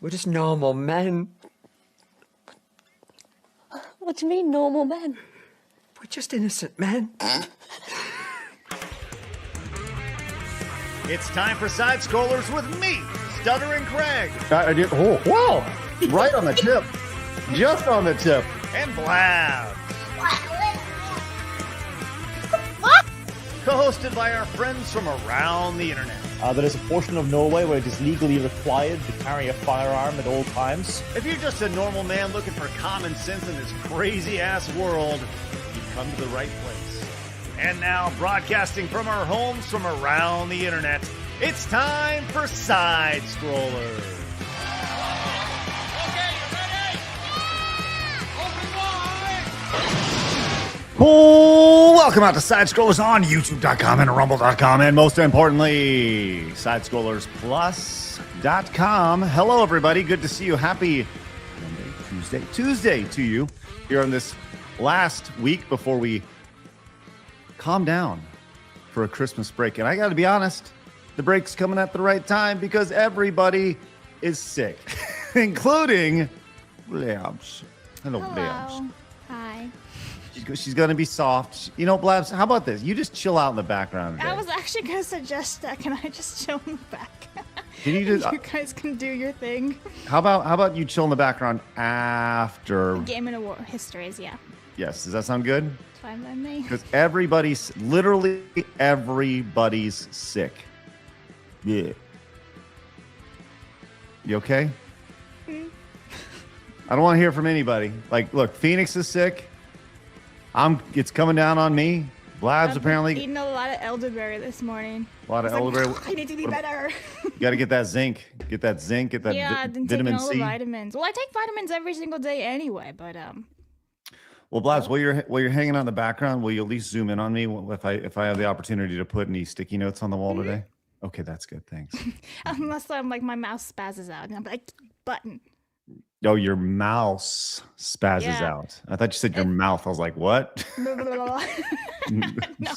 We're just normal men. What do you mean, normal men? We're just innocent men. It's time for Side Scrollers with me, Stuttering Craig. I did. Oh, whoa! Right on the tip. Just on the tip. And Blabs. Co-hosted by our friends from around the internet. There is a portion of Norway where it is legally required to carry a firearm at all times. If you're just a normal man looking for common sense in this crazy-ass world, you've come to the right place. And now, broadcasting from our homes from around the internet, it's time for Side Scrollers. Oh, welcome out to Side Scrollers on YouTube.com and Rumble.com, and most importantly, SideScrollersPlus.com. Hello, everybody. Good to see you. Happy Monday, Tuesday to you here on this last week before we calm down for a Christmas break. And I got to be honest, the break's coming at the right time because everybody is sick, including Blabs. Hello, Blabs. Hi. She's going to be soft. You know, Blabs, how about this? You just chill out in the background today. I was actually going to suggest that. Can I just chill in the back? Can you just, you guys can do your thing. How about you chill in the background after Game and Award histories, yeah. Yes, does that sound good? It's fine by me. Because literally everybody's sick. Yeah. You okay? I don't want to hear from anybody. Like, look, Phoenix is sick. It's coming down on me. Blabs apparently eating a lot of elderberry this morning. A lot of elderberry. I need to be better. You got to get that zinc. Get that zinc. Get that vitamin all C. the vitamins. Well, I take vitamins every single day anyway, but Well, Blabs, while you're hanging out in the background, will you at least zoom in on me if I have the opportunity to put any sticky notes on the wall today? Okay, that's good. Thanks. Unless I'm like my mouth spazzes out and I'm like button. Oh, your mouse spazzes out. I thought you said your mouth. I was like, what? Not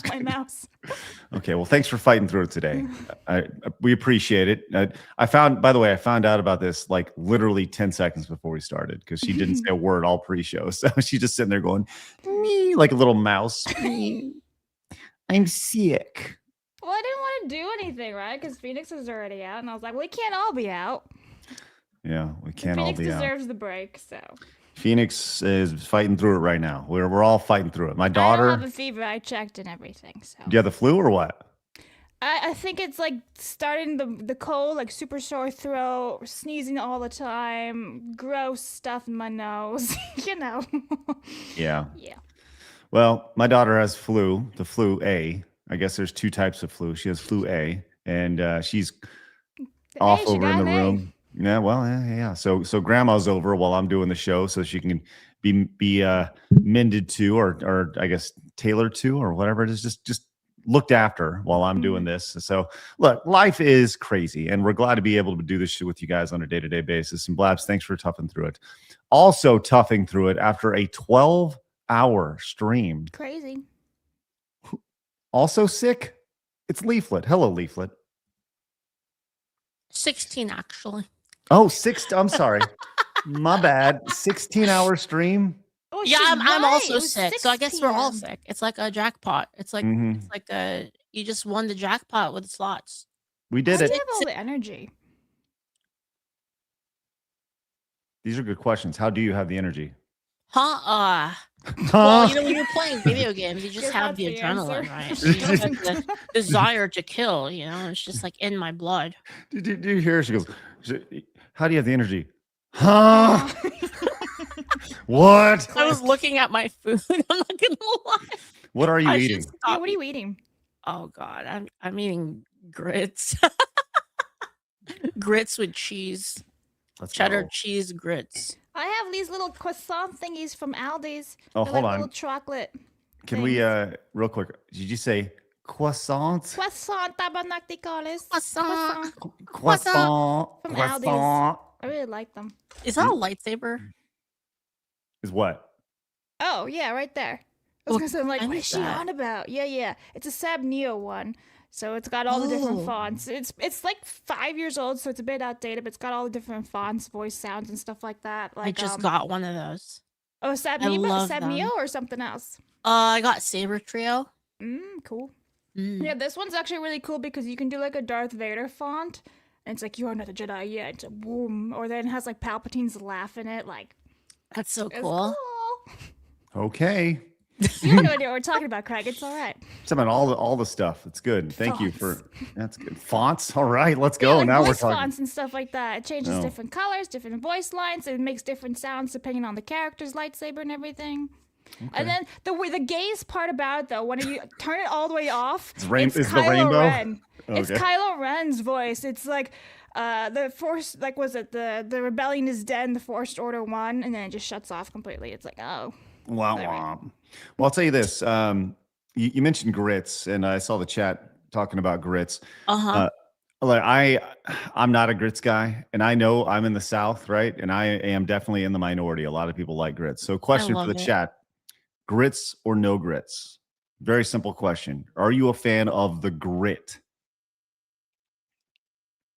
my mouse. Okay, well, thanks for fighting through it today. We appreciate it. I found out about this like literally 10 seconds before we started because she didn't say a word all pre-show. So she's just sitting there going, me, like a little mouse. I'm sick. Well, I didn't want to do anything, right? Because Phoenix is already out. And I was like, well, we can't all be out. Yeah, we can't all be out. Phoenix deserves the break, so. Phoenix is fighting through it right now. We're all fighting through it. My daughter. I don't have a fever. I checked and everything. So. Do you have the flu or what? I think it's like starting the cold, like super sore throat, sneezing all the time, gross stuff in my nose. You know. Yeah. Yeah. Well, my daughter has flu, the flu A. I guess there's two types of flu. She has flu A, and she's off over in the room. Yeah, well, yeah. So grandma's over while I'm doing the show, so she can be mended to, or I guess tailored to, or whatever it is. Just looked after while I'm doing this. So look, life is crazy, and we're glad to be able to do this shit with you guys on a day-to-day basis. And Blabs, thanks for toughing through it. Also toughing through it after a 12-hour stream. Crazy. Also sick. It's Leaflet. Hello, Leaflet. 16 actually. Oh, I'm sorry. My bad. 16-hour stream. Oh, Yeah, I'm also sick. 6 So I guess we're all PM. sick. It's like a jackpot. It's like you just won the jackpot with slots. We did How it. do you have all the energy? These are good questions. How do you have the energy? Well, you know, when you're playing video games, you just Guess have the that's the adrenaline, answer. right? You just have the desire to kill, you know? It's just like in my blood. Do you hear her? She goes, how do you have the energy? Huh? What? I was looking at my food. I'm not gonna lie. What are you I eating? just Yeah, got- what are you eating? Oh God, I'm eating grits. Grits with cheese. Let's Cheddar go. cheese grits. I have these little croissant thingies from Aldi's. Oh, They're hold like on. little chocolate. Can we, real quick, did you say croissant? Croissant tabernacle. Croissant. Croissant. From Croissant. Aldi's. I really like them. Is that a lightsaber? Is what? Oh, yeah, right there. I was Oh, gonna say, I'm like, I what need is she that. on about? Yeah. It's a Sab Neo one. So it's got all the different fonts. It's like 5 years old, so it's a bit outdated, but it's got all the different fonts, voice sounds, and stuff like that. Like I just got one of those. Oh, Sab love Mio them. or something else? I got Saber Trio. Cool. Mm. Yeah, this one's actually really cool because you can do like a Darth Vader font, and it's like, you are not a Jedi yet. It's a boom. Or then it has like Palpatine's laugh in it. Like, That's so it's cool. Okay. You have no idea what we're talking about, Craig. It's all right. Some of all the stuff. It's good. Thank you for Fonts. that's good. Fonts. All right, let's Yeah, go. like Now we're voice talking. fonts and stuff like that. It changes Oh. different colors, different voice lines. It makes different sounds depending on the character's lightsaber and everything. And then the gaze part about it, though, when you turn it all the way off, It's it's the Kylo rainbow? Ren. It's Okay. Kylo Ren's voice. It's like the Force, like, was it the rebellion is dead and the Forced Order won, and then it just shuts off completely. It's like, oh. Wow, Right. wow. Well, I'll tell you this. You mentioned grits, and I saw the chat talking about grits. Like I'm not a grits guy, and I know I'm in the South, right? And I am definitely in the minority. A lot of people like grits. So, question for love the it. chat: grits or no grits? Very simple question. Are you a fan of the grit,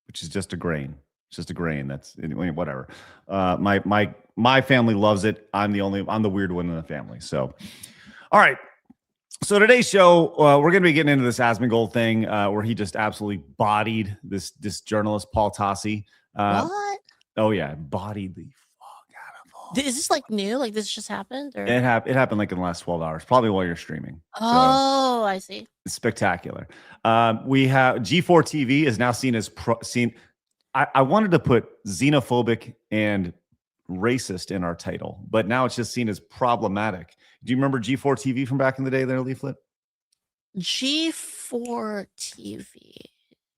which is just a grain? It's just a grain. That's whatever. My family loves it. I'm the weird one in the family. So, all right. So today's show, we're going to be getting into this Asmongold thing, where he just absolutely bodied this journalist Paul Tassi. What? Oh yeah, bodied the fuck out of him. Is this like new? Like this just happened? Or? It happened like in the last 12 hours, probably while you're streaming. Oh, I see. It's spectacular. We have G4TV is now seen as I wanted to put xenophobic and racist in our title, but now it's just seen as problematic. Do you remember G4TV from back in the day there, Leaflet? G4TV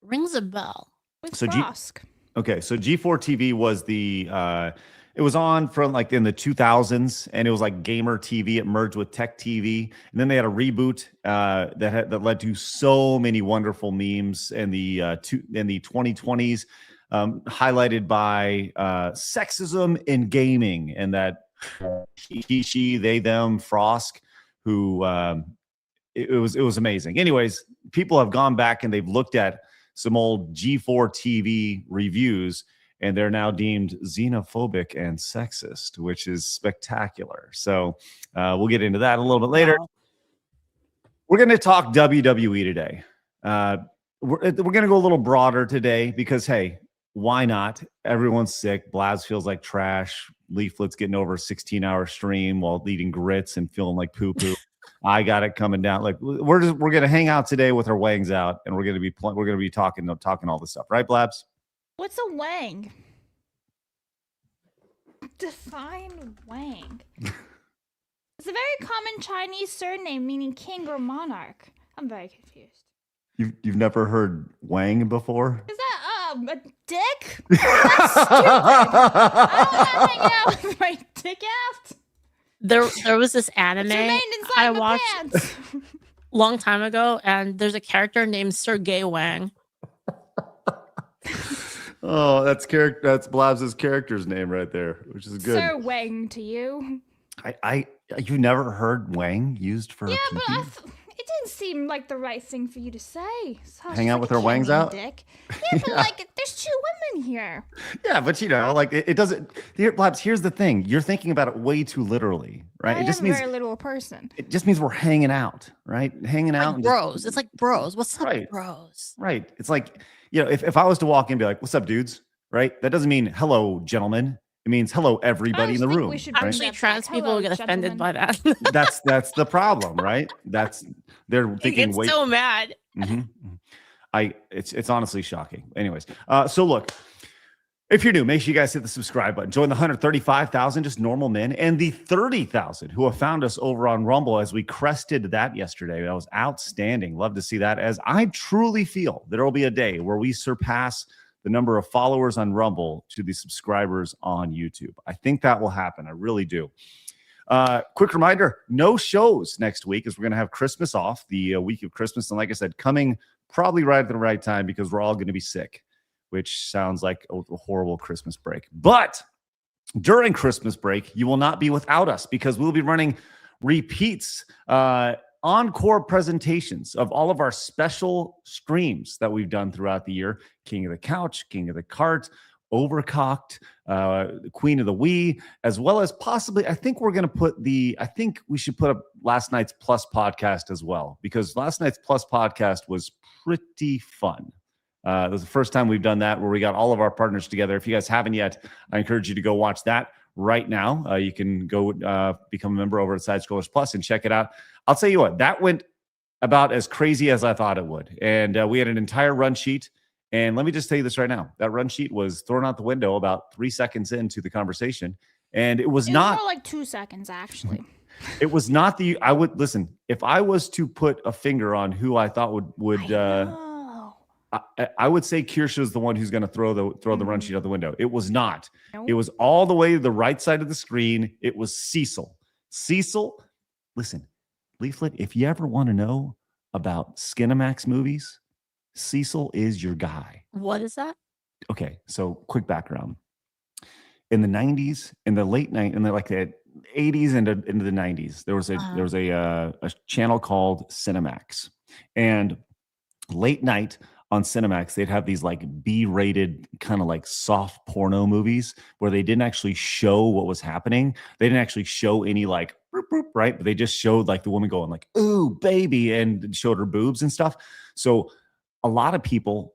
rings a bell. With So Frosk. Okay, so G4TV was it was on from like in the 2000s, and it was like gamer TV. It merged with Tech TV, and then they had a reboot that led to so many wonderful memes in the 2020s, highlighted by sexism in gaming, and that he, she, they, them, Frosk, who it was amazing. Anyways, people have gone back and they've looked at some old G4 TV reviews, and they're now deemed xenophobic and sexist, which is spectacular. So we'll get into that a little bit later. Wow. We're going to talk WWE today. We're going to go a little broader today because, hey, why not? Everyone's sick. Blabs feels like trash. Leaflet's getting over a 16-hour stream while eating grits and feeling like poo-poo. I got it coming down. Like we're going to hang out today with our wangs out, and we're going to be talking all this stuff, right, Blabs? What's a Wang? Define Wang. It's a very common Chinese surname meaning king or monarch. I'm very confused. You've never heard Wang before? Is that a dick? That's stupid. I don't want to hang out with my dick out. There was this anime It's remained inside I my watched pants. long time ago, and there's a character named Sergey Wang. Oh, that's Blabs' character's name right there, which is good. Sir Wang to you. You never heard Wang used for Yeah, a but PP? it didn't seem like the right thing for you to say. So I was Hang just out like, with "You our can't wangs mean out?" Dick. Yeah, but like, there's two women here. Yeah, but like it doesn't. Here, Blabs, here's the thing: you're thinking about it way too literally, right? I It just am a means very literal person. it just means we're hanging out, right? Hanging out, Like and bros. It's like bros. What's up, Right. bros? right. It's like, if I was to walk in and be like, "What's up, dudes?" Right? That doesn't mean hello, gentlemen. It means hello, everybody in the room. We should right? bring Actually, that back. trans people Hello, will get offended gentlemen. by that. That's the problem, right? They're They thinking get way. so mad. Mhm. It's honestly shocking. Anyways, so look, if you're new, make sure you guys hit the subscribe button. Join the 135,000 just normal men and the 30,000 who have found us over on Rumble as we crested that yesterday. That was outstanding. Love to see that, as I truly feel there will be a day where we surpass the number of followers on Rumble to the subscribers on YouTube. I think that will happen. I really do. Quick reminder, no shows next week as we're going to have Christmas off, the week of Christmas. And like I said, coming probably right at the right time because we're all going to be sick, which sounds like a horrible Christmas break. But during Christmas break, you will not be without us because we'll be running repeats on encore presentations of all of our special streams that we've done throughout the year. King of the Couch, King of the Cart, Overcocked, Queen of the Wii, as well as possibly, I think we should put up last night's Plus podcast as well, because last night's Plus podcast was pretty fun. It was the first time we've done that, where we got all of our partners together. If you guys haven't yet, I encourage you to go watch that right now. You can go become a member over at Side Scrollers Plus and check it out. I'll tell you what, that went about as crazy as I thought it would. And we had an entire run sheet. And let me just tell you this right now. That run sheet was thrown out the window about 3 seconds into the conversation. And it was not more like 2 seconds, actually. It was not I would listen, if I was to put a finger on who I thought would I would say Kirsche is the one who's going to throw the run sheet out the window. It was not. Nope. It was all the way to the right side of the screen. It was Cecil. Cecil, listen, Leaflet, if you ever want to know about Skinamax movies, Cecil is your guy. What is that? Okay, so quick background. In the 90s, in the late 90s, in the 80s into the 90s, there was a channel called Cinemax. And late night on Cinemax, they'd have these like B-rated kind of like soft porno movies where they didn't actually show what was happening. They didn't actually show any like boop, boop, right? But they just showed like the woman going like, "Ooh, baby," and showed her boobs and stuff. So a lot of people,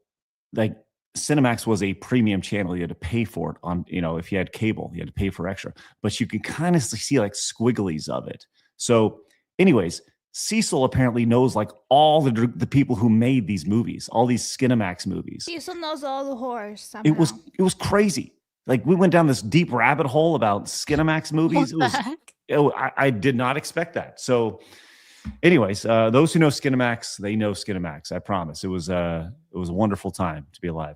like, Cinemax was a premium channel. You had to pay for it on, if you had cable, you had to pay for extra, but you could kind of see like squigglies of it. So anyways, Cecil apparently knows like all the people who made these movies, all these Skinamax movies. Cecil knows all the horrors somehow. It was crazy. Like, we went down this deep rabbit hole about Skinamax movies. What the heck? I did not expect that. So anyways, those who know Skinamax, they know Skinamax. I promise. It was a wonderful time to be alive.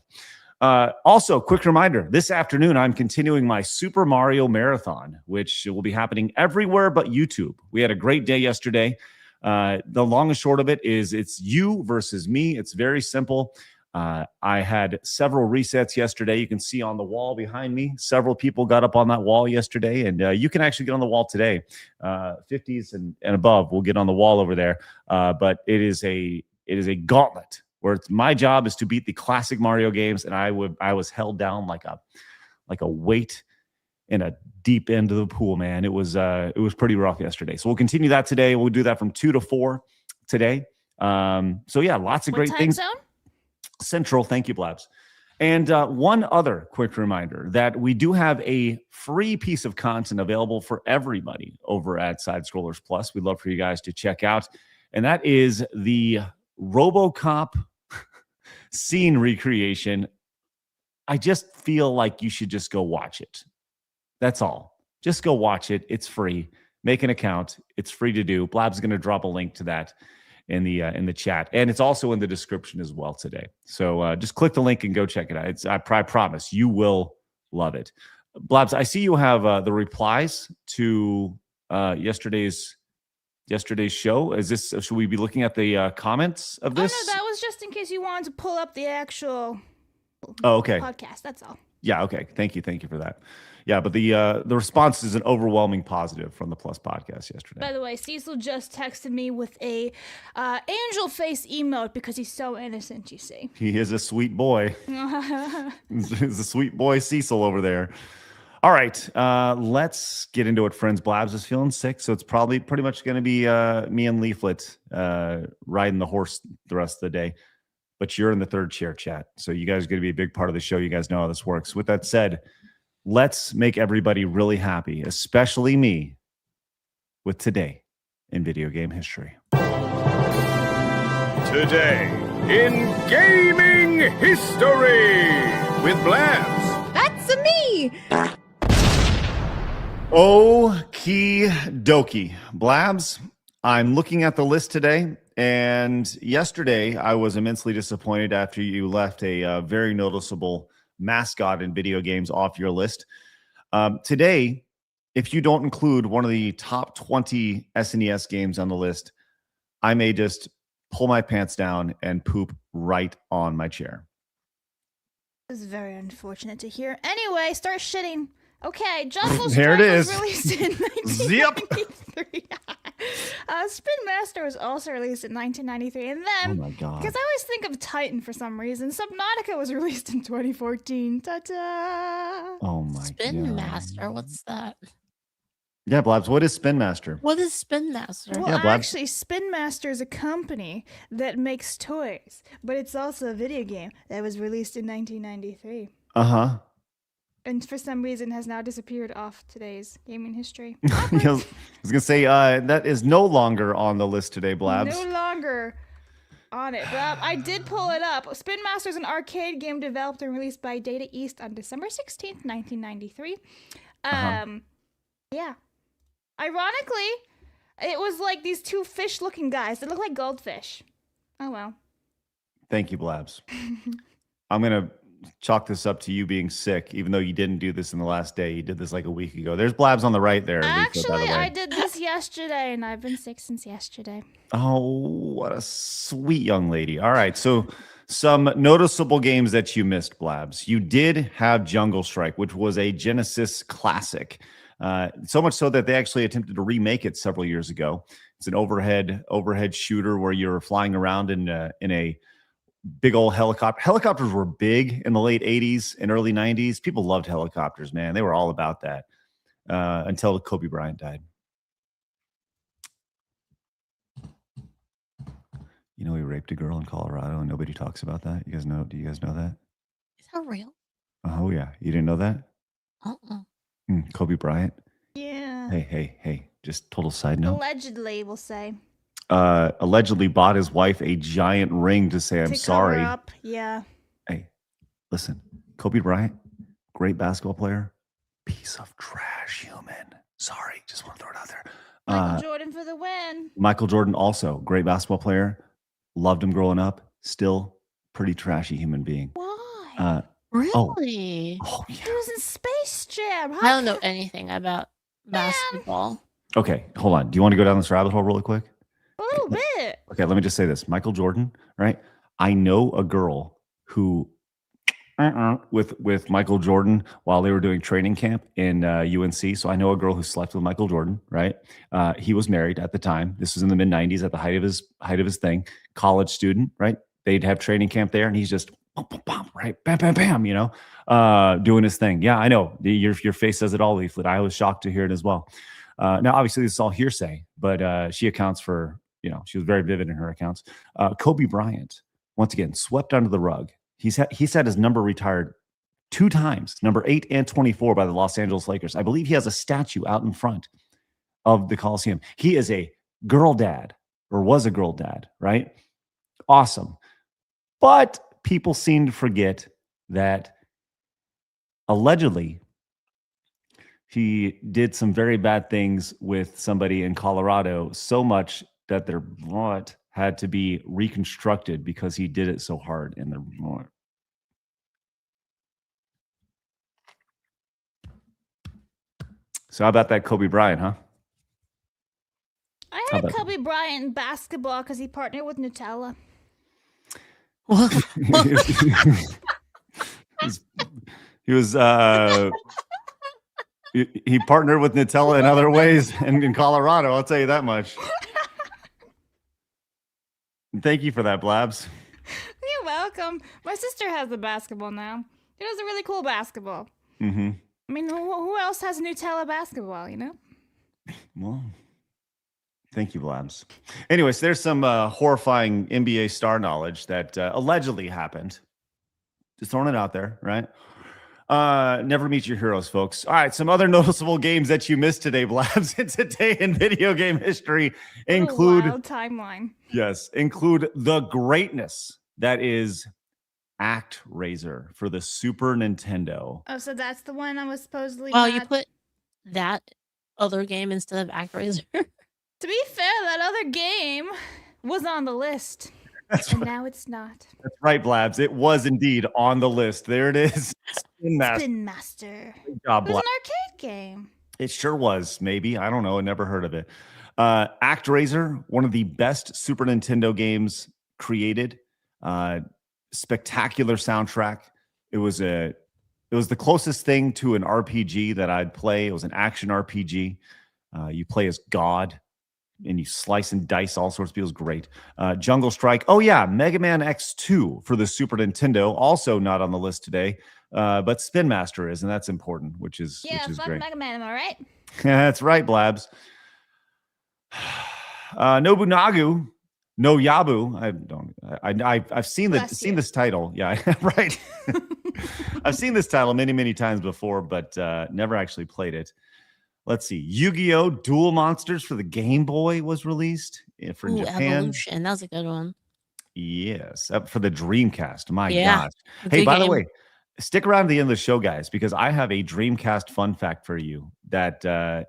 Also, quick reminder, this afternoon, I'm continuing my Super Mario Marathon, which will be happening everywhere but YouTube. We had a great day yesterday. The long and short of it is it's you versus me. It's very simple. I had several resets yesterday. You can see on the wall behind me, several people got up on that wall yesterday, and you can actually get on the wall today. 50s and above will get on the wall over there. But it is a gauntlet where my job is to beat the classic Mario games, and I was held down like a weight in a deep end of the pool, man. It was pretty rough yesterday. So we'll continue that today. We'll do that from 2 to 4 today. So yeah, lots of great things. Zone? Central. Thank you, Blabs. And one other quick reminder that we do have a free piece of content available for everybody over at Side Scrollers Plus. We'd love for you guys to check out. And that is the RoboCop scene recreation. I just feel like you should just go watch it. That's all. Just go watch it. It's free. Make an account. It's free to do. Blab's going to drop a link to that in the chat, and it's also in the description as well today. So just click the link and go check it out. I promise you will love it. Blabs, I see you have the replies to yesterday's show. Should we be looking at the comments of this? Oh no, that was just in case you wanted to pull up the actual podcast. That's all. Yeah, okay. Thank you for that. Yeah, but the response is an overwhelming positive from the Plus podcast yesterday. By the way, Cecil just texted me with a angel face emote because he's so innocent, you see. He is a sweet boy. He's a sweet boy, Cecil, over there. All right, let's get into it, friends. Blabs is feeling sick, so it's probably pretty much going to be me and Leaflet riding the horse the rest of the day. But you're in the third chair, chat, so you guys are going to be a big part of the show. You guys know how this works. With that said, let's make everybody really happy, especially me, with today in video game history. Today in gaming history with Blabs. That's me. Okie dokie. Blabs, I'm looking at the list today, and yesterday I was immensely disappointed after you left a very noticeable mascot in video games off your list. Today, if you don't include one of the top 20 SNES games on the list, I may just pull my pants down and poop right on my chair. This is very unfortunate to hear. Anyway, start shitting. Okay, Jungle There Strike it is. was released in 1993. Spin Master was also released in 1993, and Oh then my god. because I always think of Titan for some reason, Subnautica was released in 2014. Ta-da! Oh my Spin god. Master. What's that? Yeah, Blabs. What is Spin Master? What is Spin Master? Well, Yeah, Blabs. actually, Spin Master is a company that makes toys, but it's also a video game that was released in 1993. Uh-huh. And for some reason has now disappeared off today's gaming history. I was gonna say that is no longer on the list today, Blabs. No longer on it. But I did pull it up. Spin Master is an arcade game developed and released by Data East on December 16th, 1993. Yeah. Ironically, it was like these two fish-looking guys. They look like goldfish. Oh, well. Thank you, Blabs. I'm gonna chalk this up to you being sick, even though you didn't do this in the last day. You did this like a week ago. There's Blabs on the right there. Lisa, by the Actually, way. I did this yesterday, and I've been sick since yesterday. Oh, what a sweet young lady. All right. So some noticeable games that you missed, Blabs. You did have Jungle Strike, which was a Genesis classic. So much so that they actually attempted to remake it several years ago. It's an overhead shooter where you're flying around in a big old helicopter. Helicopters were big in the late 80s and early 90s. People loved helicopters, man. They were all about that until Kobe Bryant died. You know, he raped a girl in Colorado and nobody talks about that. You guys know? Do you guys know that? Is that real? Oh, yeah. You didn't know that? Uh-uh. Kobe Bryant. Yeah. Hey. Just total side note. Allegedly, we'll say. Allegedly bought his wife a giant ring to say, I'm To sorry. cover up. Yeah. Hey, listen, Kobe Bryant, great basketball player, piece of trash human. Sorry, just want to throw it out there. Michael Jordan for the win. Michael Jordan, also great basketball player. Loved him growing up. Still pretty trashy human being. Why? Really? Oh, He yeah. was in Space Jam. I don't know anything about basketball. Okay, hold on. Do you want to go down this rabbit hole really quick? A little bit. Okay, let me just say this. Michael Jordan, right? I know a girl who with Michael Jordan while they were doing training camp in UNC. So I know a girl who slept with Michael Jordan, right? He was married at the time. This was in the mid 90s at the height of his thing. College student, right? They'd have training camp there and he's just right, bam, you know, doing his thing. Yeah, I know. Your face says it all, Leaflet. I was shocked to hear it as well. Now, obviously, this is all hearsay, but she accounts for, you know, she was very vivid in her accounts. Kobe Bryant, once again, swept under the rug. He's had his number retired 2 times, number 8 and 24 by the Los Angeles Lakers. I believe he has a statue out in front of the Coliseum. He is a girl dad, or was a girl dad, right? Awesome. But people seem to forget that allegedly he did some very bad things with somebody in Colorado, so much that their butt had to be reconstructed because he did it so hard in their butt. So how about that Kobe Bryant, huh? I How had about- Kobe Bryant in basketball because he partnered with Nutella. He partnered with Nutella in other ways in Colorado, I'll tell you that much. Thank you for that, Blabs. You're welcome. My sister has the basketball now. It was a really cool basketball. Mm-hmm. I mean, who else has Nutella basketball, you know? Well, thank you, Blabs. Anyways, there's some horrifying NBA star knowledge that allegedly happened. Just throwing it out there, right? Never meet your heroes, folks. All right, some other noticeable games that you missed today, Blabs. Today in video game history include Wild timeline. Yes, include the greatness that is ActRaiser for the Super Nintendo. Oh, so that's the one I was supposedly. Well, you not- put that other game instead of ActRaiser. To be fair, that other game was on the list, and now it's not. That's right, Blabs. It was indeed on the list. There it is. Spin Master. Spin Master. Good job, It was Blabs. an arcade game. It sure was. Maybe. I don't know. I never heard of it. ActRaiser, one of the best Super Nintendo games created. Spectacular soundtrack. It was the closest thing to an RPG that I'd play. It was an action RPG. You play as God. you slice and dice all sorts of people. It's great. Jungle Strike. Oh yeah, Mega Man X2 for the Super Nintendo. Also not on the list today, but Spin Master is, and that's important, which is fuck great. Mega Man, am I right? That's right, Blabs. Nobunagu. No Yabu. I've seen this title. Yeah, right. I've seen this title many times before, but never actually played it. Let's see. Yu-Gi-Oh! Duel Monsters for the Game Boy was released for Japan. Evolution. That was a good one. Yes, for the Dreamcast. My Yeah, gosh. it's a Hey, good by the game. way, stick around to the end of the show, guys, because I have a Dreamcast fun fact for you that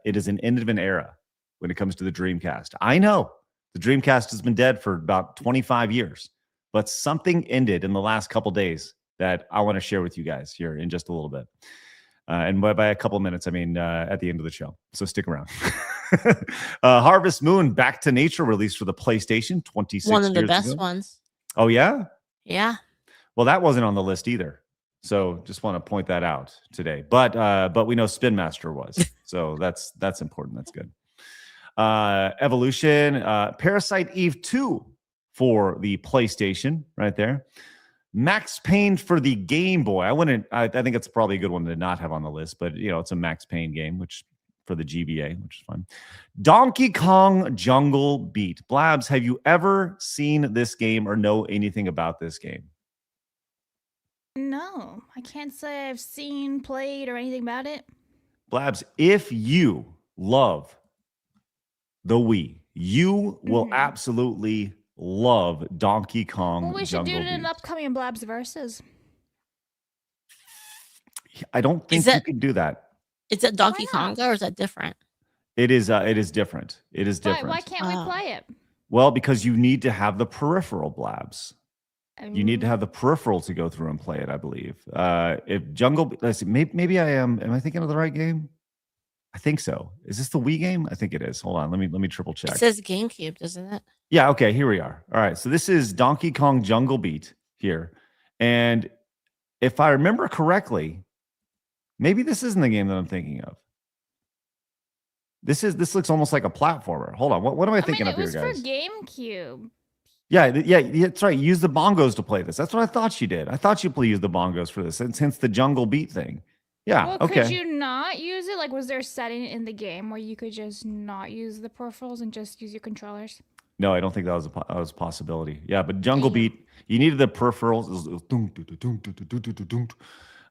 it is an end of an era when it comes to the Dreamcast. I know the Dreamcast has been dead for about 25 years, but something ended in the last couple days that I want to share with you guys here in just a little bit. And by a couple minutes, I mean at the end of the show. So stick around. Harvest Moon Back to Nature released for the PlayStation 26 years ago. One of the best ones. Oh, yeah? Yeah. Well, that wasn't on the list either. So just want to point that out today. But we know Spin Master was. So that's important. That's good. Evolution, Parasite Eve 2 for the PlayStation right there. Max Payne for the Game Boy. I think it's probably a good one to not have on the list, but it's a Max Payne game, which for the GBA, which is fun. Donkey Kong Jungle Beat. Blabs, have you ever seen this game or know anything about this game? No, I can't say I've seen, played, or anything about it. Blabs, if you love the Wii, you will absolutely love Donkey Kong. Well, we should do Jungle it in Beat. an upcoming Blabs Versus. I don't think you can do that. Is that Donkey not? Konga or is that different? It is different. It is different. Why can't we play it? Well, because you need to have the peripheral, Blabs. You need to have the peripheral to go through and play it, I believe. If Jungle, let's see, maybe I am I thinking of the right game? I think so. Is this the Wii game? I think it is. Hold on, let me triple check. It says GameCube, doesn't it? Yeah, okay, here we are. All right, so this is Donkey Kong Jungle Beat here. And if I remember correctly, maybe this isn't the game that I'm thinking of. This looks almost like a platformer. Hold on, what am I thinking of here, guys? It was for GameCube. Yeah, that's right. Use the bongos to play this. That's what I thought she did. I thought you use the bongos for this, hence the Jungle Beat thing. Yeah, Well, okay. could you not use it? Like, was there a setting in the game where you could just not use the peripherals and just use your controllers? No, I don't think that was a possibility. Yeah, but Jungle Beat, you needed the peripherals.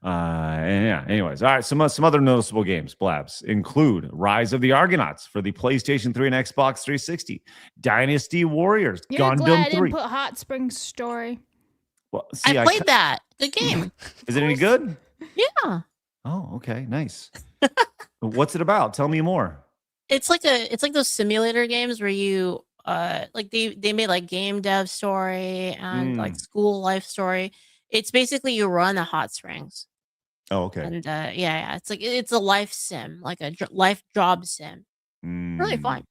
And yeah, anyways. All right, some other noticeable games, Blabs, include Rise of the Argonauts for the PlayStation 3 and Xbox 360, Dynasty Warriors, You're Gundam glad I 3. didn't put Hot Springs Story. Well, see, I played that. Good game. Is it any good? Yeah. Oh, okay, nice. What's it about? Tell me more. It's like those simulator games where you like they made like game dev story and like school life story. It's basically you run a hot springs. Oh, okay. And yeah, it's a life sim, like a life job sim. Really fun.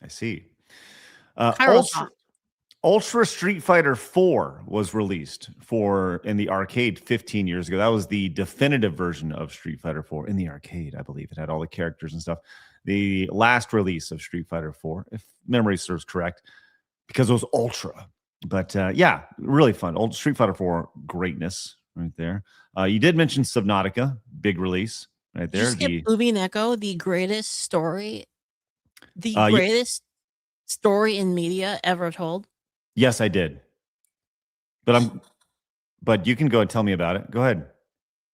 I see. Kairos Hawk. Ultra Street Fighter 4 was released in the arcade 15 years ago. That was the definitive version of Street Fighter 4 in the arcade, I believe. It had all the characters and stuff. The last release of Street Fighter 4, if memory serves correct, because it was Ultra. But yeah, really fun. Old Street Fighter 4 greatness right there. You did mention Subnautica, big release right there. Movie and Echo, the greatest story story in media ever told. Yes, I did. But you can go and tell me about it. Go ahead.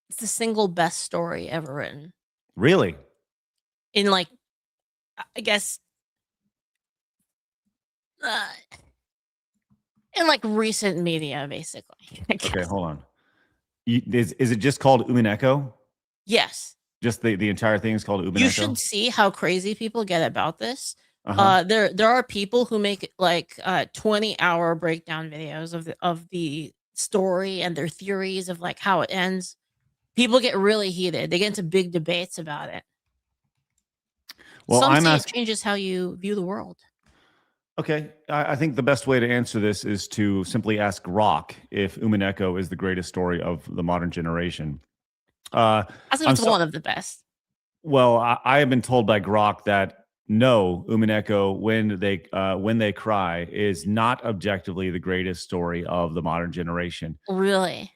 It's the single best story ever written. Really? In like, I guess, in like recent media, basically. Okay, hold on. Is it just called Umineko? Yes. Just the entire thing is called Umineko? You should see how crazy people get about this. There are people who make like 20-hour breakdown videos of the story and their theories of like how it ends. People get really heated. They get into big debates about it. Well, Some say it changes how you view the world. Okay, I think the best way to answer this is to simply ask Rock if Umineko is the greatest story of the modern generation. I think it's one of the best. Well, I have been told by Grok that no, Umineko, when they cry is not objectively the greatest story of the modern generation. Really?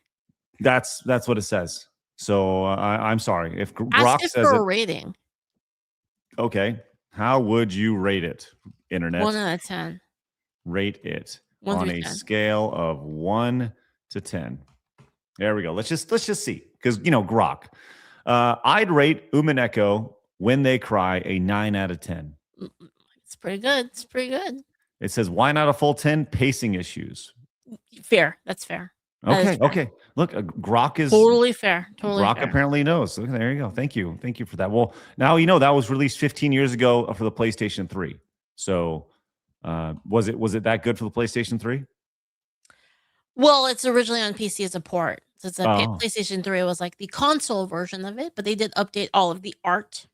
That's what it says. So I'm sorry if Ask Grok it says for it. a rating. Okay, how would you rate it, internet? 1 out of 10. Rate it 1 on through a 10. scale of 1 to 10. There we go. Let's just see, because Grok. I'd rate Umineko when they cry a 9 out of 10. It's pretty good. It's pretty good. It says, why not a full 10? Pacing issues. Fair. That's fair. That is Okay. fair. Okay. Look, Grok is Totally fair. Totally Grok fair. apparently knows. Okay, there you go. Thank you for that. Well, now that was released 15 years ago for the PlayStation 3. So, was it that good for the PlayStation 3? Well, it's originally on PC as a port. So it's Oh. PlayStation 3 was like the console version of it, but they did update all of the art,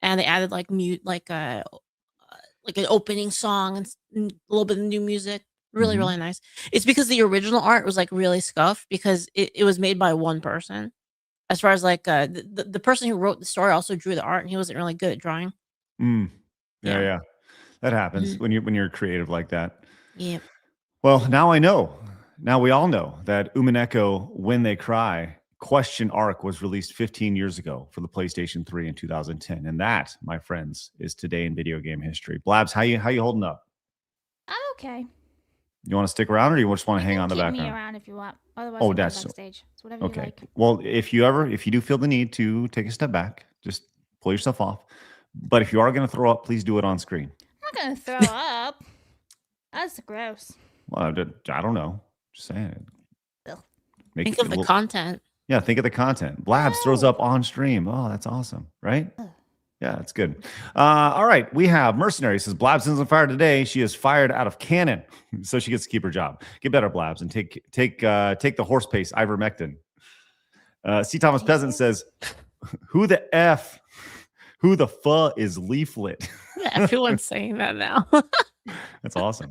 and they added like an opening song and a little bit of new music. Really, Mhm. really nice. It's because the original art was like really scuffed because it was made by one person. As far as like the person who wrote the story also drew the art, and he wasn't really good at drawing. Yeah. That happens Mhm. when you're creative like that. Yep. Well, now I know. Now we all know that Umineko, When They Cry, Question Arc was released 15 years ago for the PlayStation 3 in 2010. And that, my friends, is today in video game history. Blabs, how you holding up? I'm okay. You want to stick around, or you just want to You hang can on the keep background? me around if you want. Otherwise, Oh, I'll go that's backstage. It's whatever you okay. like. Well, if you do feel the need to take a step back, just pull yourself off. But if you are going to throw up, please do it on screen. I'm not gonna throw up. That's gross. Well, I don't know. Just saying. Ugh. Think of the content. Yeah, think of the content. Blabs throws up on stream. Oh, that's awesome, right? Ugh. Yeah, that's good. All right, we have Mercenary. Says Blabs isn't fired today. She is fired out of cannon, so she gets to keep her job. Get better, Blabs, and take the horse pace ivermectin. C. Thomas Peasant says, who the is Leaflet? Everyone's saying that now. That's awesome.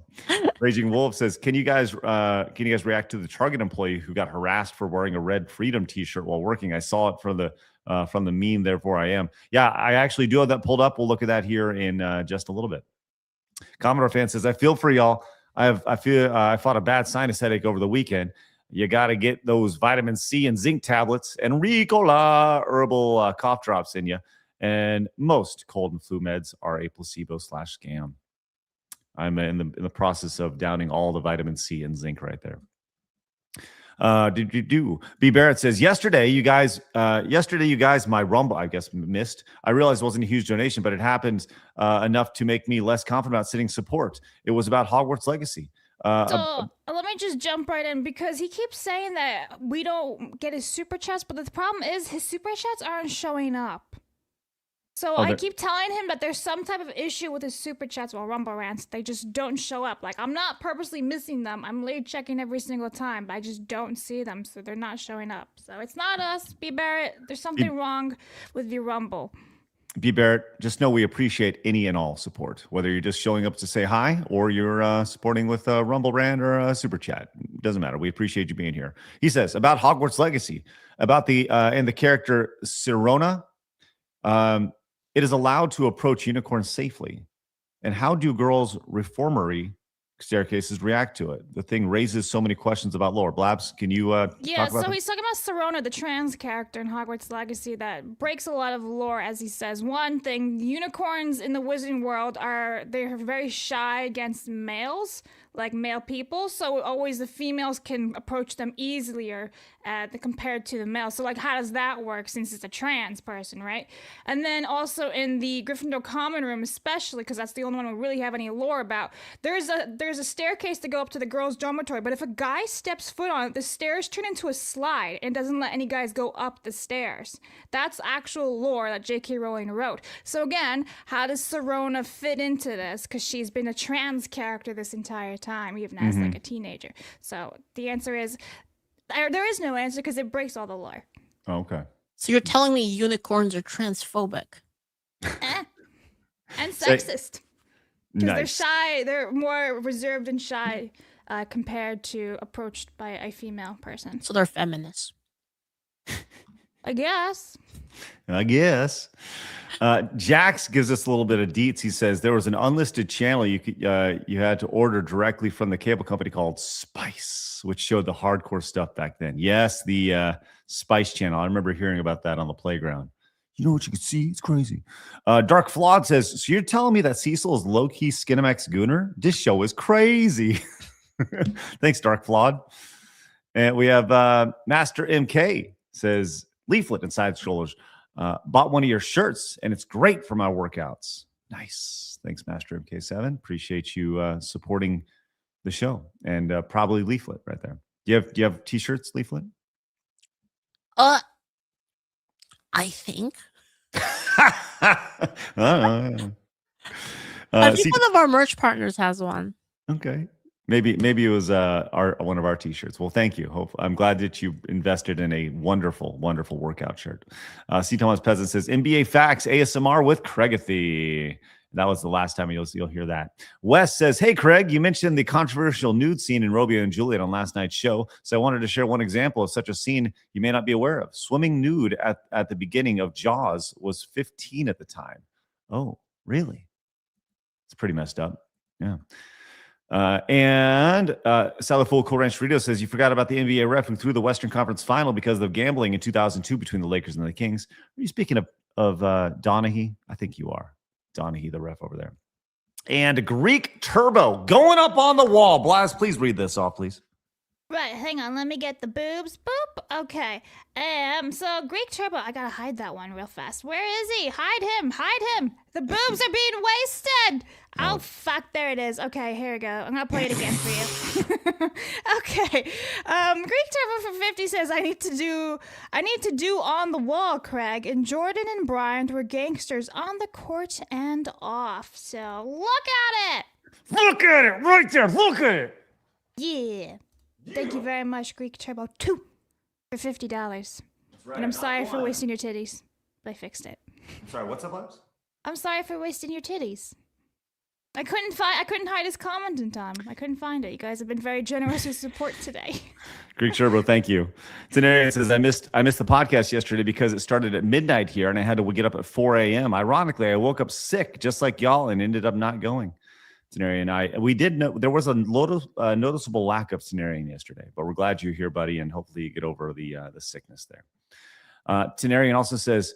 Raging Wolf says, can you guys react to the Target employee who got harassed for wearing a red Freedom t-shirt while working? I saw it from the meme, therefore I am. Yeah, I actually do have that pulled up. We'll look at that here in just a little bit. Commodore Fan says, I feel for y'all. I fought a bad sinus headache over the weekend. You got to get those vitamin C and zinc tablets and Ricola herbal cough drops in you. And most cold and flu meds are a placebo/scam. I'm in the process of downing all the vitamin C and zinc right there. B. Barrett says, yesterday you guys, my Rumble, I guess, missed. I realized it wasn't a huge donation, but it happened enough to make me less confident about sitting support. It was about Hogwarts Legacy. So let me just jump right in, because he keeps saying that we don't get his super chats, but the problem is his super chats aren't showing up. So I keep telling him that there's some type of issue with his super chats while Rumble rants. They just don't show up. Like, I'm not purposely missing them. I'm late checking every single time, but I just don't see them, so they're not showing up. So it's not us, B. Barrett. There's something wrong with your Rumble. B. Barrett, just know we appreciate any and all support, whether you're just showing up to say hi or you're supporting with a Rumble rant or a super chat. Doesn't matter. We appreciate you being here. He says, about Hogwarts Legacy, about the and the character Sirona, it is allowed to approach unicorns safely. And how do girls' reformery staircases react to it? The thing raises so many questions about lore. Blabs, can you talk about that? He's talking about Sirona, the trans character in Hogwarts Legacy that breaks a lot of lore, as he says. One thing, unicorns in the wizarding world they're very shy against males, like male people, so always the females can approach them easier compared to the males. So, like, how does that work since it's a trans person, right? And then also in the Gryffindor common room, especially because that's the only one we really have any lore about, there's a staircase to go up to the girls' dormitory, but if a guy steps foot on it, the stairs turn into a slide and doesn't let any guys go up the stairs. That's actual lore that J.K. Rowling wrote. So again, how does Sirona fit into this? Because she's been a trans character this entire time, even as like a teenager. So the answer is there is no answer, because it breaks all the lore. Oh, okay. So you're telling me unicorns are transphobic? And sexist. Because Nice. they're shy, they're more reserved and shy compared to approached by a female person. So they're feminists. I guess. I guess. Jax gives us a little bit of deets. He says there was an unlisted channel you had to order directly from the cable company called Spice, which showed the hardcore stuff back then. Yes, the Spice channel. I remember hearing about that on the playground. You know what you can see? It's crazy. Dark Flawed says, so you're telling me that Cecil is low-key Skinamax Gooner? This show is crazy. Thanks, Dark Flawed. And we have Master MK says, Leaflet and Side Strollers. Bought one of your shirts, and it's great for my workouts. Nice. Thanks, Master MK7. Appreciate you supporting the show. And probably Leaflet right there. Do you have t-shirts, Leaflet? I think. I think one of our merch partners has one. Okay. Maybe it was one of our t-shirts. Well, thank you. I'm glad that you invested in a wonderful, wonderful workout shirt. C. Thomas Peasant says NBA Facts ASMR with Craigathy. That was the last time you'll hear that. Wes says, hey, Craig, you mentioned the controversial nude scene in Romeo and Juliet on last night's show. So I wanted to share one example of such a scene you may not be aware of. Swimming nude at the beginning of Jaws was 15 at the time. Oh, really? It's pretty messed up. Yeah. And Salaful Cool Ranch Rito says, you forgot about the NBA ref who threw the Western Conference final because of gambling in 2002 between the Lakers and the Kings. Are you speaking of Donaghy? I think you are. Donaghy, the ref over there. And Greek Turbo going up on the wall. Blabs, please read this off, please. Right, hang on. Let me get the boobs. Boop. Okay. So Greek Turbo, I gotta hide that one real fast. Where is he? Hide him. Hide him. The boobs are being wasted. Oh, fuck. There it is. Okay, here we go. I'm gonna play it again for you. Okay. Greek Turbo for 50 says, I need to do on the wall, Craig. And Jordan and Bryant were gangsters on the court and off. So look at it. Look at it right there. Look at it. Yeah. Thank you very much, Greek Turbo 2 for $50. Right, and I'm sorry for wasting your titties. But I fixed it. I'm sorry, what's up, Blabs? I'm sorry for wasting your titties. I couldn't hide his comment in time. I couldn't find it. You guys have been very generous with support today. Greek Turbo, thank you. Tenarian says, I missed the podcast yesterday because it started at midnight here and I had to get up at 4 a.m. Ironically, I woke up sick just like y'all and ended up not going. Tenarian and we did know there was a noticeable lack of Tenarian yesterday, but we're glad you're here, buddy, and hopefully you get over the sickness there. Tenarian also says,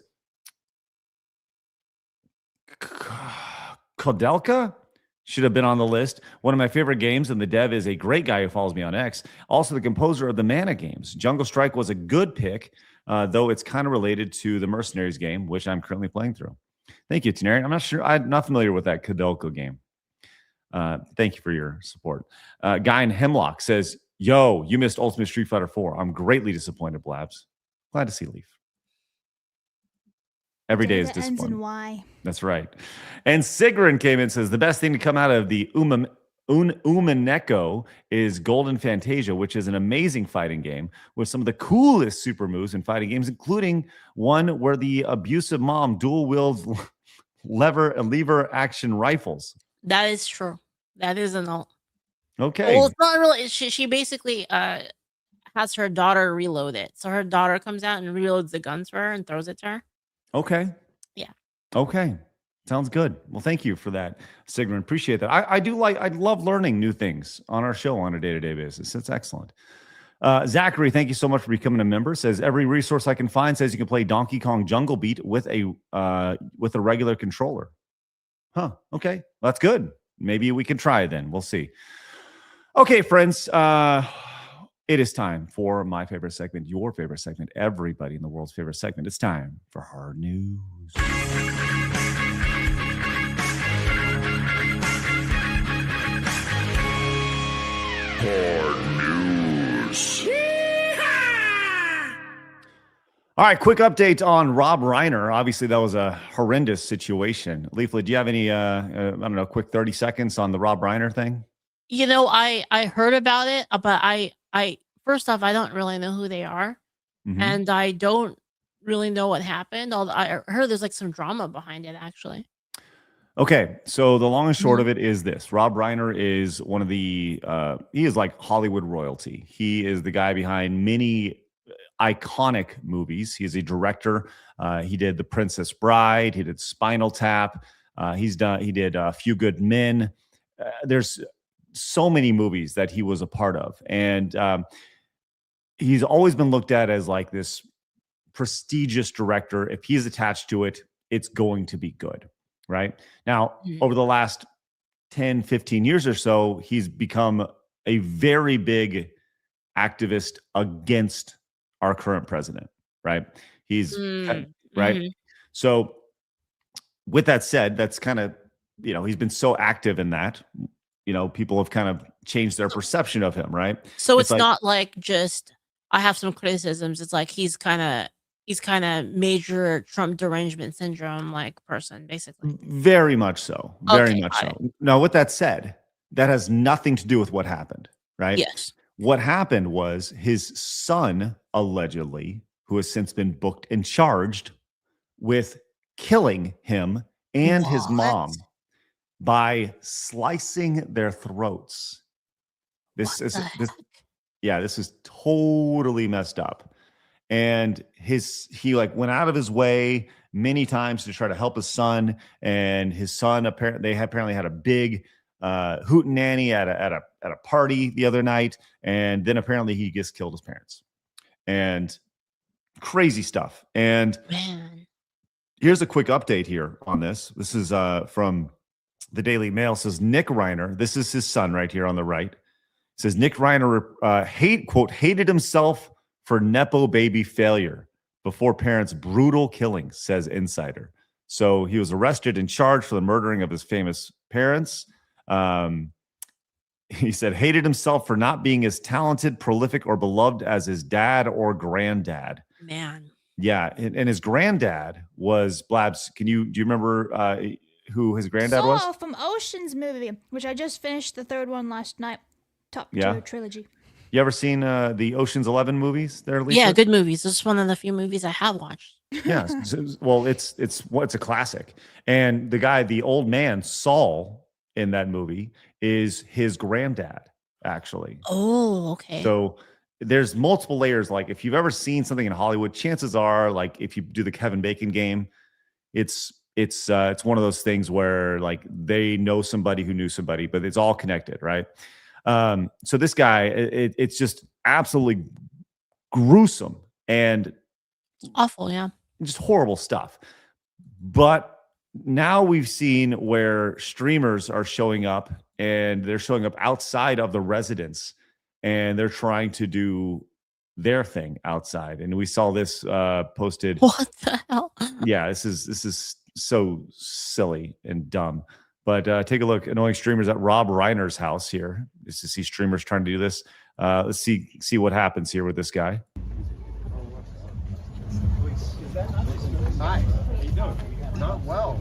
Kodelka should have been on the list. One of my favorite games, and the dev is a great guy who follows me on X. Also the composer of the Mana games. Jungle Strike was a good pick, though it's kind of related to the Mercenaries game, which I'm currently playing through. Thank you, Tenarian. I'm not familiar with that Kodelka game. Thank you for your support. Guy in Hemlock says, yo, you missed Ultimate Street Fighter 4. I'm greatly disappointed, Blabs. Glad to see Leaf. Every day is disappointing. Ends in Y. That's right. And Sigrun came in and says, the best thing to come out of the Umaneko is Golden Fantasia, which is an amazing fighting game with some of the coolest super moves in fighting games, including one where the abusive mom dual wields lever action rifles. That is true. That is an alt. Okay. Well, it's not really. She basically has her daughter reload it. So her daughter comes out and reloads the guns for her and throws it to her. Okay. Yeah. Okay. Sounds good. Well, thank you for that, Sigrun. Appreciate that. I love learning new things on our show on a day-to-day basis. It's excellent. Zachary, thank you so much for becoming a member. Says every resource I can find says you can play Donkey Kong Jungle Beat with a regular controller. Huh. Okay. Well, that's good. Maybe we can try then. We'll see. Okay, friends. It is time for my favorite segment, your favorite segment, everybody in the world's favorite segment. It's time for Hard News. Hard News. All right, quick update on Rob Reiner. Obviously, that was a horrendous situation. Leaflet, do you have any, quick 30 seconds on the Rob Reiner thing? You know, I heard about it, but I first off, I don't really know who they are. Mm-hmm. And I don't really know what happened. Although I heard there's like some drama behind it, actually. Okay, so the long and short of it is this. Rob Reiner is one of the, he is like Hollywood royalty. He is the guy behind many iconic movies. He's a director. He did The Princess Bride. He did Spinal Tap. He did A Few Good Men. There's so many movies that he was a part of. And he's always been looked at as like this prestigious director. If he's attached to it, it's going to be good, right? Now, over the last 10, 15 years or so, he's become a very big activist against our current president, right? He's right. So with that said, that's kind of, he's been so active in that, people have kind of changed their perception of him, right? So it's not like just, I have some criticisms. It's like he's kind of major Trump derangement syndrome like person, basically. Very much so. Very Okay, much got so. Now, with that said, that has nothing to do with what happened, right? Yes. What happened was his son, allegedly, who has since been booked and charged with killing him and his mom by slicing their throats. This is totally messed up. And he went out of his way many times to try to help his son, and his son apparently had a big hootenanny at a party the other night, and then apparently he just killed his parents. And crazy stuff. And here's a quick update here on this. This is from the Daily Mail. It says Nick Reiner, this is his son right here on the right. It says Nick Reiner hated himself for Nepo baby failure before parents' brutal killing, says Insider. So he was arrested and charged for the murdering of his famous parents. He said hated himself for not being as talented, prolific, or beloved as his dad or granddad. Man. Yeah, and his granddad was Blabs. Do you remember who his granddad was? From Ocean's movie, which I just finished the third one last night. Top tier trilogy. You ever seen the Ocean's 11 movies there, Lisa? Yeah, good movies. This is one of the few movies I have watched. Yeah, well, it's a classic. And the old man, Saul, in that movie is his granddad, actually. Oh, okay. So there's multiple layers. Like if you've ever seen something in Hollywood, chances are, like if you do the Kevin Bacon game, it's one of those things where like they know somebody who knew somebody, but it's all connected, right? So this guy, it's just absolutely gruesome and awful, yeah, just horrible stuff. But now we've seen where streamers are showing up, and they're showing up outside of the residence, and they're trying to do their thing outside. And we saw this posted. What the hell? Yeah, this is so silly and dumb. But take a look. Annoying streamers at Rob Reiner's house here. Just to see streamers trying to do this. Let's see what happens here with this guy. Hi. How you doing? Not well.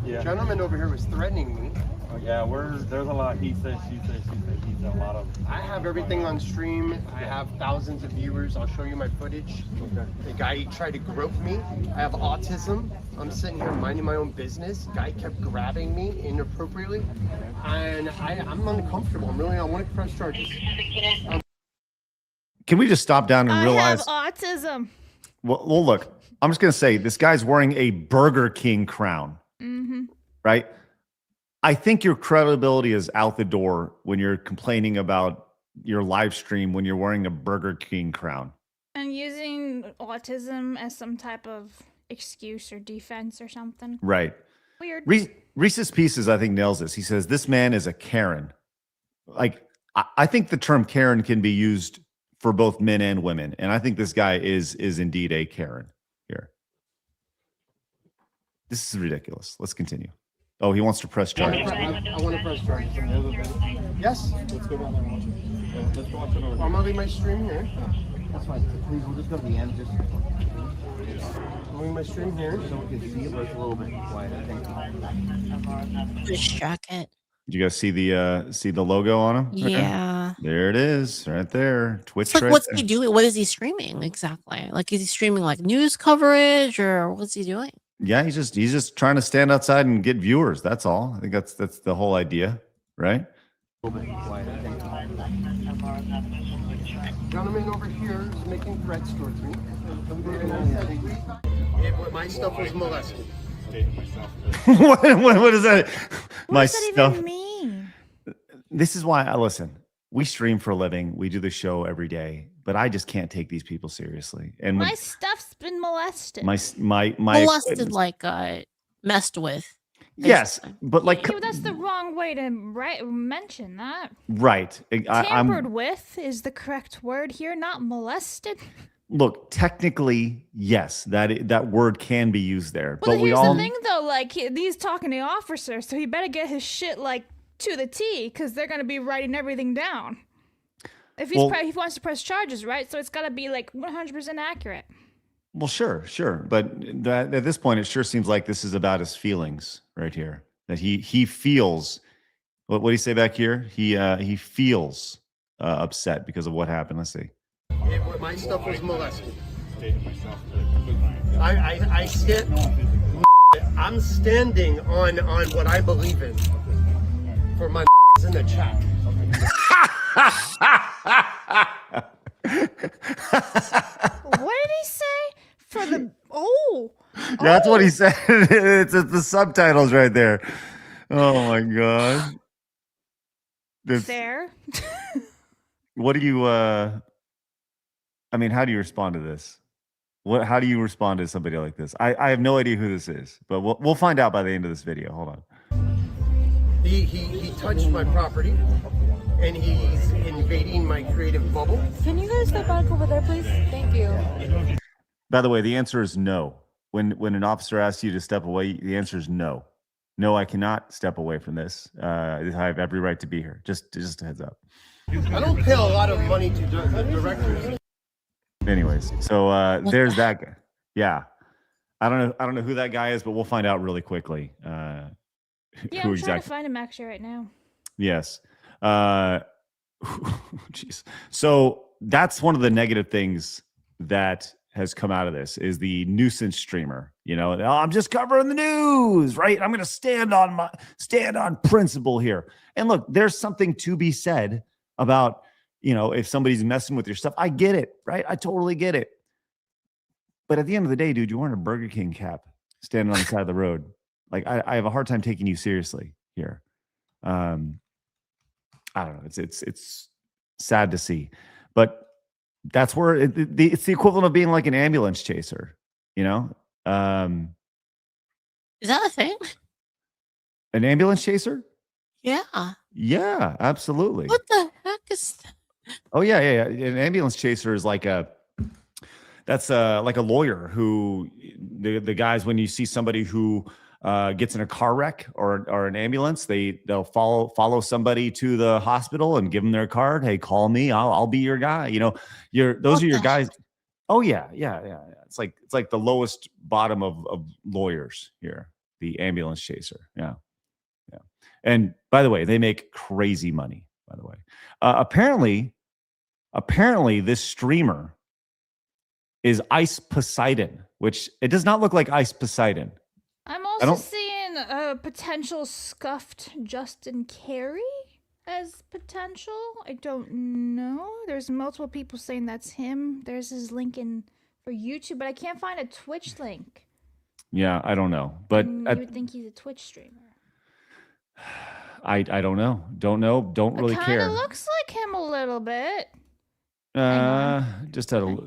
Yeah. Gentleman over here was threatening me. Oh, yeah, there's a lot. He said, she said, he said a lot of. I have everything on stream. I have thousands of viewers. I'll show you my footage. Okay. The guy tried to grope me. I have autism. I'm sitting here minding my own business. Guy kept grabbing me inappropriately, and I'm uncomfortable. I want to press charges. Can we just stop down and realize? I have autism. Well, look. I'm just gonna say this guy's wearing a Burger King crown. Right? I think your credibility is out the door when you're complaining about your live stream when you're wearing a Burger King crown. And using autism as some type of excuse or defense or something. Right. Weird. Reese's Pieces, I think, nails this. He says, this man is a Karen. Like, I think the term Karen can be used for both men and women. And I think this guy is indeed a Karen here. This is ridiculous. Let's continue. Oh, he wants to press charges. I want to press charges. Yes? Let's go down there and watch it. Yeah, let's go watch it over there. I'm going to leave my stream here. That's fine. Please, we'll just go to the end. Just I'm leaving my stream here. so we can see it, but it's a little bit quiet, I think. This jacket. Did you guys see the logo on him? Yeah. There it is, right there. Twitch. It's like, right what's there. he doing? What is he streaming exactly? Like, is he streaming like news coverage, or what's he doing? Yeah, he's just trying to stand outside and get viewers. That's all. I think that's the whole idea, right? Gentleman over here is making threats towards me. My stuff was molested. what is that? What does that even mean? This is why I listen. We stream for a living. We do the show every day, but I just can't take these people seriously. And My stuff's been molested. my Molested, like messed with. yes, but like Yeah, that's the wrong way to mention that. right. Tampered with is the correct word here, not molested. Look, technically, yes, that word can be used there, Well, but we here's all the thing, though. Like, he's talking to the officer, so he better get his shit like to the T, because they're gonna be writing everything down. If he wants to press charges, right? So it's gotta be like 100% accurate. Well, sure, but at this point, it sure seems like this is about his feelings right here. That he feels. What do you say back here? He feels upset because of what happened. Let's see. My stuff was molested. I stand. I'm standing on what I believe in. For my in the chat. What did he say? For the That's what he said. It's the subtitles right there. Oh my god. Fair. What do you I mean, how do you respond to this? How do you respond to somebody like this? I have no idea who this is, but we'll find out by the end of this video. Hold on. He touched my property, and he's invading my creative bubble. Can you guys step back over there, please? Thank you. By the way, the answer is no. When an officer asks you to step away, the answer is no. No, I cannot step away from this. I have every right to be here. Just a heads up. I don't pay a lot of money to directors. Anyways, so there's that guy. Yeah, I don't know who that guy is, but we'll find out really quickly. Yeah, I'm trying to find him actually right now. Yes. Jeez. So that's one of the negative things that has come out of this is the nuisance streamer. You know, I'm just covering the news, right? I'm going to stand on principle here. And look, there's something to be said about, you know, if somebody's messing with your stuff. I get it, right? I totally get it. But at the end of the day, dude, you're wearing a Burger King cap standing on the side of the road. Like, I have a hard time taking you seriously here. I don't know. It's sad to see, but that's where it's the equivalent of being like an ambulance chaser, you know? Is that a thing? An ambulance chaser? Yeah. Yeah, absolutely. What the heck is that? Oh yeah. An ambulance chaser is like that's like a lawyer who the guys, when you see somebody who gets in a car wreck or an ambulance, they'll follow somebody to the hospital and give them their card. Hey, call me. I'll be your guy. You know, those are your guys. Oh yeah. It's like the lowest bottom of lawyers here. The ambulance chaser. Yeah. And by the way, they make crazy money. By the way, apparently this streamer is Ice Poseidon, which it does not look like Ice Poseidon. I'm also seeing a potential scuffed Justin Carey as potential. I don't know. There's multiple people saying that's him. There's his link for YouTube, but I can't find a Twitch link. Yeah, I don't know. But you would think he's a Twitch streamer. I don't know. Don't really care. It kind of looks like him a little bit. Just had a...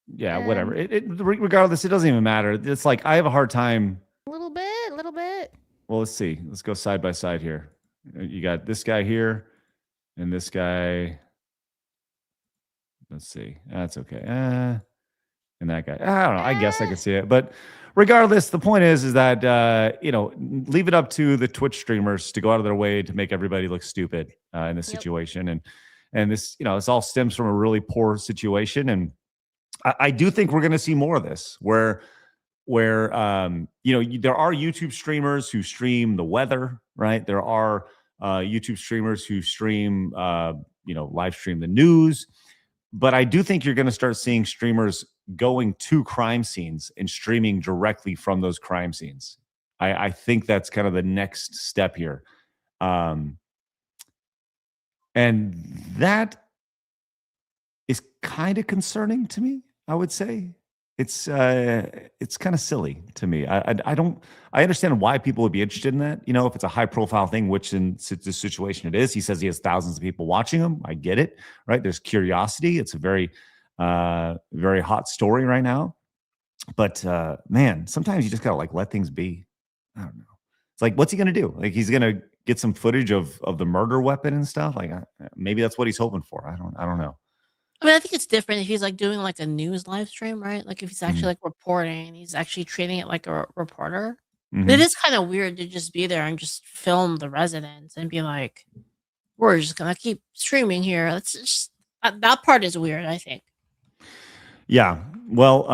Yeah, whatever. Regardless, it doesn't even matter. It's like I have a hard time... A little bit. Well, let's see. Let's go side by side here. You got this guy here and this guy. Let's see. That's okay. And that guy. I don't know. I guess I could see it. But regardless, the point is that, you know, leave it up to the Twitch streamers to go out of their way to make everybody look stupid in this situation. And this, you know, this all stems from a really poor situation. And I do think we're going to see more of this where you know, there are YouTube streamers who stream the weather, right? There are YouTube streamers who stream, you know, live stream the news. But I do think you're going to start seeing streamers going to crime scenes and streaming directly from those crime scenes. I think that's kind of the next step here. And that is kind of concerning to me, I would say. It's kind of silly to me. I understand why people would be interested in that. If it's a high profile thing, which in this situation it is. He says he has thousands of people watching him. I get it, right? There's curiosity. It's a very very hot story right now. But man, sometimes you just gotta let things be. I don't know. It's like, what's he gonna do? Like, he's gonna get some footage of the murder weapon and stuff. Like, maybe that's what he's hoping for. I don't know. I mean, I think it's different if he's doing a news live stream, right? Like if he's actually reporting, he's actually treating it like a reporter. But it is kind of weird to just be there and just film the residents and be like, "We're just gonna keep streaming here." That's just that part is weird, I think. Yeah. Well,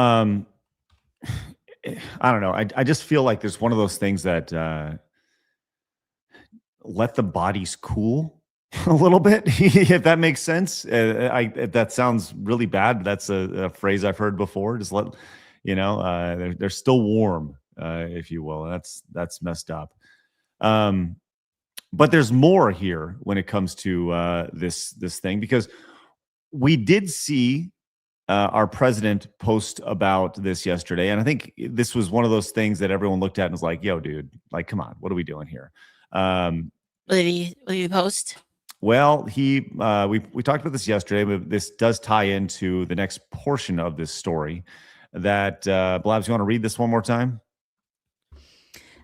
I don't know. I just feel like there's one of those things that let the bodies cool a little bit, if that makes sense. That sounds really bad. That's a phrase I've heard before. Just let, they're still warm, if you will. That's messed up. But there's more here when it comes to this thing, because we did see our president post about this yesterday, and I think this was one of those things that everyone looked at and was like, "Yo, dude, come on, what are we doing here?" What did he post? Well, we talked about this yesterday, but this does tie into the next portion of this story. That Blabs, you want to read this one more time?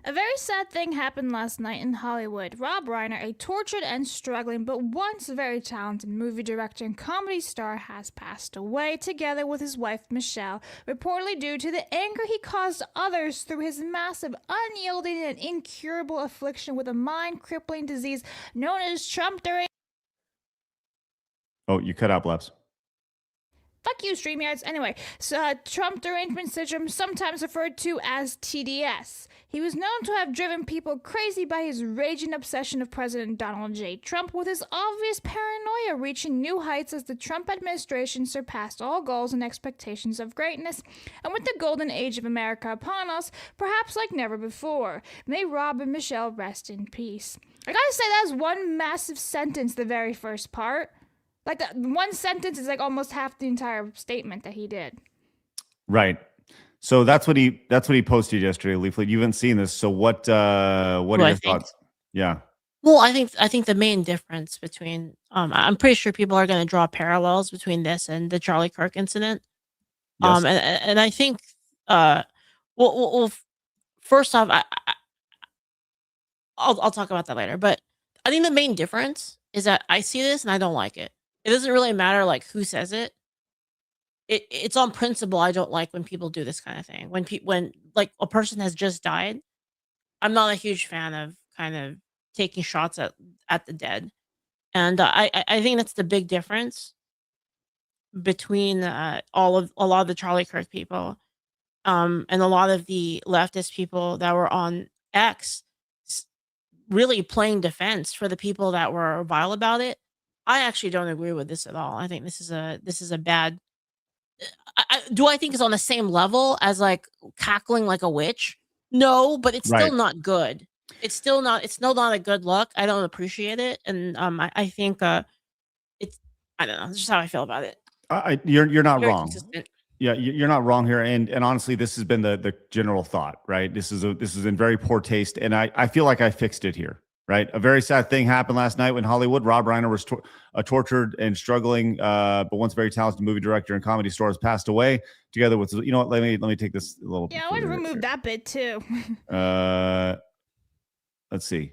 A very sad thing happened last night in Hollywood. Rob Reiner, a tortured and struggling but once very talented movie director and comedy star, has passed away, together with his wife Michelle, reportedly due to the anger he caused others through his massive, unyielding, and incurable affliction with a mind-crippling disease known as Trump-During. Oh, you cut out, Blabs. Fuck you, StreamYards. Anyway, Trump derangement syndrome, sometimes referred to as TDS. He was known to have driven people crazy by his raging obsession of President Donald J. Trump, with his obvious paranoia reaching new heights as the Trump administration surpassed all goals and expectations of greatness, and with the golden age of America upon us, perhaps like never before. May Rob and Michelle rest in peace. I gotta say, that's one massive sentence, the very first part. That one sentence is almost half the entire statement that he did. Right. So that's what he posted yesterday, Leaflet. You haven't seen this. So what are your thoughts? Yeah. Well, I think the main difference between I'm pretty sure people are going to draw parallels between this and the Charlie Kirk incident. Yes. And I think well first off, I'll talk about that later, but I think the main difference is that I see this and I don't like it. It doesn't really matter who says it. It's on principle. I don't like when people do this kind of thing. When a person has just died, I'm not a huge fan of kind of taking shots at the dead. And I think that's the big difference between a lot of the Charlie Kirk people and a lot of the leftist people that were on X really playing defense for the people that were vile about it. I actually don't agree with this at all. I think this is a bad. Do I think it's on the same level as cackling like a witch? No, but it's still not good. It's still not a good look. I don't appreciate it, and I think it's, I don't know. That's just how I feel about it. You're not Very wrong. consistent. Yeah, you're not wrong here, and honestly, this has been the general thought, right? This is in very poor taste, and I feel like I fixed it here. Right. A very sad thing happened last night in Hollywood. Rob Reiner was tortured and struggling, but once very talented movie director and comedy star has passed away, together with, let me take this a little. Yeah, I would remove that bit too. Let's see.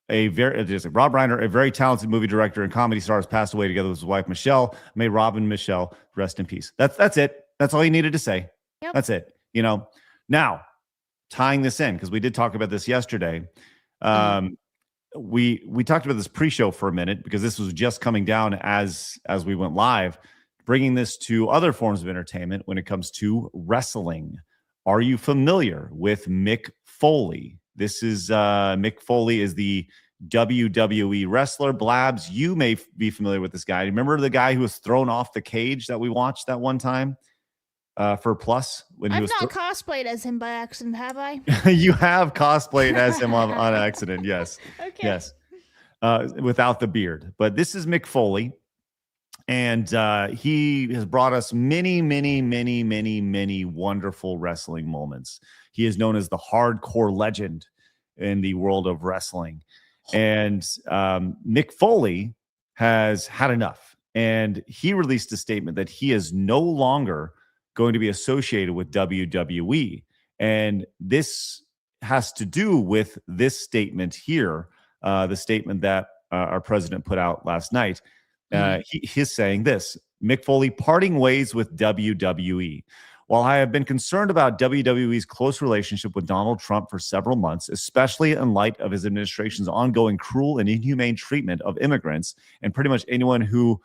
Rob Reiner, a very talented movie director and comedy star, has passed away, together with his wife Michelle. May Rob and Michelle rest in peace. That's it. That's all you needed to say. Yep. That's it. Now tying this in, because we did talk about this yesterday. We talked about this pre-show for a minute, because this was just coming down as we went live, bringing this to other forms of entertainment when it comes to wrestling. Are you familiar with Mick Foley? This is Mick Foley is the WWE wrestler. Blabs, you may be familiar with this guy. Remember the guy who was thrown off the cage that we watched that one time for Plus? When I've not cosplayed as him by accident, have I? You have cosplayed as him on accident, yes. Okay. Yes. without the beard. But this is Mick Foley. And he has brought us many, many, many, many, many wonderful wrestling moments. He is known as the hardcore legend in the world of wrestling. And Mick Foley has had enough. And he released a statement that he is no longer going to be associated with WWE. And this has to do with this statement here, the statement that our president put out last night. He's saying this: Mick Foley parting ways with WWE. While I have been concerned about WWE's close relationship with Donald Trump for several months, especially in light of his administration's ongoing cruel and inhumane treatment of immigrants and pretty much anyone who,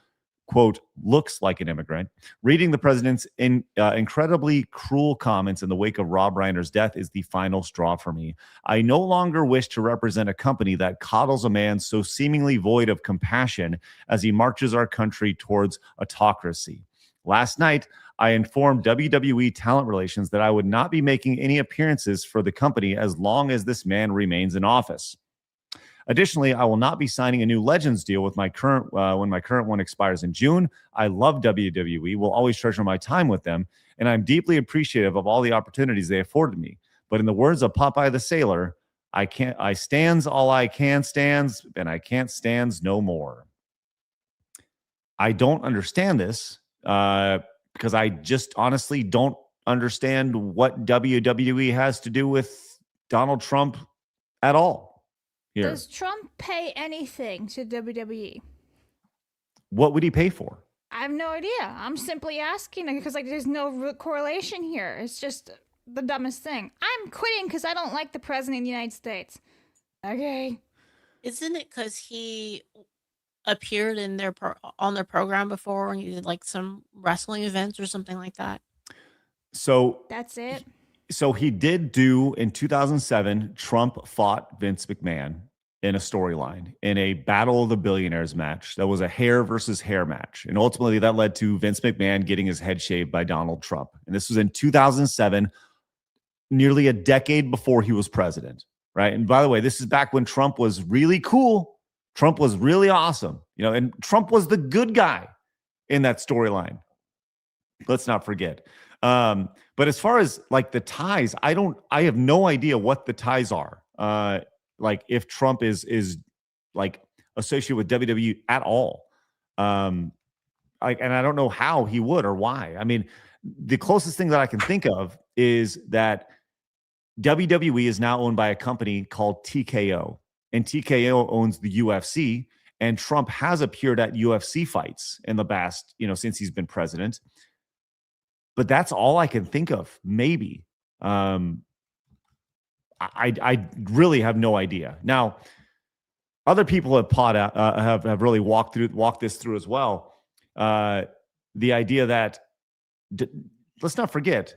quote, looks like an immigrant, reading the president's incredibly cruel comments in the wake of Rob Reiner's death is the final straw for me. I no longer wish to represent a company that coddles a man so seemingly void of compassion as he marches our country towards autocracy. Last night, I informed WWE Talent Relations that I would not be making any appearances for the company as long as this man remains in office. Additionally, I will not be signing a new Legends deal with my current when my current one expires in June. I love WWE, will always treasure my time with them, and I'm deeply appreciative of all the opportunities they afforded me. But in the words of Popeye the Sailor, I stands all I can stands, and I can't stands no more. I don't understand this because I just honestly don't understand what WWE has to do with Donald Trump at all. Here. Does Trump pay anything to WWE? What would he pay for? I have no idea. I'm simply asking because there's no correlation here. It's just the dumbest thing. I'm quitting because I don't like the president of the United States. Okay. Isn't it because he appeared in on their program before when you did like some wrestling events or something like that? So that's it. So he did do in 2007, Trump fought Vince McMahon in a storyline in a Battle of the Billionaires match. That was a hair versus hair match. And ultimately that led to Vince McMahon getting his head shaved by Donald Trump. And this was in 2007, nearly a decade before he was president, right? And by the way, this is back when Trump was really cool. Trump was really awesome, and Trump was the good guy in that storyline. Let's not forget. But as far as like the ties, I have no idea what the ties are. Like if Trump is like associated with WWE at all. And I don't know how he would or why. I mean, the closest thing that I can think of is that WWE is now owned by a company called TKO, and TKO owns the UFC, and Trump has appeared at UFC fights in the past, since he's been president. But that's all I can think of. Maybe. I really have no idea. Now, other people have really walked this through as well. The idea that let's not forget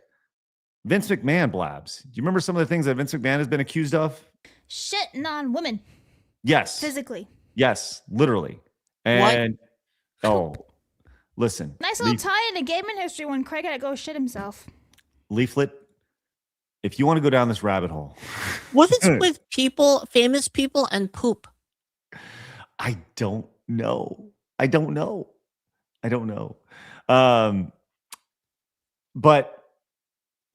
Vince McMahon, Blabs. Do you remember some of the things that Vince McMahon has been accused of? Shitting on women. Yes. Physically. Yes, literally. And listen. Nice little tie into gaming history when Craig had to go shit himself. Leaflet, if you want to go down this rabbit hole. What is with famous people and poop? I don't know. But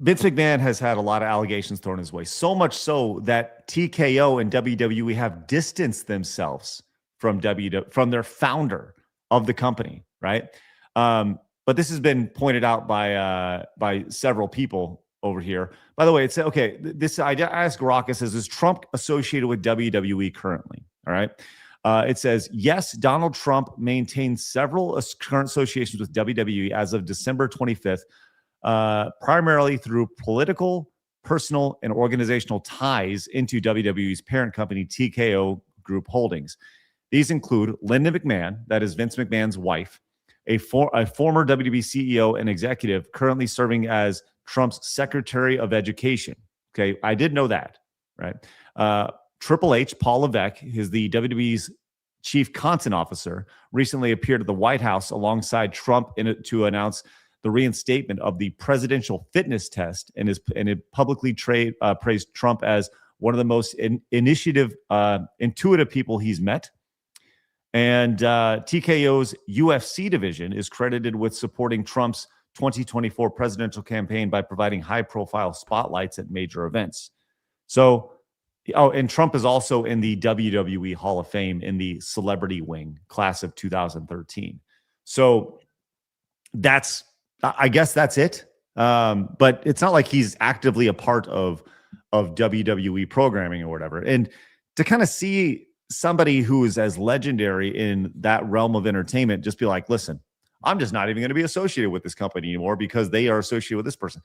Vince McMahon has had a lot of allegations thrown his way, so much so that TKO and WWE have distanced themselves from their founder of the company, right? But this has been pointed out by several people over here. By the way, it's okay. I asked Raucus, is Trump associated with WWE currently? All right. It says, yes, Donald Trump maintains several current associations with WWE as of December 25th, primarily through political, personal, and organizational ties into WWE's parent company, TKO Group Holdings. These include Linda McMahon, that is Vince McMahon's wife, a former WWE CEO and executive currently serving as Trump's Secretary of Education. Okay, I did know that, right? Triple H, Paul Levesque, is the WWE's chief content officer, recently appeared at the White House alongside Trump to announce the reinstatement of the presidential fitness test, and it publicly praised Trump as one of the most intuitive people he's met. And TKO's UFC division is credited with supporting Trump's 2024 presidential campaign by providing high-profile spotlights at major events. So, and Trump is also in the WWE Hall of Fame in the celebrity wing, class of 2013. So I guess that's it. But it's not like he's actively a part of WWE programming or whatever. And to kind of see somebody who is as legendary in that realm of entertainment just be like, listen, I'm just not even going to be associated with this company anymore because they are associated with this person.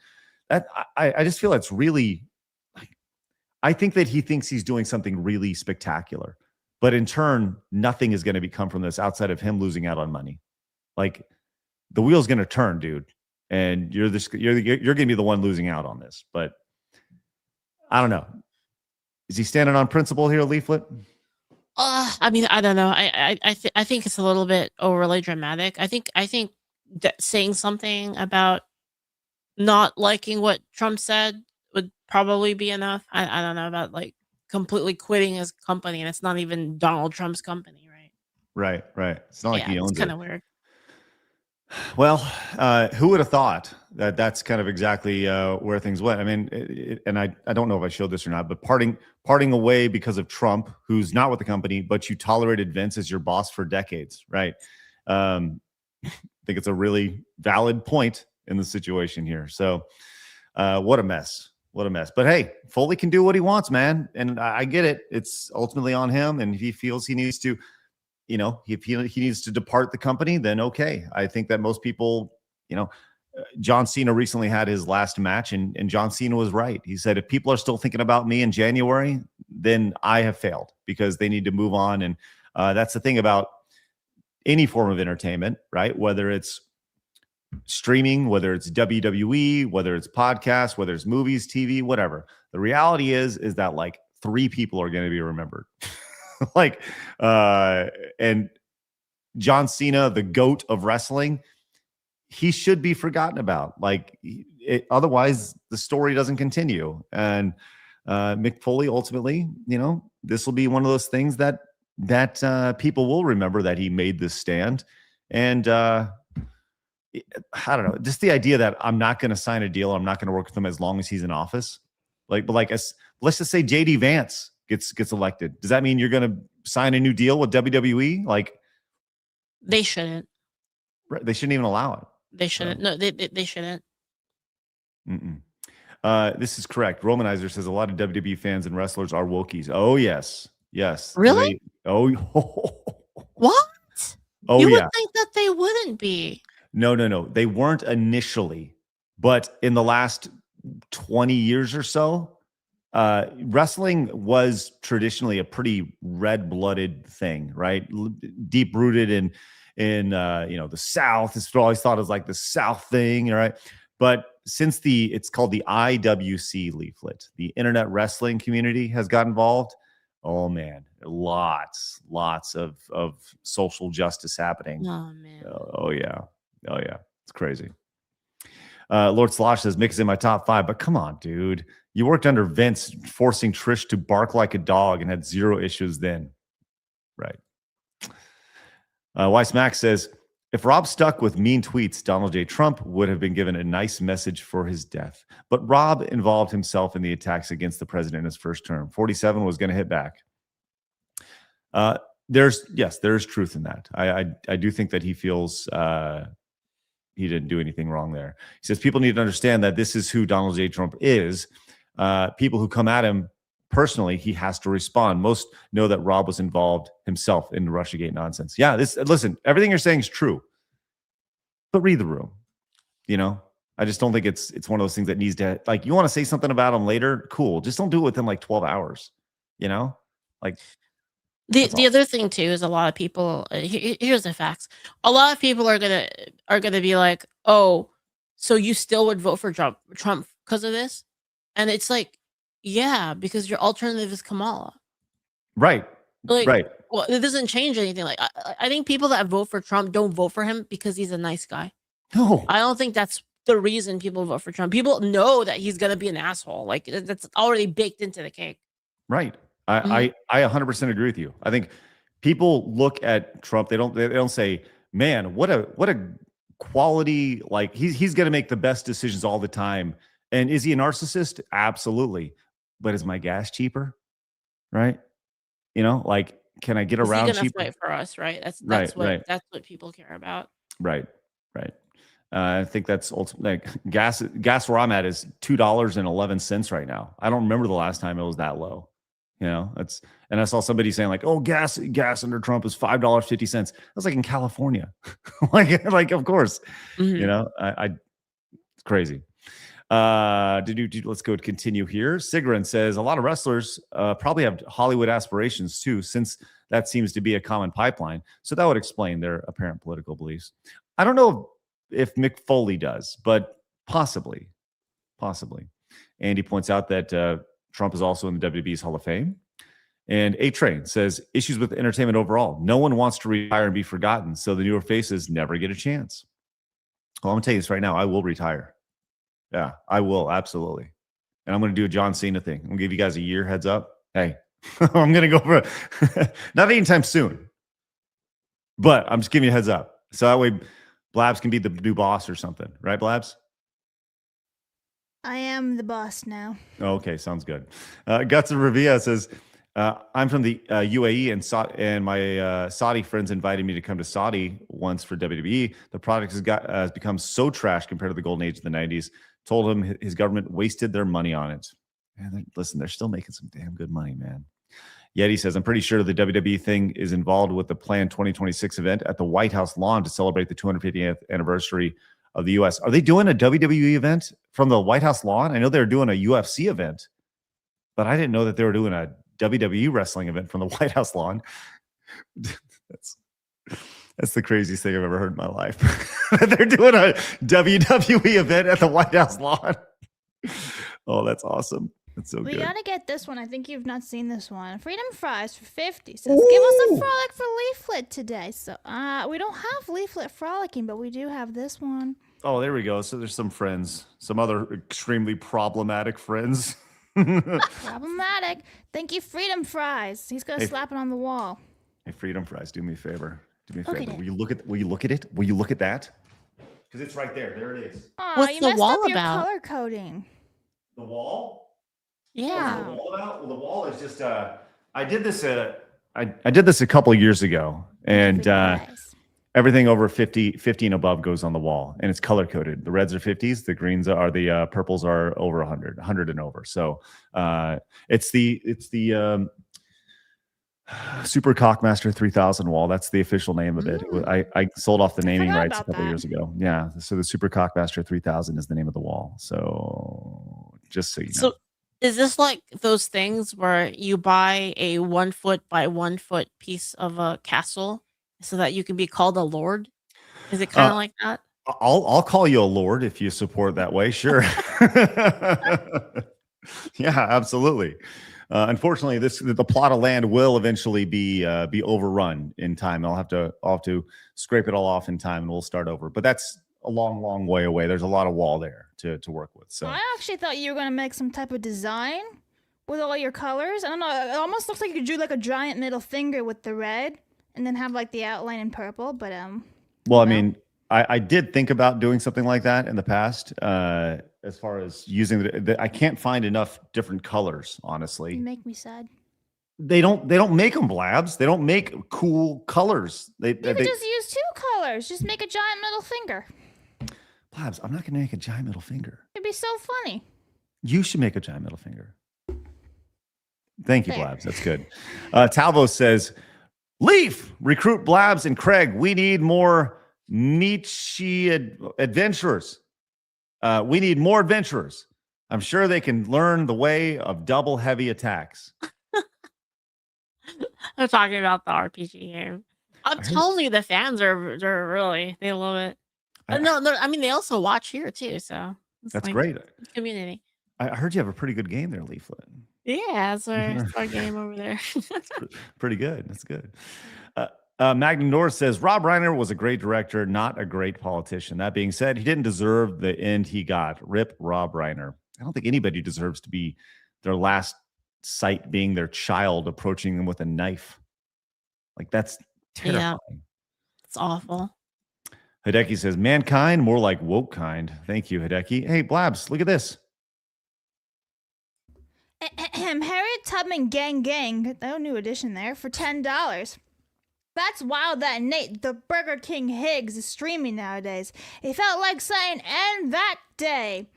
That I just feel it's really, I think that he thinks he's doing something really spectacular, but in turn, nothing is going to come from this outside of him losing out on money. Like, the wheel's going to turn, dude, and you're going to be the one losing out on this. But I don't know. Is he standing on principle here, Leaflet? I mean, I don't know. I think it's a little bit overly dramatic. I think that saying something about not liking what Trump said would probably be enough. I don't know about like completely quitting his company, and it's not even Donald Trump's company, right? Right. It's not like he owns it. It's kind of weird. Well, who would have thought that that's kind of exactly where things went? I mean, and I don't know if I showed this or not, but parting away because of Trump, who's not with the company, but you tolerated Vince as your boss for decades, right? I think it's a really valid point in the situation here. So what a mess. What a mess. But hey, Foley can do what he wants, man. And I get it. It's ultimately on him. And if he feels he needs to, if he needs to depart the company, then okay. I think that most people, John Cena recently had his last match, and John Cena was right. He said, if people are still thinking about me in January, then I have failed because they need to move on. And that's the thing about any form of entertainment, right? Whether it's streaming, whether it's WWE, whether it's podcasts, whether it's movies, TV, whatever. The reality is that like 3 people are going to be remembered. And John Cena, the GOAT of wrestling, he should be forgotten about. Otherwise the story doesn't continue. And Mick Foley, ultimately, this will be one of those things that people will remember that he made this stand. And I don't know, just the idea that I'm not going to sign a deal, I'm not going to work with him as long as he's in office. Let's just say JD Vance gets elected. Does that mean you're going to sign a new deal with WWE? They shouldn't. They shouldn't even allow it. They shouldn't. So. No, they shouldn't. This is correct. Romanizer says a lot of WWE fans and wrestlers are wokies. Oh, yes. Really? What? Oh, you would think that they wouldn't be. No. They weren't initially. But in the last 20 years or so, wrestling was traditionally a pretty red-blooded thing, right? Deep rooted in the South. It's always thought of like the South thing, right? But since it's called the IWC Leaflet, the Internet Wrestling Community has got involved. Oh man, lots of social justice happening. Oh man. Oh yeah, it's crazy. Lord Slosh says Mick is in my top 5, but come on, dude. You worked under Vince, forcing Trish to bark like a dog and had 0 issues then. Right. Weiss Max says, if Rob stuck with mean tweets, Donald J. Trump would have been given a nice message for his death. But Rob involved himself in the attacks against the president in his first term. 47 was going to hit back. There's truth in that. I do think that he feels he didn't do anything wrong there. He says people need to understand that this is who Donald J. Trump is. People who come at him personally, he has to respond. Most know that Rob was involved himself in the Russiagate nonsense. Yeah, listen, everything you're saying is true, but read the room. I just don't think it's one of those things that needs to, like, you want to say something about him later, cool. Just don't do it within like 12 hours. The other thing too is a lot of people. Here's the facts. A lot of people are gonna be like, "Oh, so you still would vote for Trump because of this?" And it's like, yeah, because your alternative is Kamala. Right. Right. Well, it doesn't change anything. Like, I think people that vote for Trump don't vote for him because he's a nice guy. No, I don't think that's the reason people vote for Trump. People know that he's gonna be an asshole. Like, that's already baked into the cake. Right. I 100% agree with you. I think people look at Trump. They don't say, man, what a quality, like he's going to make the best decisions all the time. And is he a narcissist? Absolutely. But is my gas cheaper? Right? Like, can I get around cheaper? Fight for us, right? That's what people care about. Right. I think that's ultimately like gas where I'm at is $2.11 right now. I don't remember the last time it was that low. And I saw somebody saying like, oh, gas under Trump is $5.50. I was like, in California. like of course. Mhm. It's crazy. Let's go continue here. Sigrid says a lot of wrestlers probably have Hollywood aspirations too, since that seems to be a common pipeline. So that would explain their apparent political beliefs. I don't know if Mick Foley does, but possibly. Andy points out that Trump is also in the WWE's Hall of Fame. And A-Train says issues with entertainment overall. No one wants to retire and be forgotten, so the newer faces never get a chance. Well, I'm going to tell you this right now. I will retire. Yeah, I will. Absolutely. And I'm going to do a John Cena thing. I'm going to give you guys a year heads up. Hey, I'm going to go for not anytime soon, but I'm just giving you a heads up. So that way Blabs can be the new boss or something. Right, Blabs? I am the boss now. Okay, sounds good. Guts of Revia says, I'm from the UAE and my Saudi friends invited me to come to Saudi once for WWE. The product has become so trash compared to the golden age of the 90s. Told him his government wasted their money on it. And listen, they're still making some damn good money, man. Yeti says, I'm pretty sure the WWE thing is involved with the planned 2026 event at the White House lawn to celebrate the 250th anniversary of the U.S. Are they doing a WWE event from the White House lawn? I know they're doing a UFC event, but I didn't know that they were doing a WWE wrestling event from the White House lawn. That's the craziest thing I've ever heard in my life. They're doing a WWE event at the White House lawn. Oh, that's awesome. That's so good. We gotta get this one. I think you've not seen this one. Freedom Fries for 50 says, give us a frolic for leaflet today. So we don't have leaflet frolicking, but we do have this one. Oh, there we go. So there's some friends, some other extremely problematic friends. Problematic. Thank you, Freedom Fries. He's gonna slap it on the wall. Hey, Freedom Fries, do me a favor. Do me a Look favor. at it. Will you look at it? Will you look at that? Because it's right there. There it is. Aw, What's you the messed wall up your about? color coding. The wall? Yeah. What's the wall about? Well, the wall is just I did this I did this a couple of years ago, and everything over 50 and above goes on the wall, and it's color coded. The reds are 50s, the greens are the purples are over 100 and over. So it's the Super Cockmaster 3000 wall. That's the official name of it. I sold off the naming rights a couple years ago. Yeah. So the Super Cockmaster 3000 is the name of the wall. So just so you know. So is this like those things where you buy a 1 foot by 1 foot piece of a castle so that you can be called a lord? Is it kind of like that? I'll call you a lord if you support that way. Sure. Yeah, absolutely. Unfortunately, the plot of land will eventually be overrun in time. I'll have to scrape it all off in time, and we'll start over. But that's a long, long way away. There's a lot of wall there to work with. So I actually thought you were gonna make some type of design with all your colors. I don't know. It almost looks like you drew like a giant middle finger with the red, and then have like the outline in purple. But well, I mean, I did think about doing something like that in the past. As far as using I can't find enough different colors, honestly. You make me sad. They don't make them, Blabs. They don't make cool colors. You could just use 2 colors. Just make a giant middle finger. Blabs, I'm not going to make a giant middle finger. It'd be so funny. You should make a giant middle finger. Thank you, There. Blabs. That's good. Talvo says, Leaf, recruit Blabs and Craig. We need more Nietzsche adventurers. We need more adventurers. I'm sure they can learn the way of double heavy attacks. I'm talking about the RPG game. I'm telling you, the fans are really, they love it. No, I mean, they also watch here too. So That's like great. community. I heard you have a pretty good game there, Leaflet. Yeah, it's our game over there. Pretty good. That's good. Magnum North says, Rob Reiner was a great director, not a great politician. That being said, he didn't deserve the end he got. Rip Rob Reiner. I don't think anybody deserves to be their last sight being their child approaching them with a knife. Like, that's terrifying. Yeah. It's awful. Hideki says, mankind, more like woke kind. Thank you, Hideki. Hey, Blabs, look at this. Harriet Tubman Gang Gang, no new edition there, for $10. That's wild that Nate, the Burger King Higgs, is streaming nowadays. It felt like saying, and that day.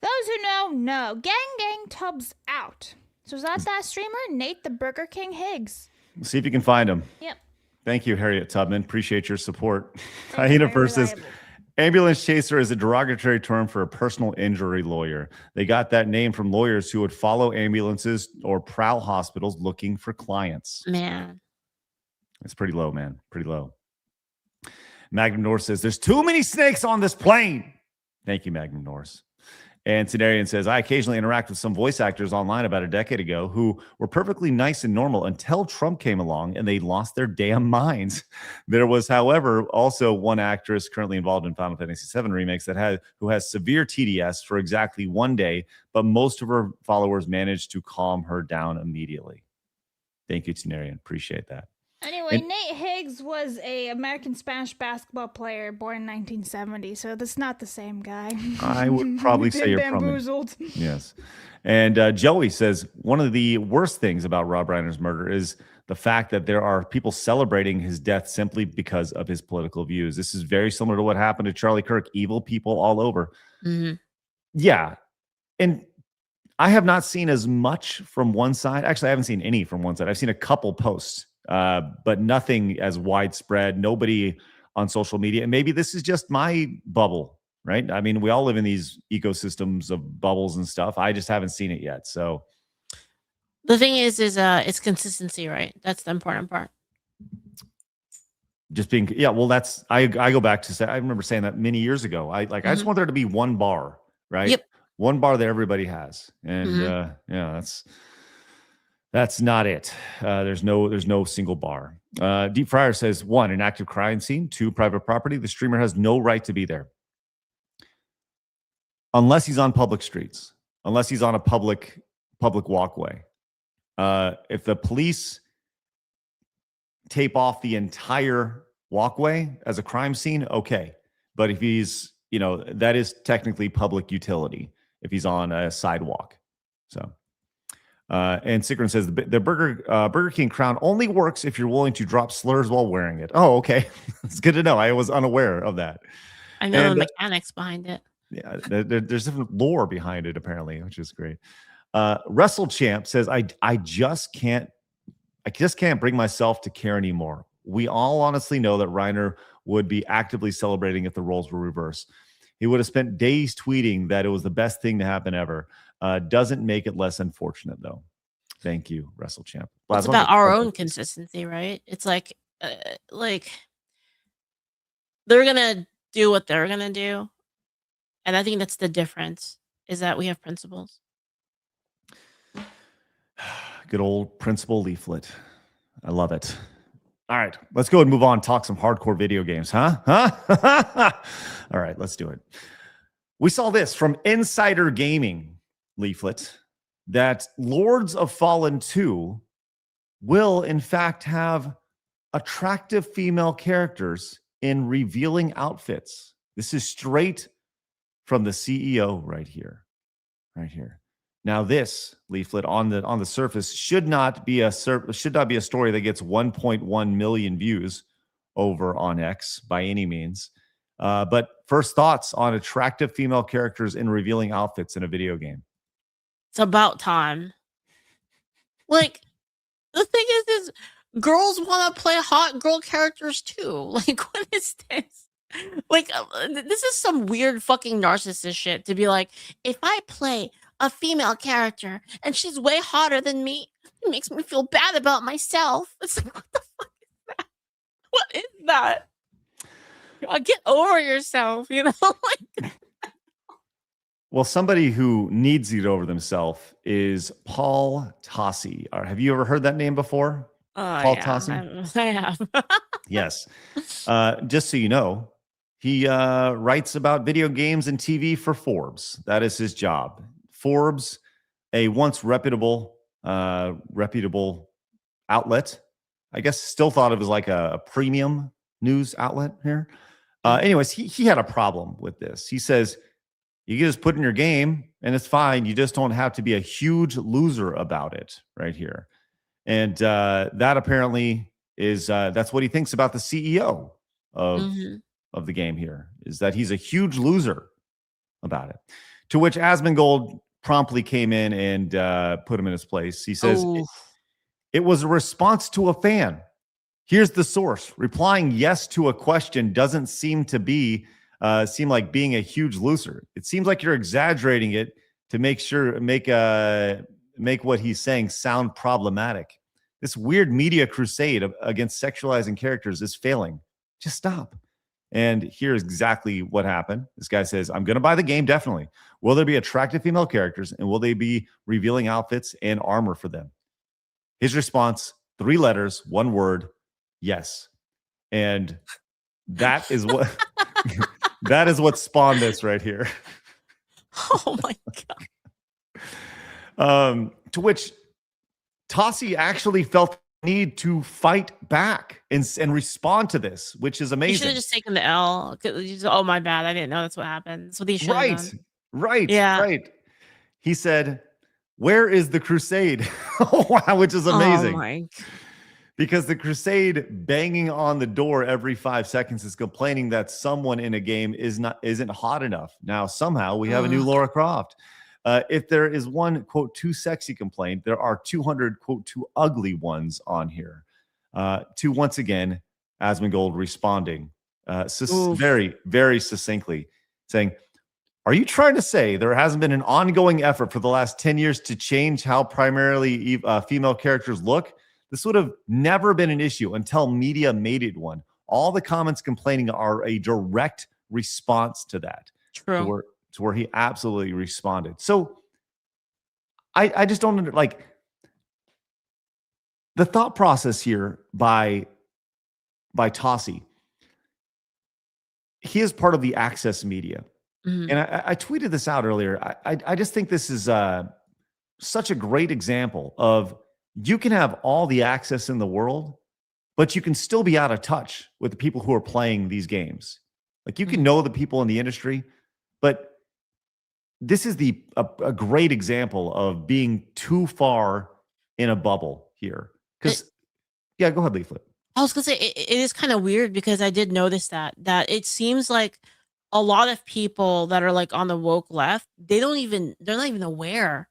Those who know. Gang Gang Tubs out. So is that streamer, Nate, the Burger King Higgs? See if you can find him. Yep. Thank you, Harriet Tubman. Appreciate your support. Thank you, Hyena very First says, reliable. ambulance chaser is a derogatory term for a personal injury lawyer. They got that name from lawyers who would follow ambulances or prowl hospitals looking for clients. Man. It's pretty low, man. Pretty low. Magnum North says, there's too many snakes on this plane. Thank you, Magnum North. And Tenarian says, I occasionally interact with some voice actors online about a decade ago who were perfectly nice and normal until Trump came along and they lost their damn minds. There was, however, also one actress currently involved in Final Fantasy VII remakes who has severe TDS for exactly one day, but most of her followers managed to calm her down immediately. Thank you, Tenarian. Appreciate that. Anyway, Nate Higgs was a American Spanish basketball player born in 1970, so that's not the same guy. I would probably say you're bamboozled. Yes. And Joey says, one of the worst things about Rob Reiner's murder is the fact that there are people celebrating his death simply because of his political views. This is very similar to what happened to Charlie Kirk. Evil people all over. Mm-hmm. Yeah. And I have not seen as much from one side. Actually, I haven't seen any from one side. I've seen a couple posts. But nothing as widespread, nobody on social media. And maybe this is just my bubble, right? I mean, we all live in these ecosystems of bubbles and stuff. I just haven't seen it yet. So the thing is it's consistency, right? That's the important part. Just being, yeah, well, that's, I go back to say, I remember saying that many years ago. I just want there to be one bar, right? Yep. One bar that everybody has. And yeah, that's not it. There's no single bar. Deep Fryer says, 1, an active crime scene. 2, private property. The streamer has no right to be there. Unless he's on public streets. Unless he's on a public walkway. If the police tape off the entire walkway as a crime scene, okay. But if he's, that is technically public utility if he's on a sidewalk. So. And Sigrid says the Burger King crown only works if you're willing to drop slurs while wearing it. Oh, okay. It's good to know. I was unaware of that. I know the mechanics behind it. Yeah, there's different lore behind it, apparently, which is great. Wrestle Champ says, I just can't bring myself to care anymore. We all honestly know that Reiner would be actively celebrating if the roles were reversed. He would have spent days tweeting that it was the best thing to happen ever. Doesn't make it less unfortunate, though. Thank you, Wrestle Champ. It's about our own consistency, right? It's like they're gonna do what they're gonna do, and I think that's the difference. Is that we have principles. Good old principal leaflet. I love it. All right, let's go and move on. Talk some hardcore video games, huh? All right, let's do it. We saw this from Insider Gaming leaflet that Lords of Fallen 2 will in fact have attractive female characters in revealing outfits. This is straight from the CEO right here. Now this leaflet on the surface should not be a story that gets 1.1 million views over on X by any means. But first thoughts on attractive female characters in revealing outfits in a video game. It's about time. Like, the thing is girls want to play hot girl characters too. Like, what is this? Like, this is some weird fucking narcissist shit to be like, if I play a female character and she's way hotter than me, it makes me feel bad about myself. It's like, what the fuck is that? What is that? Get over yourself, like. Well, somebody who needs to get over themselves is Paul Tassi. Have you ever heard that name before? Paul Tassi? I have. Yes. Just so you know, he writes about video games and TV for Forbes. That is his job. Forbes, a once reputable outlet, I guess still thought of as like a premium news outlet here. Anyways, he had a problem with this. He says, you can just put in your game and it's fine. You just don't have to be a huge loser about it right here. And that apparently is that's what he thinks about the CEO of the game here, is that he's a huge loser about it. To which Asmongold promptly came in and put him in his place. He says, it was a response to a fan. Here's the source. Replying yes to a question doesn't seem to be seem like being a huge loser. It seems like you're exaggerating it to make what he's saying sound problematic. This weird media crusade against sexualizing characters is failing. Just stop. And here's exactly what happened. This guy says, I'm going to buy the game, definitely. Will there be attractive female characters, and will they be revealing outfits and armor for them? His response, 3 letters, 1 word, yes. And that is what that is what spawned this right here. Oh my God. To which Tassi actually felt the need to fight back and respond to this, which is amazing. He should have just taken the L. Oh, my bad. I didn't know that's what happened. That's what he should have done. Right. He said, where is the crusade? Wow, which is amazing. Oh my. Because the crusade banging on the door every 5 seconds is complaining that someone in a game isn't hot enough. Now, somehow we have a new Lara Croft. If there is one, quote, too sexy complaint, there are 200, quote, too ugly ones on here. To once again, Asmongold responding very, very succinctly, saying, are you trying to say there hasn't been an ongoing effort for the last 10 years to change how primarily female characters look? This would have never been an issue until media made it one. All the comments complaining are a direct response to that. True. To where he absolutely responded. So I just don't like the thought process here by Tassi. He is part of the access media. And I tweeted this out earlier. I just think this is such a great example of you can have all the access in the world, but you can still be out of touch with the people who are playing these games. Like you can know the people in the industry, but this is a great example of being too far in a bubble here. Because, yeah, go ahead, Leaflet. I was gonna say it is kind of weird because I did notice that it seems like a lot of people that are like on the woke left, they're not even aware.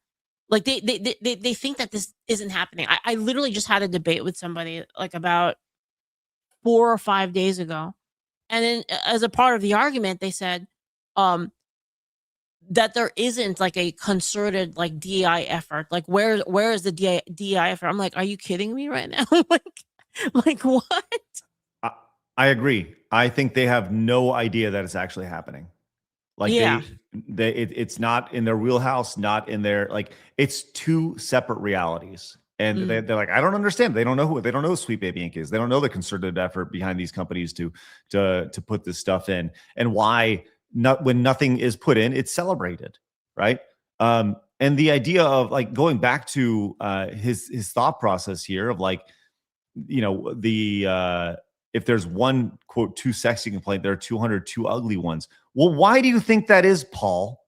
Like they think that this isn't happening. I literally just had a debate with somebody like about 4 or 5 days ago. And then as a part of the argument, they said that there isn't like a concerted like DI effort. Like where is the DI effort? I'm like, are you kidding me right now? like what? I agree. I think they have no idea that it's actually happening. Like it's not in their wheelhouse, not in their, like, it's 2 separate realities. And they're like, I don't understand. They don't know who Sweet Baby Inc. is. They don't know the concerted effort behind these companies to put this stuff in, and why when nothing is put in, it's celebrated, right? And the idea of like going back to his thought process here of like, you know, if there's one, quote, too sexy complaint, there are 200 too ugly ones. Well, why do you think that is, Paul?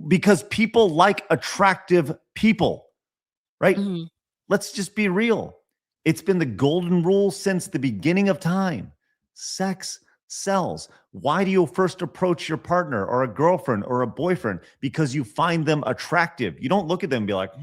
Because people like attractive people, right? Let's just be real. It's been the golden rule since the beginning of time. Sex sells. Why do you first approach your partner or a girlfriend or a boyfriend? Because you find them attractive. You don't look at them and be like,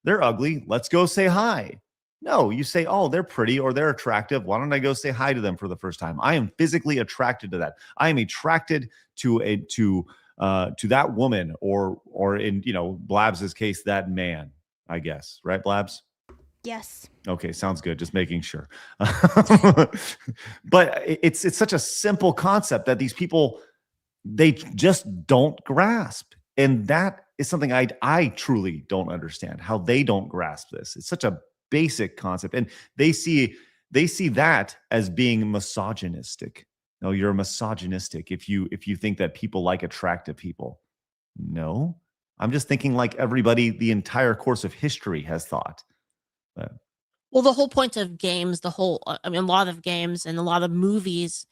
they're ugly. Let's go say hi. No, you say, oh, they're pretty or they're attractive. Why don't I go say hi to them for the first time? I am physically attracted to that. I am attracted to that woman or in, you know, Blabs' case, that man, I guess. Right, Blabs? Yes. Okay, sounds good. Just making sure. But it's such a simple concept that these people, they just don't grasp. And that is something I truly don't understand, how they don't grasp this. It's such a basic concept, and they see that as being misogynistic. No, you're misogynistic if you think that people like attractive people. No, I'm just thinking like everybody the entire course of history has thought. But Well, the whole point of games, I mean, a lot of games and a lot of movies,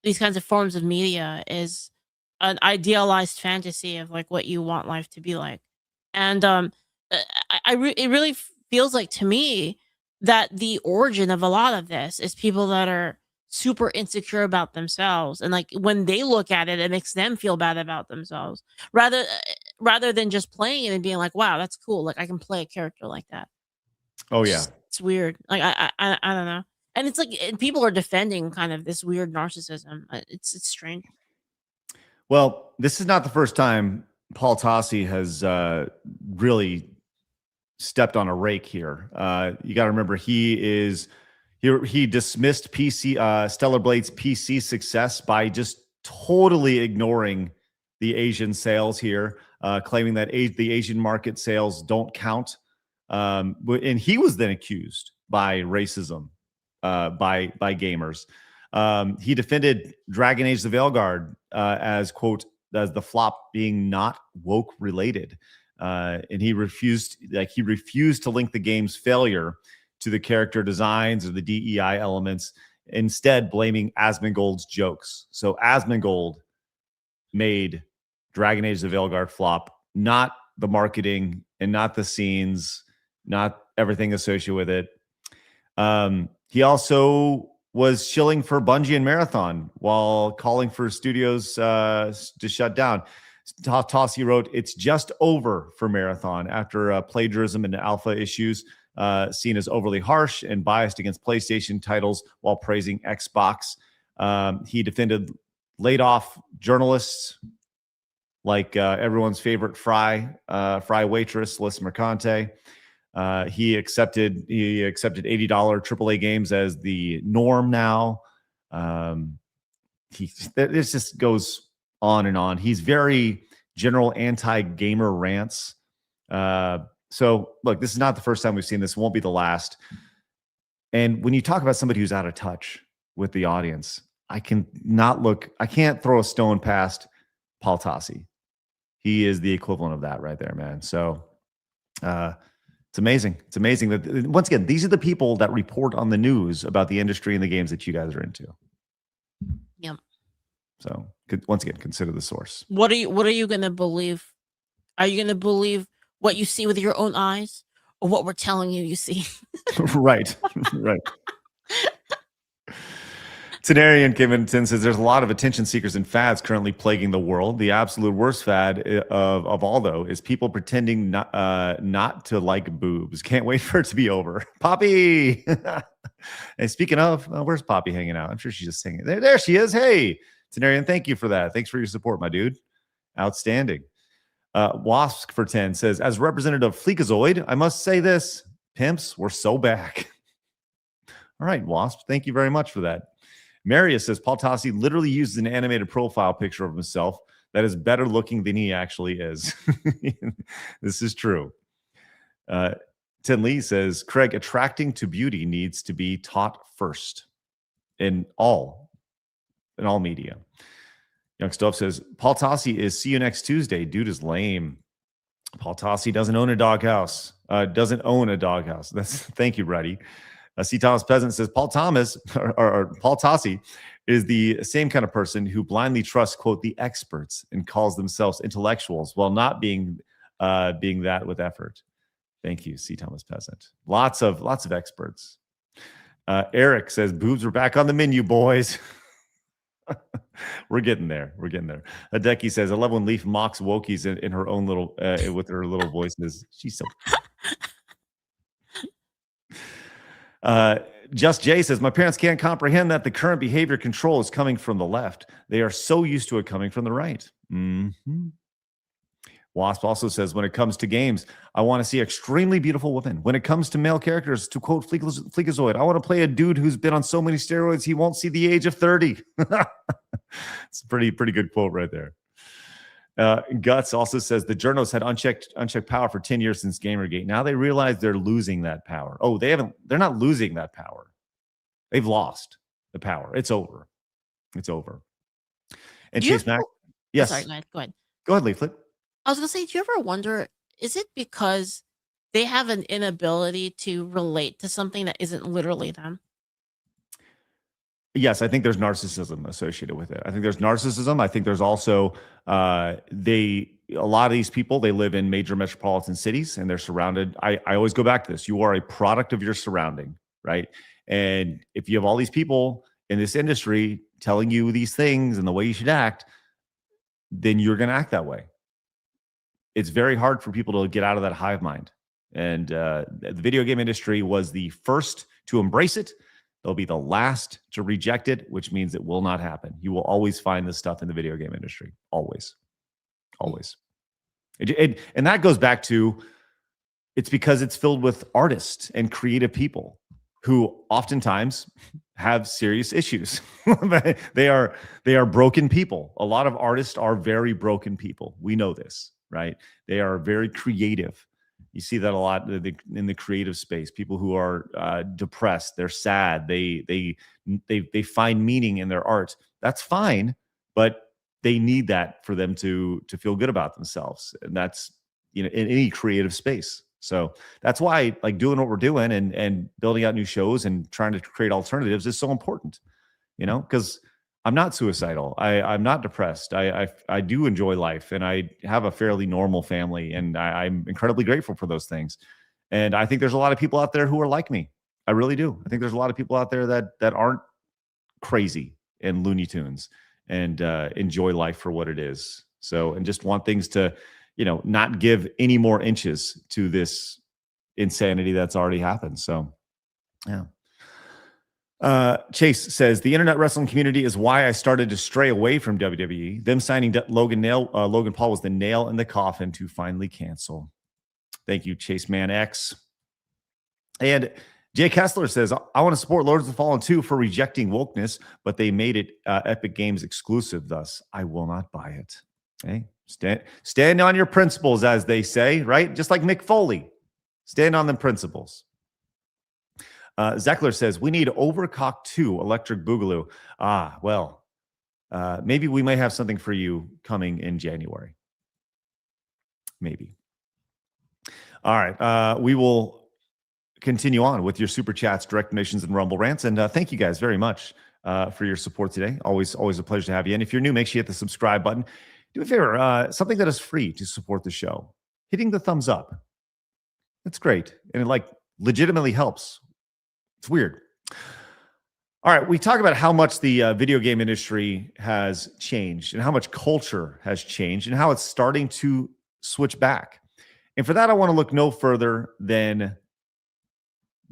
these kinds of forms of media is an idealized fantasy of like what you want life to be like. And it really feels like to me that the origin of a lot of this is people that are super insecure about themselves, and like when they look at it, it makes them feel bad about themselves rather than just playing it and being like, wow, that's cool, like I can play a character like that. Oh yeah. It's weird. Like I don't know. And it's like people are defending kind of this weird narcissism. It's strange. Well, this is not the first time Paul Tassi has really stepped on a rake here. You got to remember he dismissed Stellar Blade's PC success by just totally ignoring the Asian sales here, claiming that the Asian market sales don't count. And he was then accused by racism by gamers. He defended Dragon Age the Veilguard as, quote, as the flop being not woke related. And he refused to link the game's failure to the character designs or the DEI elements, instead blaming Asmongold's jokes. So Asmongold made Dragon Age the Veilguard flop, not the marketing and not the scenes, not everything associated with it. He also was shilling for Bungie and Marathon while calling for studios to shut down. Tassi wrote, "It's just over for Marathon after plagiarism and alpha issues seen as overly harsh and biased against PlayStation titles while praising Xbox." He defended laid off journalists like everyone's favorite fry waitress, Liz Mercante. He accepted $80 AAA games as the norm now. This just goes on and on. He's very general anti-gamer rants. So look, this is not the first time we've seen this. It won't be the last. And when you talk about somebody who's out of touch with the audience, I can't throw a stone past Paul Tassi. He is the equivalent of that right there, man. So it's amazing. It's amazing that, once again, these are the people that report on the news about the industry and the games that you guys are into. Yep. So once again, consider the source. What are you going to believe? Are you going to believe what you see with your own eyes, or what we're telling you see? Right. Right. Tenarian Kivinton says there's a lot of attention seekers and fads currently plaguing the world. The absolute worst fad of all, though, is people pretending not to like boobs. Can't wait for it to be over. Poppy! And speaking of, where's Poppy hanging out? I'm sure she's just singing. There she is. Hey, Tenarian, thank you for that. Thanks for your support, my dude. Outstanding. Wasp for 10 says, as representative of Fleekazoid, I must say this. Pimps, we're so back. All right, Wasp, thank you very much for that. Marius says, Paul Tassi literally uses an animated profile picture of himself that is better looking than he actually is. This is true. Tin Lee says, Craig, attracting to beauty needs to be taught first in all media. Young Stuff says, Paul Tassi is see you next Tuesday. Dude is lame. Paul Tassi doesn't own a doghouse. Thank you, Reddy. C. Thomas Peasant says, Paul Tassi is the same kind of person who blindly trusts, quote, the experts and calls themselves intellectuals while not being that with effort. Thank you, C. Thomas Peasant. Lots of experts. Eric says, boobs are back on the menu, boys. We're getting there. Hideki says, I love when Leaf mocks Wokies in her own little, with her little voices. She's so... Just Jay says, my parents can't comprehend that the current behavior control is coming from the left. They are so used to it coming from the right. Mm-hmm. Wasp also says, when it comes to games, I want to see extremely beautiful women. When it comes to male characters, to quote Fleekazoid, I want to play a dude who's been on so many steroids he won't see the age of 30. It's a pretty good quote right there. Guts also says the journalists had unchecked power for 10 years since Gamergate. Now they realize they're losing that power. Oh, they're not losing that power. They've lost the power. It's over. And Chase Mack. Yes. Sorry, go ahead. Go ahead, Leaflet. I was going to say, do you ever wonder, is it because they have an inability to relate to something that isn't literally them. Yes, I think there's narcissism associated with it. I think there's narcissism. I think there's also a lot of these people, they live in major metropolitan cities and they're surrounded. I always go back to this. You are a product of your surrounding, right? And if you have all these people in this industry telling you these things and the way you should act, then you're going to act that way. It's very hard for people to get out of that hive mind. And the video game industry was the first to embrace it. They'll be the last to reject it, which means it will not happen. You will always find this stuff in the video game industry. Always. Always. And that goes back to, it's because it's filled with artists and creative people who oftentimes have serious issues. They are broken people. A lot of artists are very broken people. We know this, right? They are very creative. You see that a lot in the creative space. People who are depressed, they're sad, they find meaning in their art. That's fine, but they need that for them to feel good about themselves, and that's in any creative space. So that's why like doing what we're doing and building out new shows and trying to create alternatives is so important. Because I'm not suicidal. I'm not depressed. I do enjoy life, and I have a fairly normal family, and I'm incredibly grateful for those things. And I think there's a lot of people out there who are like me. I really do. I think there's a lot of people out there that aren't crazy and Looney Tunes and enjoy life for what it is. So, and just want things to, not give any more inches to this insanity that's already happened. So, yeah. Chase says the internet wrestling community is why I started to stray away from WWE. Them signing Logan Paul was the nail in the coffin to finally cancel. Thank you, Chase Man X. And Jay Kessler says, I want to support Lords of the Fallen 2 for rejecting wokeness, but they made it Epic Games exclusive. Thus, I will not buy it. Okay, stand on your principles, as they say, right? Just like Mick Foley, stand on them principles. Zeckler says, we need Overcock 2 Electric Boogaloo. Maybe we may have something for you coming in January. Maybe. All right. We will continue on with your super chats, direct donations, and Rumble rants. And thank you guys very much for your support today. Always a pleasure to have you. And if you're new, make sure you hit the subscribe button. Do a favor, something that is free to support the show. Hitting the thumbs up. That's great. And it legitimately helps. It's weird. All right, we talk about how much the video game industry has changed and how much culture has changed and how it's starting to switch back. And for that, I want to look no further than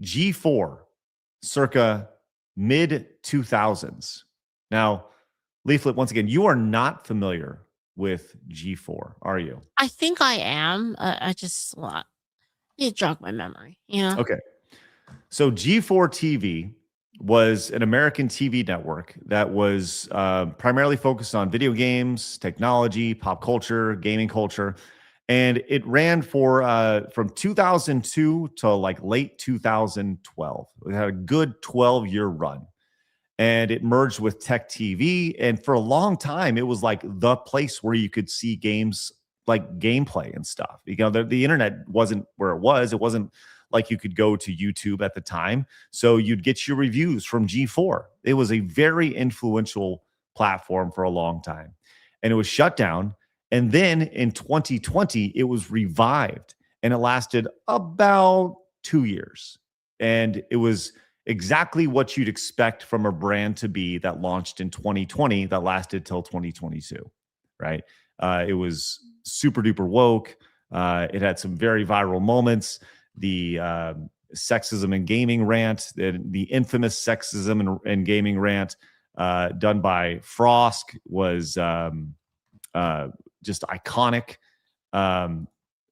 G4, circa mid-2000s. Now, Leaflet, once again, you are not familiar with G4, are you? I think I am. I just need to jog my memory. Yeah. Okay. So G4TV was an American TV network that was primarily focused on video games, technology, pop culture, gaming culture. And it ran for from 2002 to late 2012. It had a good 12-year run. And it merged with Tech TV. And for a long time, it was the place where you could see games like gameplay and stuff. The internet wasn't where it was. It wasn't like you could go to YouTube at the time. So you'd get your reviews from G4. It was a very influential platform for a long time. And it was shut down. And then in 2020, it was revived. And it lasted about 2 years. And it was exactly what you'd expect from a brand to be that launched in 2020 that lasted till 2022, right? It was super duper woke. It had some very viral moments. The sexism and gaming rant, the infamous sexism and gaming rant done by Frosk was just iconic.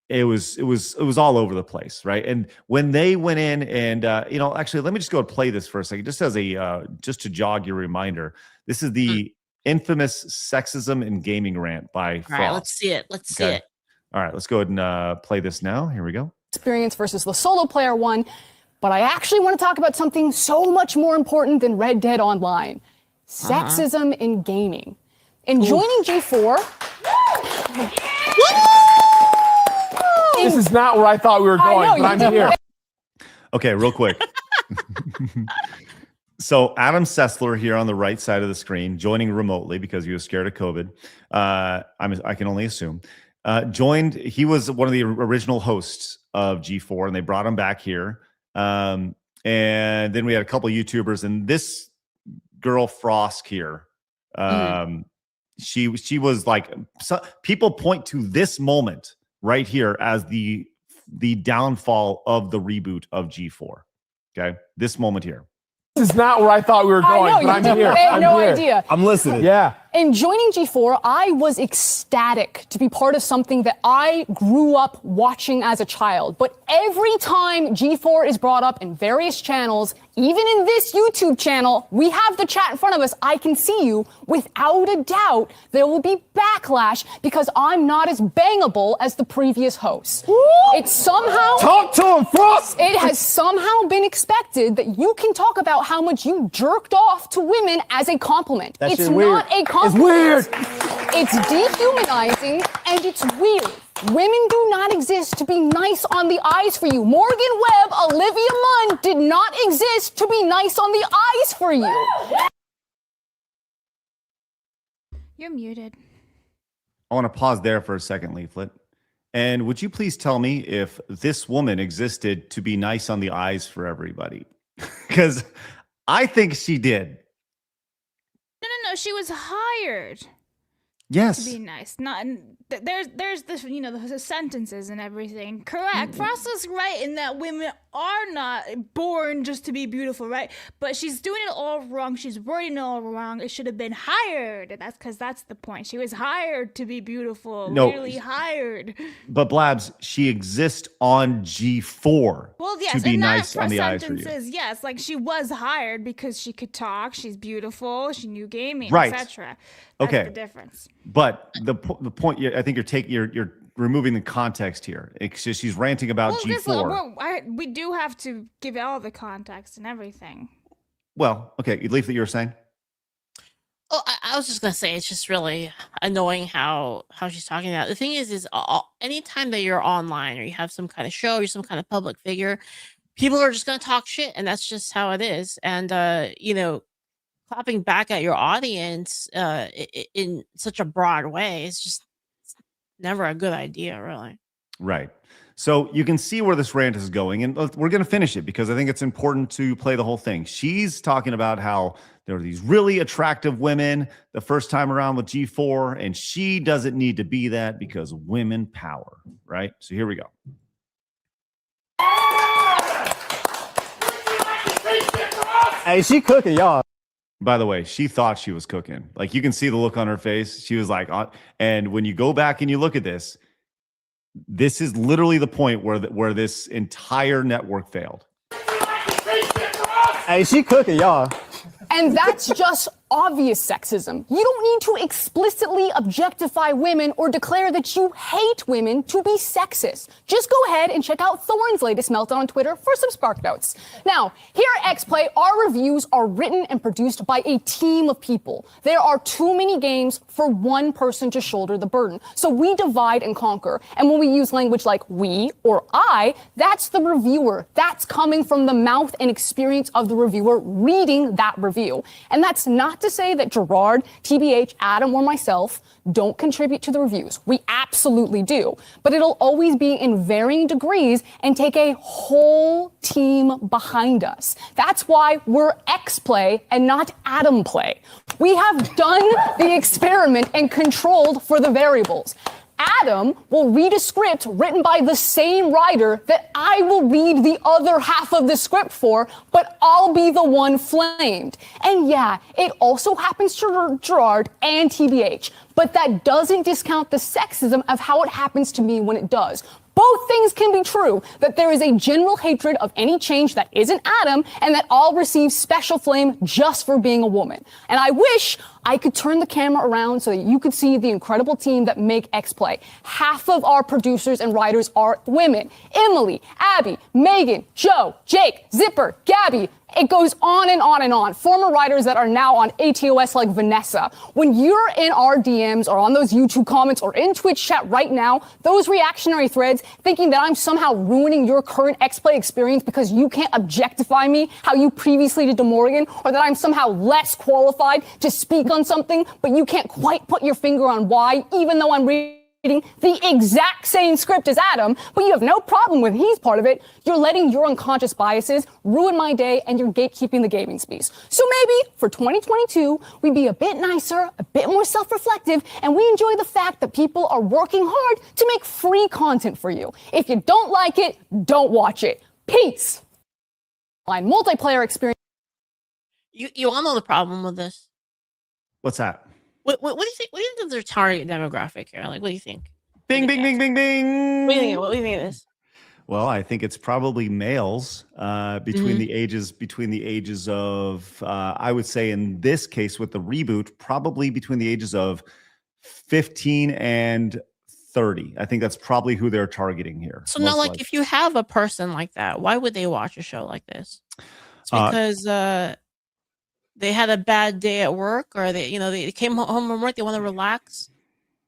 It was all over the place, right? And when they went in and actually, let me just go and play this for a second, just as just to jog your reminder. This is the infamous sexism and gaming rant by Frost. All right, let's see it. Let's see it. All right, let's go ahead and play this now. Here we go. Experience versus the solo player one, but I actually want to talk about something so much more important than Red Dead Online: sexism in gaming. And joining G4 This is not where I thought we were going, but I'm here. Okay, real quick. So Adam Sessler here on the right side of the screen, joining remotely because he was scared of COVID. I can only assume. Joined. He was one of the original hosts of G4, and they brought him back here. And then we had a couple YouTubers, and this girl Frost here. She was like, people point to this moment right here as the downfall of the reboot of G4. Okay, this moment here. This is not where I thought we were going, but I'm here. I had no idea. I'm listening. Yeah. In joining G4, I was ecstatic to be part of something that I grew up watching as a child. But every time G4 is brought up in various channels, even in this YouTube channel, we have the chat in front of us. I can see you. Without a doubt, there will be backlash because I'm not as bangable as the previous hosts. It's somehow... Talk to him, Frost! It has somehow been expected that you can talk about how much you jerked off to women as a compliment. That It's shit not weird. a compliment. It's weird. It's dehumanizing and it's weird. Women do not exist to be nice on the eyes for you. Morgan Webb, Olivia Munn did not exist to be nice on the eyes for you. You're muted. I want to pause there for a second, Leaflet. And would you please tell me if this woman existed to be nice on the eyes for everybody? Because I think she did. No. She was hired Yes. to be nice. Not there's this, the sentences and everything. Correct. Frost is right in that women are not born just to be beautiful, right? But she's doing it all wrong. She's wording it all wrong. It should have been hired. That's the point. She was hired to be beautiful. No. Literally hired. But Blabs, she exists on G4 Well, yes, to be and nice that on the eyes for you. sentences, yes, like she was hired because she could talk, she's beautiful, she knew gaming, Right. etc. That's Okay. the difference. But the point, I think you're removing the context here. It's just she's ranting about Well, G4. we do have to give all the context and everything. Well, okay, Leaf, that you were saying. Oh, I was just gonna say it's just really annoying how she's talking about. The thing is anytime that you're online or you have some kind of show, you're some kind of public figure, people are just gonna talk shit, and that's just how it is. And clapping back at your audience in such a broad way is just never a good idea, really. Right. So you can see where this rant is going, and we're going to finish it because I think it's important to play the whole thing. She's talking about how there are these really attractive women the first time around with G4, and she doesn't need to be that because women power, right? So here we go. Hey, she cooking, y'all. By the way, she thought she was cooking. Like, you can see the look on her face. She was like, and when you go back and you look at this, this is literally the point where this entire network failed. Hey, she cooking, y'all. And that's just obvious sexism. You don't need to explicitly objectify women or declare that you hate women to be sexist. Just go ahead and check out Thorne's latest meltdown on Twitter for some spark notes. Now, here at XPlay, our reviews are written and produced by a team of people. There are too many games for one person to shoulder the burden. So we divide and conquer. And when we use language like we or I, that's the reviewer. That's coming from the mouth and experience of the reviewer reading that review. And that's not to say that Gerard, TBH, Adam, or myself don't contribute to the reviews. We absolutely do. But it'll always be in varying degrees and take a whole team behind us. That's why we're XPlay and not Adam Play. We have done the experiment and controlled for the variables. Adam will read a script written by the same writer that I will read the other half of the script for, but I'll be the one flamed. And yeah, it also happens to Gerard and TBH, but that doesn't discount the sexism of how it happens to me when it does. Both things can be true, that there is a general hatred of any change that isn't Adam, and that I'll receive special flame just for being a woman. And I wish I could turn the camera around so that you could see the incredible team that make XPlay. Half of our producers and writers are women. Emily, Abby, Megan, Joe, Jake, Zipper, Gabby, It goes on and on and on. Former writers that are now on ATOS like Vanessa. When you're in our DMs or on those YouTube comments or in Twitch chat right now, those reactionary threads thinking that I'm somehow ruining your current X-Play experience because you can't objectify me how you previously did to Morgan, or that I'm somehow less qualified to speak on something, but you can't quite put your finger on why, even though I'm reading the exact same script as Adam, but you have no problem with he's part of it. You're letting your unconscious biases ruin my day, and you're gatekeeping the gaming space. So maybe for 2022, we'd be a bit nicer, a bit more self-reflective, and we enjoy the fact that people are working hard to make free content for you. If you don't like it, don't watch it. Peace. Multiplayer experience. You all know the problem with this. What's that? What do you think? What do you think is their target demographic here? Like, what do you think? Bing, bing, bing, bing, bing. What do you think? What do you think of this? Well, I think it's probably males between the ages of I would say in this case with the reboot, probably between the ages of 15 and 30. I think that's probably who they're targeting here. So now, like, if you have a person like that, why would they watch a show like this? It's because they had a bad day at work, or they came home from work, they want to relax.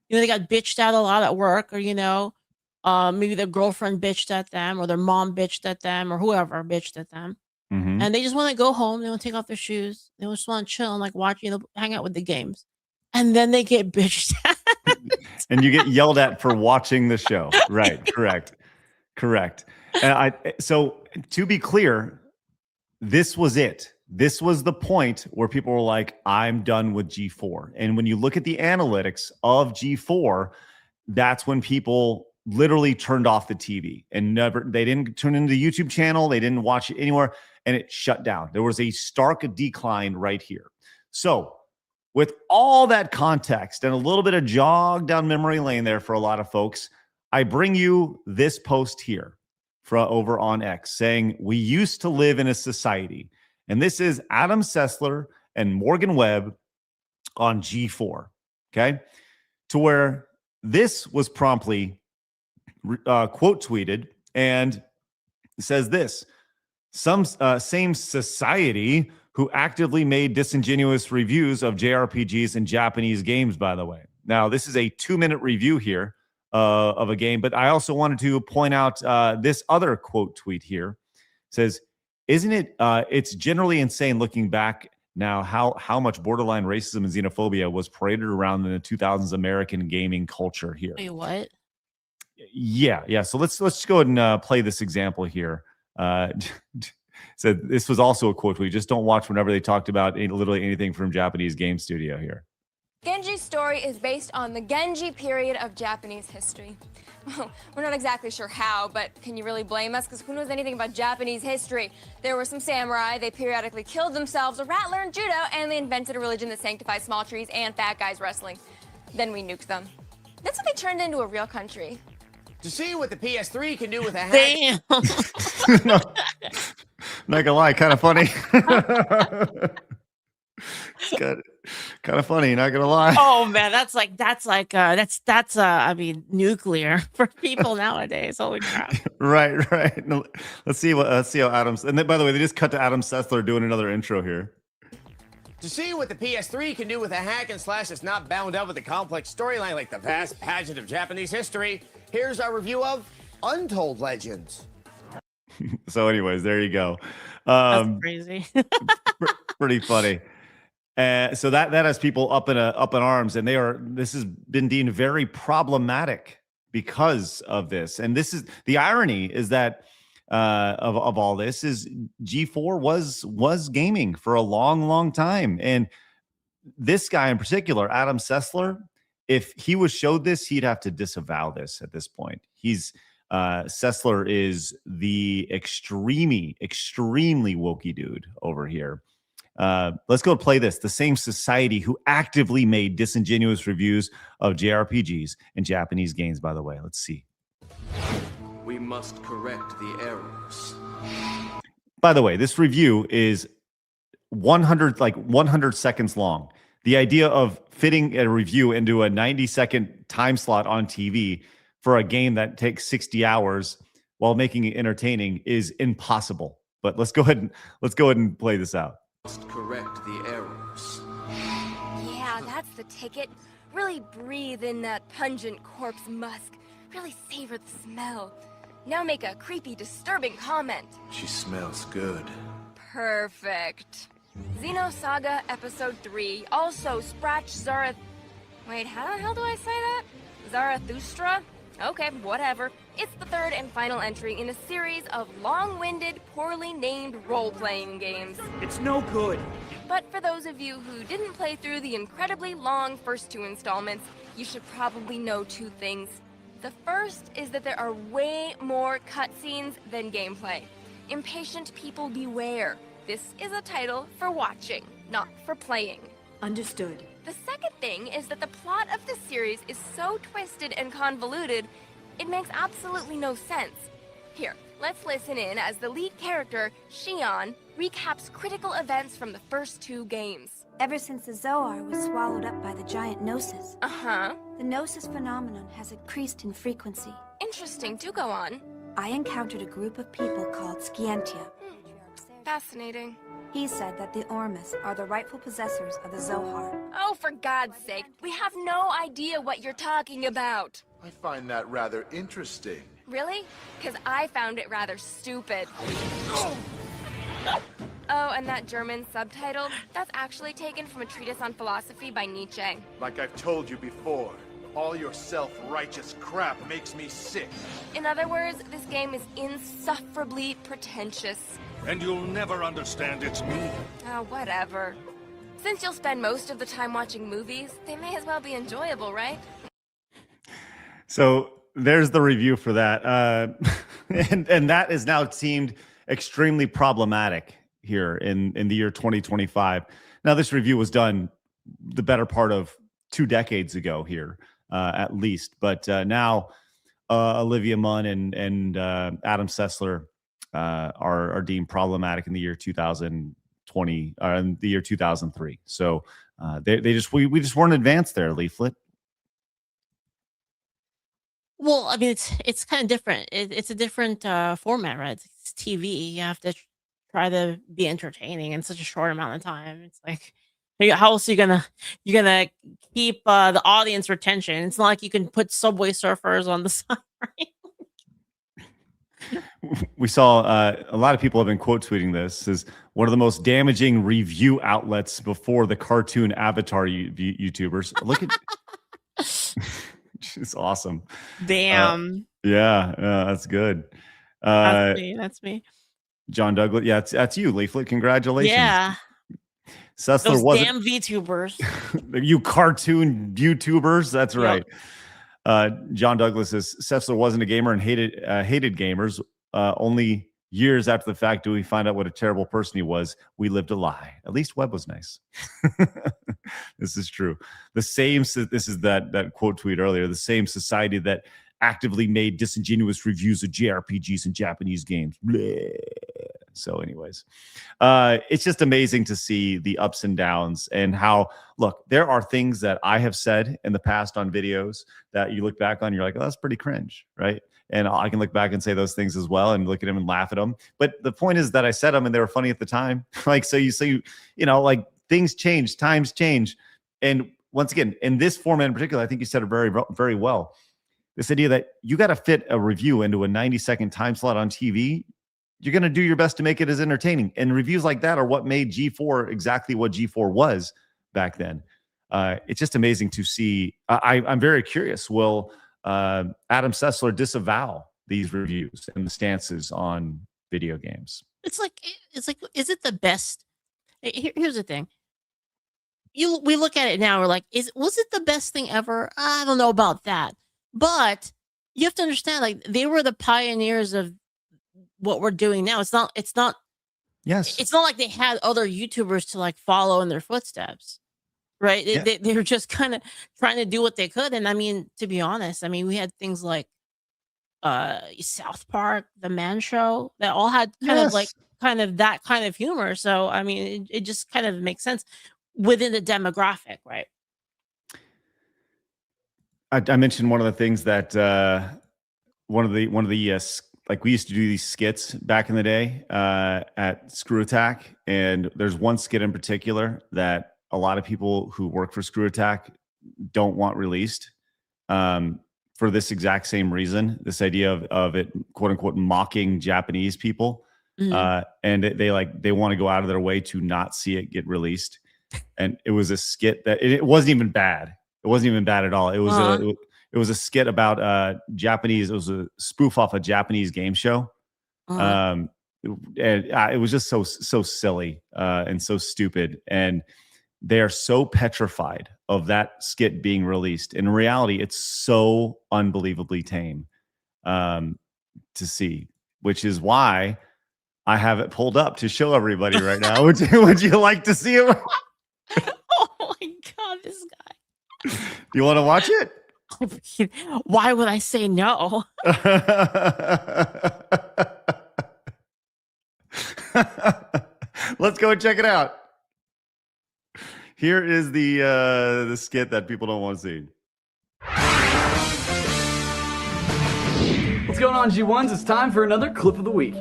They got bitched at a lot at work, or maybe their girlfriend bitched at them, or their mom bitched at them, or whoever bitched at them. Mm-hmm. And they just want to go home. They want to take off their shoes. They just want to chill and like watch, hang out with the games. And then they get bitched at. And you get yelled at for watching the show. Right. Correct. And so to be clear, this was it. This was the point where people were like, I'm done with G4. And when you look at the analytics of G4, that's when people literally turned off the TV and they didn't tune into the YouTube channel. They didn't watch it anywhere, and it shut down. There was a stark decline right here. So with all that context and a little bit of jog down memory lane there for a lot of folks, I bring you this post here over on X saying, we used to live in a society. And this is Adam Sessler and Morgan Webb on G4, okay? To where this was promptly quote tweeted, and it says this: some same society who actively made disingenuous reviews of JRPGs and Japanese games, by the way. Now, this is a 2-minute review here of a game, but I also wanted to point out this other quote tweet here. It says, isn't it, it's generally insane looking back now how much borderline racism and xenophobia was paraded around in the 2000s American gaming culture here. Wait, what? Yeah. So let's just go ahead and play this example here. So this was also a quote. We just don't watch whenever they talked about literally anything from Japanese game studio here. Genji's story is based on the Genji period of Japanese history. Well, we're not exactly sure how, but can you really blame us? Because who knows anything about Japanese history? There were some samurai, they periodically killed themselves, a rat learned judo, and they invented a religion that sanctifies small trees and fat guys wrestling. Then we nuked them. That's how they turned into a real country. To see what the PS3 can do with a hack. Damn. No, not gonna lie, kind of funny. It's kind of funny, not gonna lie. Oh man, that's I mean, nuclear for people nowadays. Holy crap. Right. No, let's see how Adams, and then, by the way, they just cut to Adam Sessler doing another intro here. To see what the PS3 can do with a hack and slash that's not bound up with a complex storyline like the vast pageant of Japanese history, here's our review of Untold Legends. So anyways, there you go. That's crazy. Pretty funny. So that has people up in arms, and this has been deemed very problematic because of this. And this is the irony is that of all this is G4 was gaming for a long time, and this guy in particular, Adam Sessler, if he was showed this, he'd have to disavow this at this point. Sessler is the extremely wokey dude over here. Let's go play this. The same society who actively made disingenuous reviews of JRPGs and Japanese games, by the way. Let's see. We must correct the errors. By the way, this review is 100 seconds long. The idea of fitting a review into a 90-second time slot on TV for a game that takes 60 hours while making it entertaining is impossible. But let's go ahead and play this out. Must correct the errors. Yeah, that's the ticket. Really breathe in that pungent corpse musk. Really savor the smell. Now make a creepy, disturbing comment. She smells good. Perfect. Xenosaga Episode 3. Also, Sprach Zarath... Wait, how the hell do I say that? Zarathustra? Okay, whatever. It's the third and final entry in a series of long-winded, poorly named role-playing games. It's no good. But for those of you who didn't play through the incredibly long first 2 installments, you should probably know 2 things. The first is that there are way more cutscenes than gameplay. Impatient people beware. This is a title for watching, not for playing. Understood. The second thing is that the plot of this series is so twisted and convoluted, it makes absolutely no sense. Here, let's listen in as the lead character, Shion, recaps critical events from the first 2 games. Ever since the Zohar was swallowed up by the giant Gnosis, the Gnosis phenomenon has increased in frequency. Interesting, do go on. I encountered a group of people called Scientia. Fascinating. He said that the Ormus are the rightful possessors of the Zohar. Oh, for God's sake, we have no idea what you're talking about. I find that rather interesting. Really? Because I found it rather stupid. Oh, and that German subtitle, that's actually taken from a treatise on philosophy by Nietzsche. Like I've told you before, all your self-righteous crap makes me sick. In other words, this game is insufferably pretentious. And you'll never understand its meaning. Oh, whatever. Since you'll spend most of the time watching movies, they may as well be enjoyable, right? So there's the review for that. And that is now seemed extremely problematic here in the year 2025. Now, this review was done the better part of 2 decades ago here, at least. But now Olivia Munn and Adam Sessler are deemed problematic in the year 2020, in the year 2003. So we just weren't advanced there, Leaflet. Well, I mean, it's kind of different. It's a different format, right? It's TV. You have to try to be entertaining in such a short amount of time. It's like, how else are you gonna keep the audience retention? It's not like you can put Subway Surfers on the side, right? We saw a lot of people have been quote tweeting this as one of the most damaging review outlets before the cartoon Avatar YouTubers. Look at it's awesome. Damn. Yeah, that's good. That's me. John Douglas. Yeah, that's you, Leaflet. Congratulations. Yeah. Sessler Those wasn't. damn VTubers. You cartoon YouTubers. That's right. John Douglas says Sessler wasn't a gamer and hated gamers. Only years after the fact do we find out what a terrible person he was. We lived a lie. At least Webb was nice. This is true. This is that quote tweet earlier. The same society that actively made disingenuous reviews of JRPGs and Japanese games. Bleh. So anyways, it's just amazing to see the ups and downs and how, look, there are things that I have said in the past on videos that you look back on, you're like, oh, that's pretty cringe, right? And I can look back and say those things as well and look at them and laugh at them. But the point is that I said them and they were funny at the time. Like, so you know, like things change, times change. And once again, in this format in particular, I think you said it very, very well. This idea that you got to fit a review into a 90-second time slot on TV. You're going to do your best to make it as entertaining. And reviews like that are what made G4 exactly what G4 was back then. It's just amazing to see. I'm very curious. Will Adam Sessler disavow these reviews and the stances on video games? It's like, is it the best? Here's the thing. We look at it now. We're like, was it the best thing ever? I don't know about that. But you have to understand, like, they were the pioneers of what we're doing now. It's not yes, it's not like they had other YouTubers to like follow in their footsteps, right? Yeah. They were just kind of trying to do what they could. And I mean, to be honest, I mean, we had things like South Park, The Man Show, that all had kind of that kind of humor. So I mean, it just kind of makes sense within the demographic, right? I mentioned one of the things that one of the like we used to do these skits back in the day at ScrewAttack, and there's one skit in particular that a lot of people who work for ScrewAttack don't want released for this exact same reason. This idea of it, quote unquote, mocking Japanese people, and they want to go out of their way to not see it get released. And it was a skit that it wasn't even bad. It wasn't even bad at all. It was it was a skit about Japanese. It was a spoof off a Japanese game show. And it was just so silly and so stupid. And they are so petrified of that skit being released. In reality, it's so unbelievably tame to see, which is why I have it pulled up to show everybody right now. Would you like to see it? Oh my God, this guy. Do you want to watch it? Why would I say no? Let's go and check it out. Here is the skit that people don't want to see. What's going on, G1s? It's time for another clip of the week.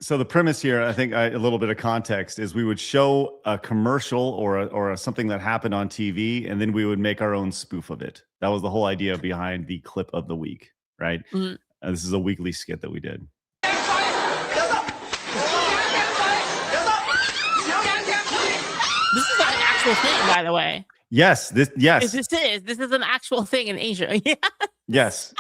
So the premise here, I think a little bit of context is we would show a commercial or something that happened on TV, and then we would make our own spoof of it. That was the whole idea behind the clip of the week, right? This is a weekly skit that we did. This is an actual thing, by the way. Yes, this is an actual thing in Asia. Yeah. Yes,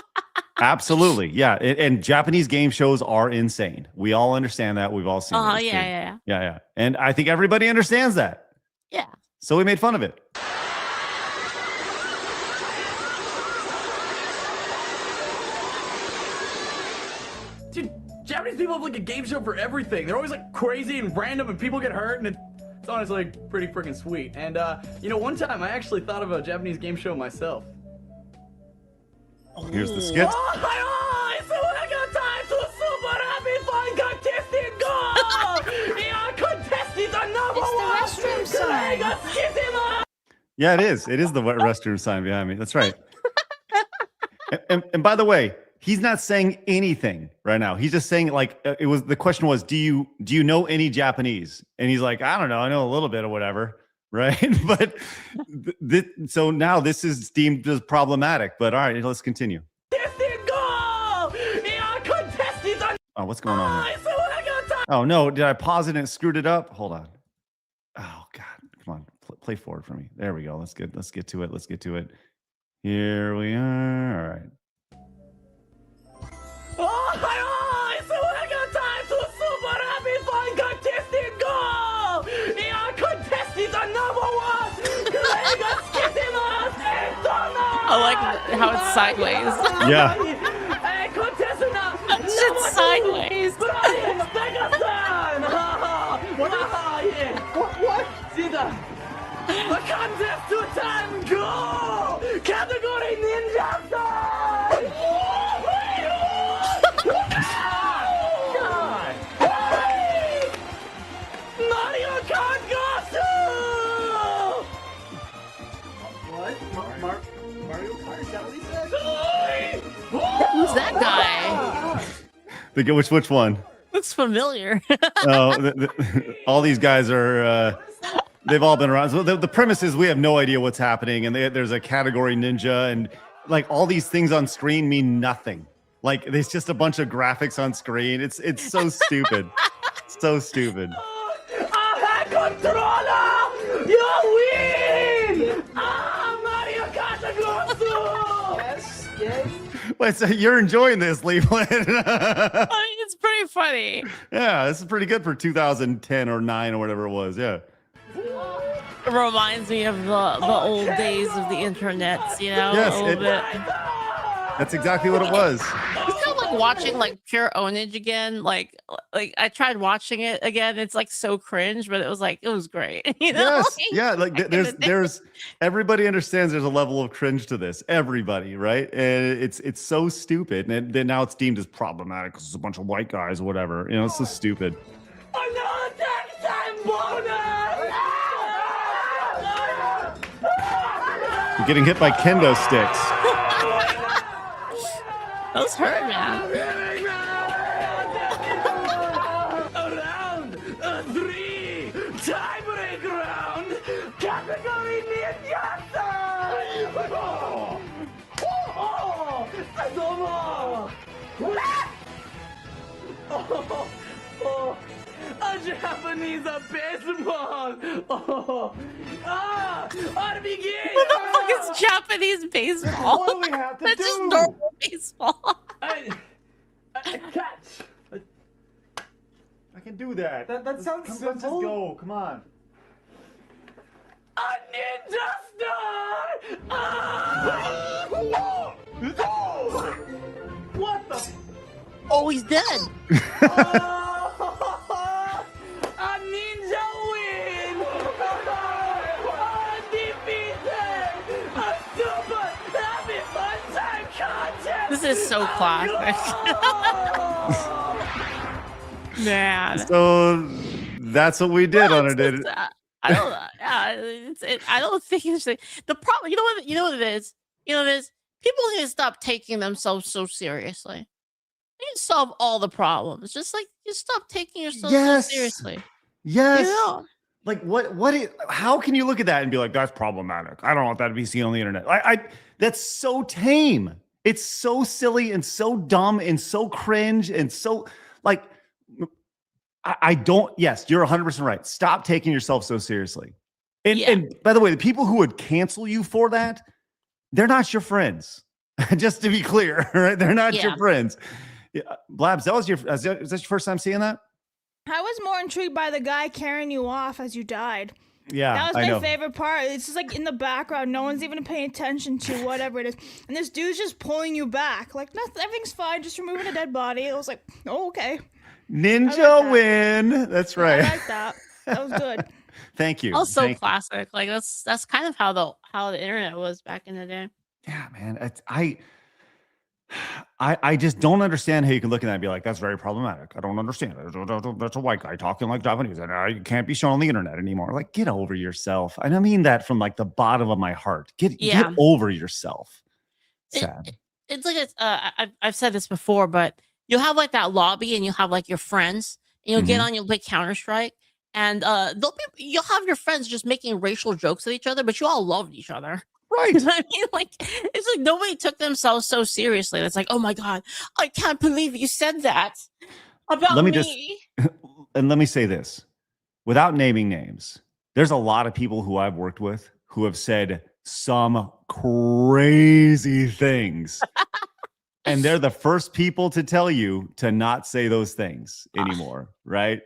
absolutely. Yeah, and Japanese game shows are insane. We all understand that. We've all seen it. Yeah. And I think everybody understands that. Yeah. So we made fun of it. Dude, Japanese people have like a game show for everything. They're always like crazy and random, and people get hurt, and it's honestly like pretty freaking sweet. And one time I actually thought of a Japanese game show myself. Here's the skit. It's the restroom sign. Yeah, it is. It is the restroom sign behind me. That's right. and by the way, he's not saying anything right now. He's just saying like the question was, do you know any Japanese? And he's like, I don't know. I know a little bit or whatever. Right. But so now this is deemed as problematic. But all right, let's continue. Oh, what's going on here? Oh, no. Did I pause it and it screwed it up? Hold on. Oh, God. Come on. Play forward for me. There we go. Let's get to it. Let's get to it. Here we are. All right. I like how it's sideways. Yeah. It's sideways. What? The contest to time go! Category Ninja Star! Mario Kart Gosu! What? Mario Kart? Is that what he said? Who's that guy? Which one? Looks familiar. All these guys are they've all been around. So the premise is we have no idea what's happening, and there's a category ninja, and like all these things on screen mean nothing. Like there's just a bunch of graphics on screen. It's so stupid. So stupid. Controller! You win! Mario Kart Gosu! Yes. Wait, so you're enjoying this, Leaflet? It's pretty funny. Yeah, this is pretty good for 2010 or 9 or whatever it was. Yeah. It reminds me of the old days of the internet, you know? Yes, a little bit. That's exactly what it was. It's kind of like watching like pure ownage again. Like I tried watching it again. It's like so cringe, but it was great. You know? Yes, yeah. Like there's everybody understands there's a level of cringe to this. Everybody, right? And it's so stupid, and then now it's deemed as problematic because it's a bunch of white guys or whatever. You know, it's so stupid. You're getting hit by kendo sticks. Those hurt, man. Round 3, tiebreak round, category ninjata. A Japanese baseball. To begin. What the fuck is Japanese baseball? What do we have to That's do? just normal baseball. A catch. I can do that. That sounds Let's simple. just go. Come on. A ninja star! What the? Oh, he's dead. A ninja win! Undefeated! A super happy fun time contest! This is so classic. Man. So that's what we did on our day. I don't. I don't think it's the problem. You know what? You know what it is. You know what it is. People need to stop taking themselves so seriously. You can solve all the problems. Just like you stop taking yourself so seriously. Yes. You know? Like how can you look at that and be like, that's problematic? I don't want that to be seen on the internet. That's so tame. It's so silly and so dumb and so cringe and so like, I don't, yes, you're 100% right. Stop taking yourself so seriously. And by the way, the people who would cancel you for that, they're not your friends. Just to be clear, right? They're not your friends. Blabs, is that your first time seeing that? I was more intrigued by the guy carrying you off as you died. Yeah, that was my favorite part. It's just like in the background, no one's even paying attention to whatever it is, and this dude's just pulling you back. Like, nothing, everything's fine, just removing a dead body. It was like, oh, okay. Ninja win. That's right. I like that. That was good. Thank you. Also classic. Like that's kind of how the internet was back in the day. Yeah, man. I just don't understand how you can look at that and be like, that's very problematic. I don't understand. That's a white guy talking like Japanese, and I can't be shown on the internet anymore. Like, get over yourself. And I mean that from like the bottom of my heart. Get over yourself. Sad. It's like I've said this before, but you'll have like that lobby, and you'll have like your friends, and you'll get on, you'll play Counter-Strike, and you'll have your friends just making racial jokes at each other, but you all loved each other. Right. I mean, like, it's like nobody took themselves so seriously. It's like, oh my God, I can't believe you said that about me. And let me say this, without naming names, there's a lot of people who I've worked with who have said some crazy things. And they're the first people to tell you to not say those things anymore, right?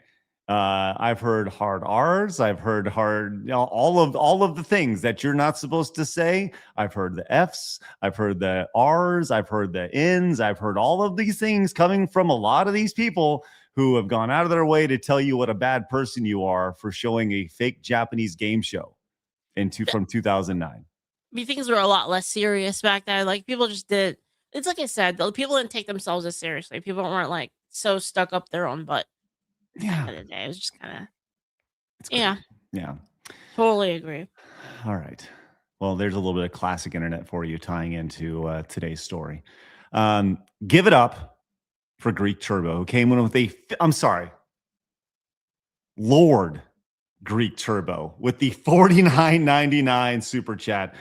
I've heard hard R's. I've heard all of the things that you're not supposed to say. I've heard the F's. I've heard the R's. I've heard the N's. I've heard all of these things coming from a lot of these people who have gone out of their way to tell you what a bad person you are for showing a fake Japanese game show from 2009. I mean, things were a lot less serious back then. Like, people just did. It's like I said, though, people didn't take themselves as seriously. People weren't like so stuck up their own butt. Yeah. It was just kind of. Yeah. Totally agree. All right. Well, there's a little bit of classic internet for you tying into today's story. Give it up for Greek Turbo, who came in with Lord Greek Turbo with the $49.99 super chat.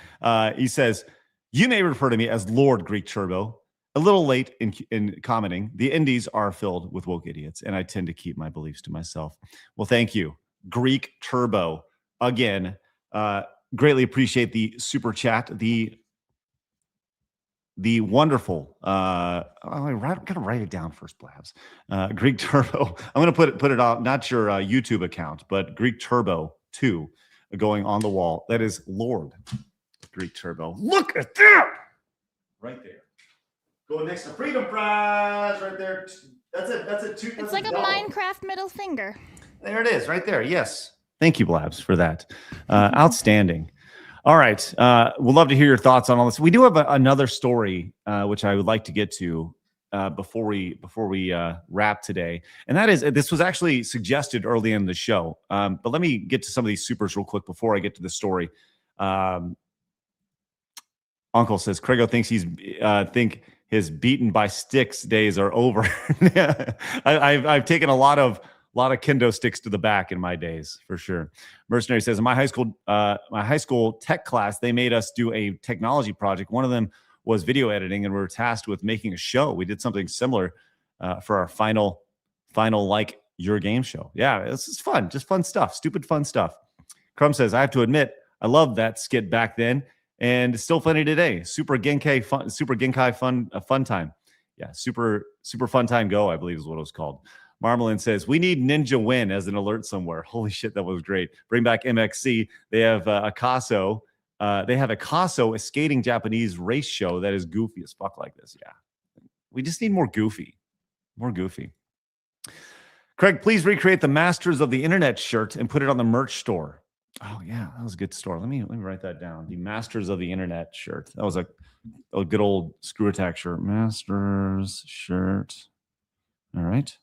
He says, you may refer to me as Lord Greek Turbo. A little late in commenting. The indies are filled with woke idiots, and I tend to keep my beliefs to myself. Well, thank you, Greek Turbo. Again, greatly appreciate the super chat. The wonderful. I gotta write it down first, Blabs. Greek Turbo. I'm gonna put it on not your YouTube account, but Greek Turbo 2 going on the wall. That is Lord Greek Turbo. Look at that right there. Going next to Freedom Fries right there. That's it. It's like a Minecraft middle finger. There it is, right there. Yes. Thank you, Blabs, for that. Outstanding. All right. We'd love to hear your thoughts on all this. We do have another story, which I would like to get to before we wrap today. And that is, this was actually suggested early in the show. But let me get to some of these supers real quick before I get to the story. Uncle says, Craigo thinks his beaten by sticks days are over. I've taken a lot of kendo sticks to the back in my days, for sure. Mercenary says, in my high school tech class, they made us do a technology project. One of them was video editing, and we were tasked with making a show. We did something similar for our final like your game show. Yeah, this is fun. Just fun stuff. Stupid fun stuff. Crumb says, I have to admit, I loved that skit back then, and it's still funny today. Super Genkai fun time. Yeah, super fun time go, I believe is what it was called. Marmalin says, we need Ninja Win as an alert somewhere. Holy shit, that was great. Bring back MXC. They have Akaso. They have Akaso, a skating Japanese race show that is goofy as fuck like this. Yeah. We just need more goofy. More goofy. Craig, please recreate the Masters of the Internet shirt and put it on the merch store. Oh, yeah, that was a good store. Let me write that down. The Masters of the Internet shirt. That was a good old ScrewAttack shirt. Masters shirt. All right.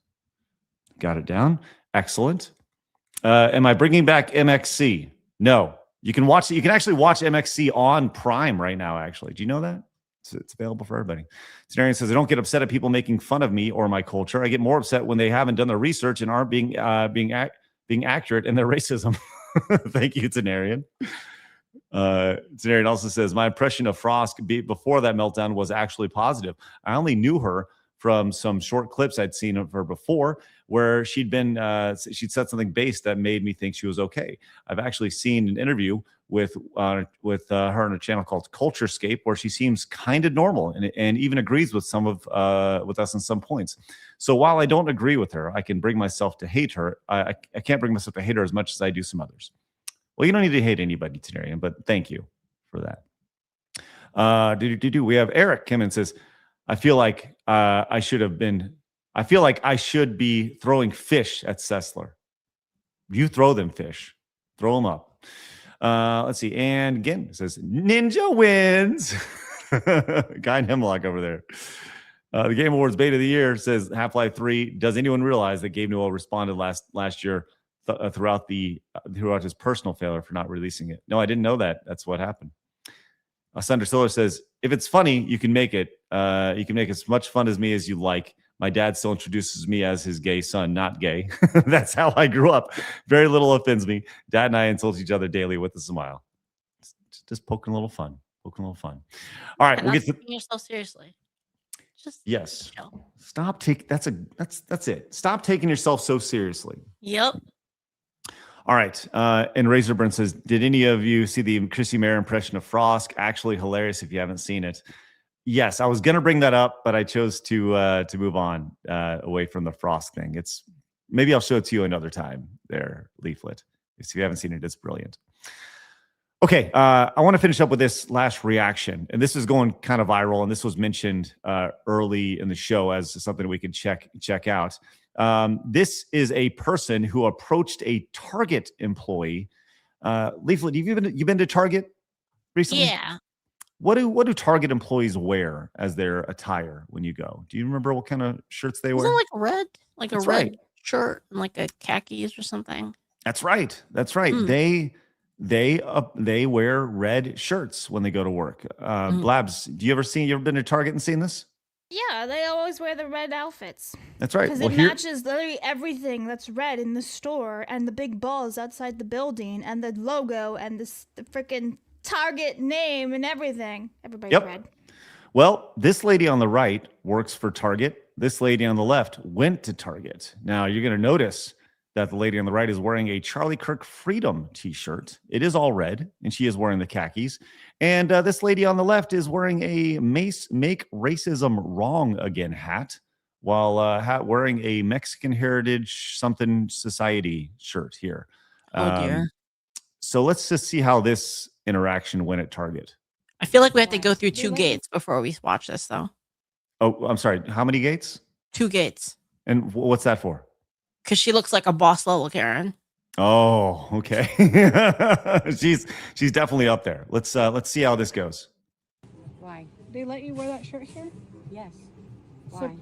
Got it down. Excellent. Am I bringing back MXC? No. You can watch. You can actually watch MXC on Prime right now, actually. Do you know that? It's available for everybody. Tenarian says, I don't get upset at people making fun of me or my culture. I get more upset when they haven't done their research and aren't being accurate in their racism. Thank you, Tenarian. Tenarian also says, my impression of Frost before that meltdown was actually positive. I only knew her from some short clips I'd seen of her before, where she'd said something based that made me think she was okay. I've actually seen an interview with her on a channel called Culturescape, where she seems kind of normal and even agrees with with us on some points. So while I don't agree with her, I can bring myself to hate her. I can't bring myself to hate her as much as I do some others. Well, you don't need to hate anybody, Tenarian, but thank you for that. We have Eric Kim and says, I feel like I should be throwing fish at Sessler. You throw them fish. Throw them up. Let's see. And again, it says, Ninja wins. Guy in Hemlock over there. The Game Awards Beta of the Year says Half-Life 3. Does anyone realize that Gabe Newell responded last year throughout his personal failure for not releasing it? No, I didn't know that. That's what happened. Sunder Solar says, if it's funny, you can make it. You can make as much fun as me as you like. My dad still introduces me as his gay son, not gay. That's how I grew up. Very little offends me. Dad and I insult each other daily with a smile. Just poking a little fun. All right, we'll get taking yourself seriously. Yes. Chill. Stop taking. That's it. Stop taking yourself so seriously. Yep. All right. And Razorburn says, did any of you see the Chrissy Mayer impression of Frost? Actually hilarious if you haven't seen it. Yes, I was going to bring that up, but I chose to move on away from the Frost thing. Maybe I'll show it to you another time there, Leaflet. If you haven't seen it, it's brilliant. Okay, I want to finish up with this last reaction. And this is going kind of viral, and this was mentioned early in the show as something we can check out. This is a person who approached a Target employee. Leaflet, you been to Target recently? Yeah. What do Target employees wear as their attire when you go? Do you remember what kind of shirts they wear? Isn't it like red? Like That's a red right. shirt and like a khakis or something. That's right. They wear red shirts when they go to work. Blabs, you ever been to Target and seen this? Yeah, they always wear the red outfits. That's right. Because it matches literally everything that's red in the store, and the big balls outside the building, and the logo, and the freaking Target name and everything. Everybody's red. Well, this lady on the right works for Target. This lady on the left went to Target. Now, you're going to notice that the lady on the right is wearing a Charlie Kirk Freedom t-shirt. It is all red, and she is wearing the khakis. And this lady on the left is wearing a Make Racism Wrong Again hat, while wearing a Mexican Heritage Something Society shirt here. Oh, dear. So let's just see how this interaction went at Target. I feel like we have to go through 2 gates before we watch this, though. Oh, I'm sorry. How many gates? 2 gates. And what's that for? Because she looks like a boss level Karen. Oh, okay. she's definitely up there. Let's see how this goes. Why? They let you wear that shirt here? Yes. Why?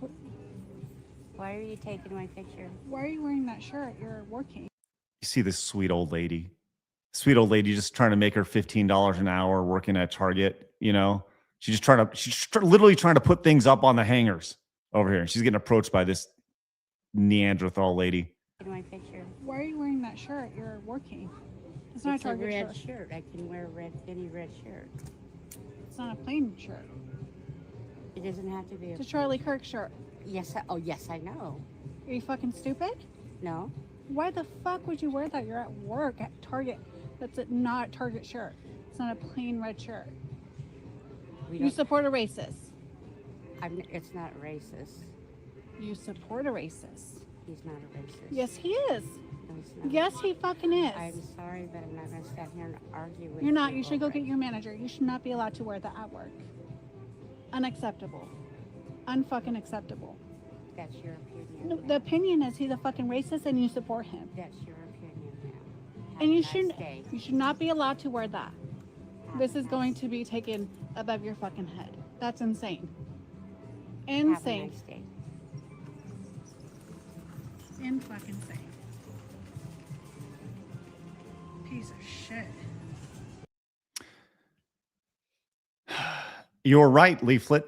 Why are you taking my picture? Why are you wearing that shirt? You're working. You see this sweet old lady just trying to make her $15 an hour working at Target, She's literally trying to put things up on the hangers over here. She's getting approached by this Neanderthal lady. My picture. Why are you wearing that shirt? You're working. It's not a Target red shirt. I can wear any red shirt. It's not a plain shirt. It doesn't have to be. It's a Charlie Kirk shirt. Yes. Yes, I know. Are you fucking stupid? No. Why the fuck would you wear that? You're at work at Target. That's not a Target shirt. It's not a plain red shirt. You support a racist. It's not racist. You support a racist. He's not a racist. Yes, he is. No, he's not. Yes, he fucking is. I'm sorry, but I'm not going to stand here and argue with you. You're not. You should go get your manager. You should not be allowed to wear that at work. Unacceptable. Unfucking acceptable. That's your opinion. No, the opinion is he's a fucking racist and you support him. That's your opinion, ma'am. And you should not be allowed to wear that. This is going to be taken above your fucking head. That's insane. Insane. Have a nice day. Fucking insane. Piece of shit. You're right, Leaflet.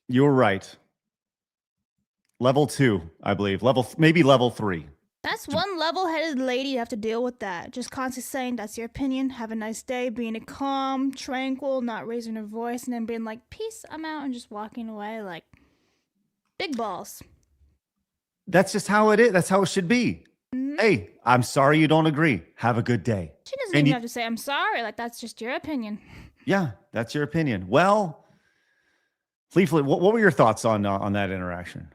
You're right. Level 2, I believe. Maybe level 3. That's one level-headed lady you have to deal with that. Just constantly saying, that's your opinion, have a nice day, being calm, tranquil, not raising her voice, and then being like, peace, I'm out, and just walking away like big balls. That's just how it is. That's how it should be. Mm-hmm. Hey, I'm sorry you don't agree. Have a good day. She doesn't even have to say, I'm sorry. Like, that's just your opinion. Yeah, that's your opinion. Well, Leaflet, what were your thoughts on that interaction?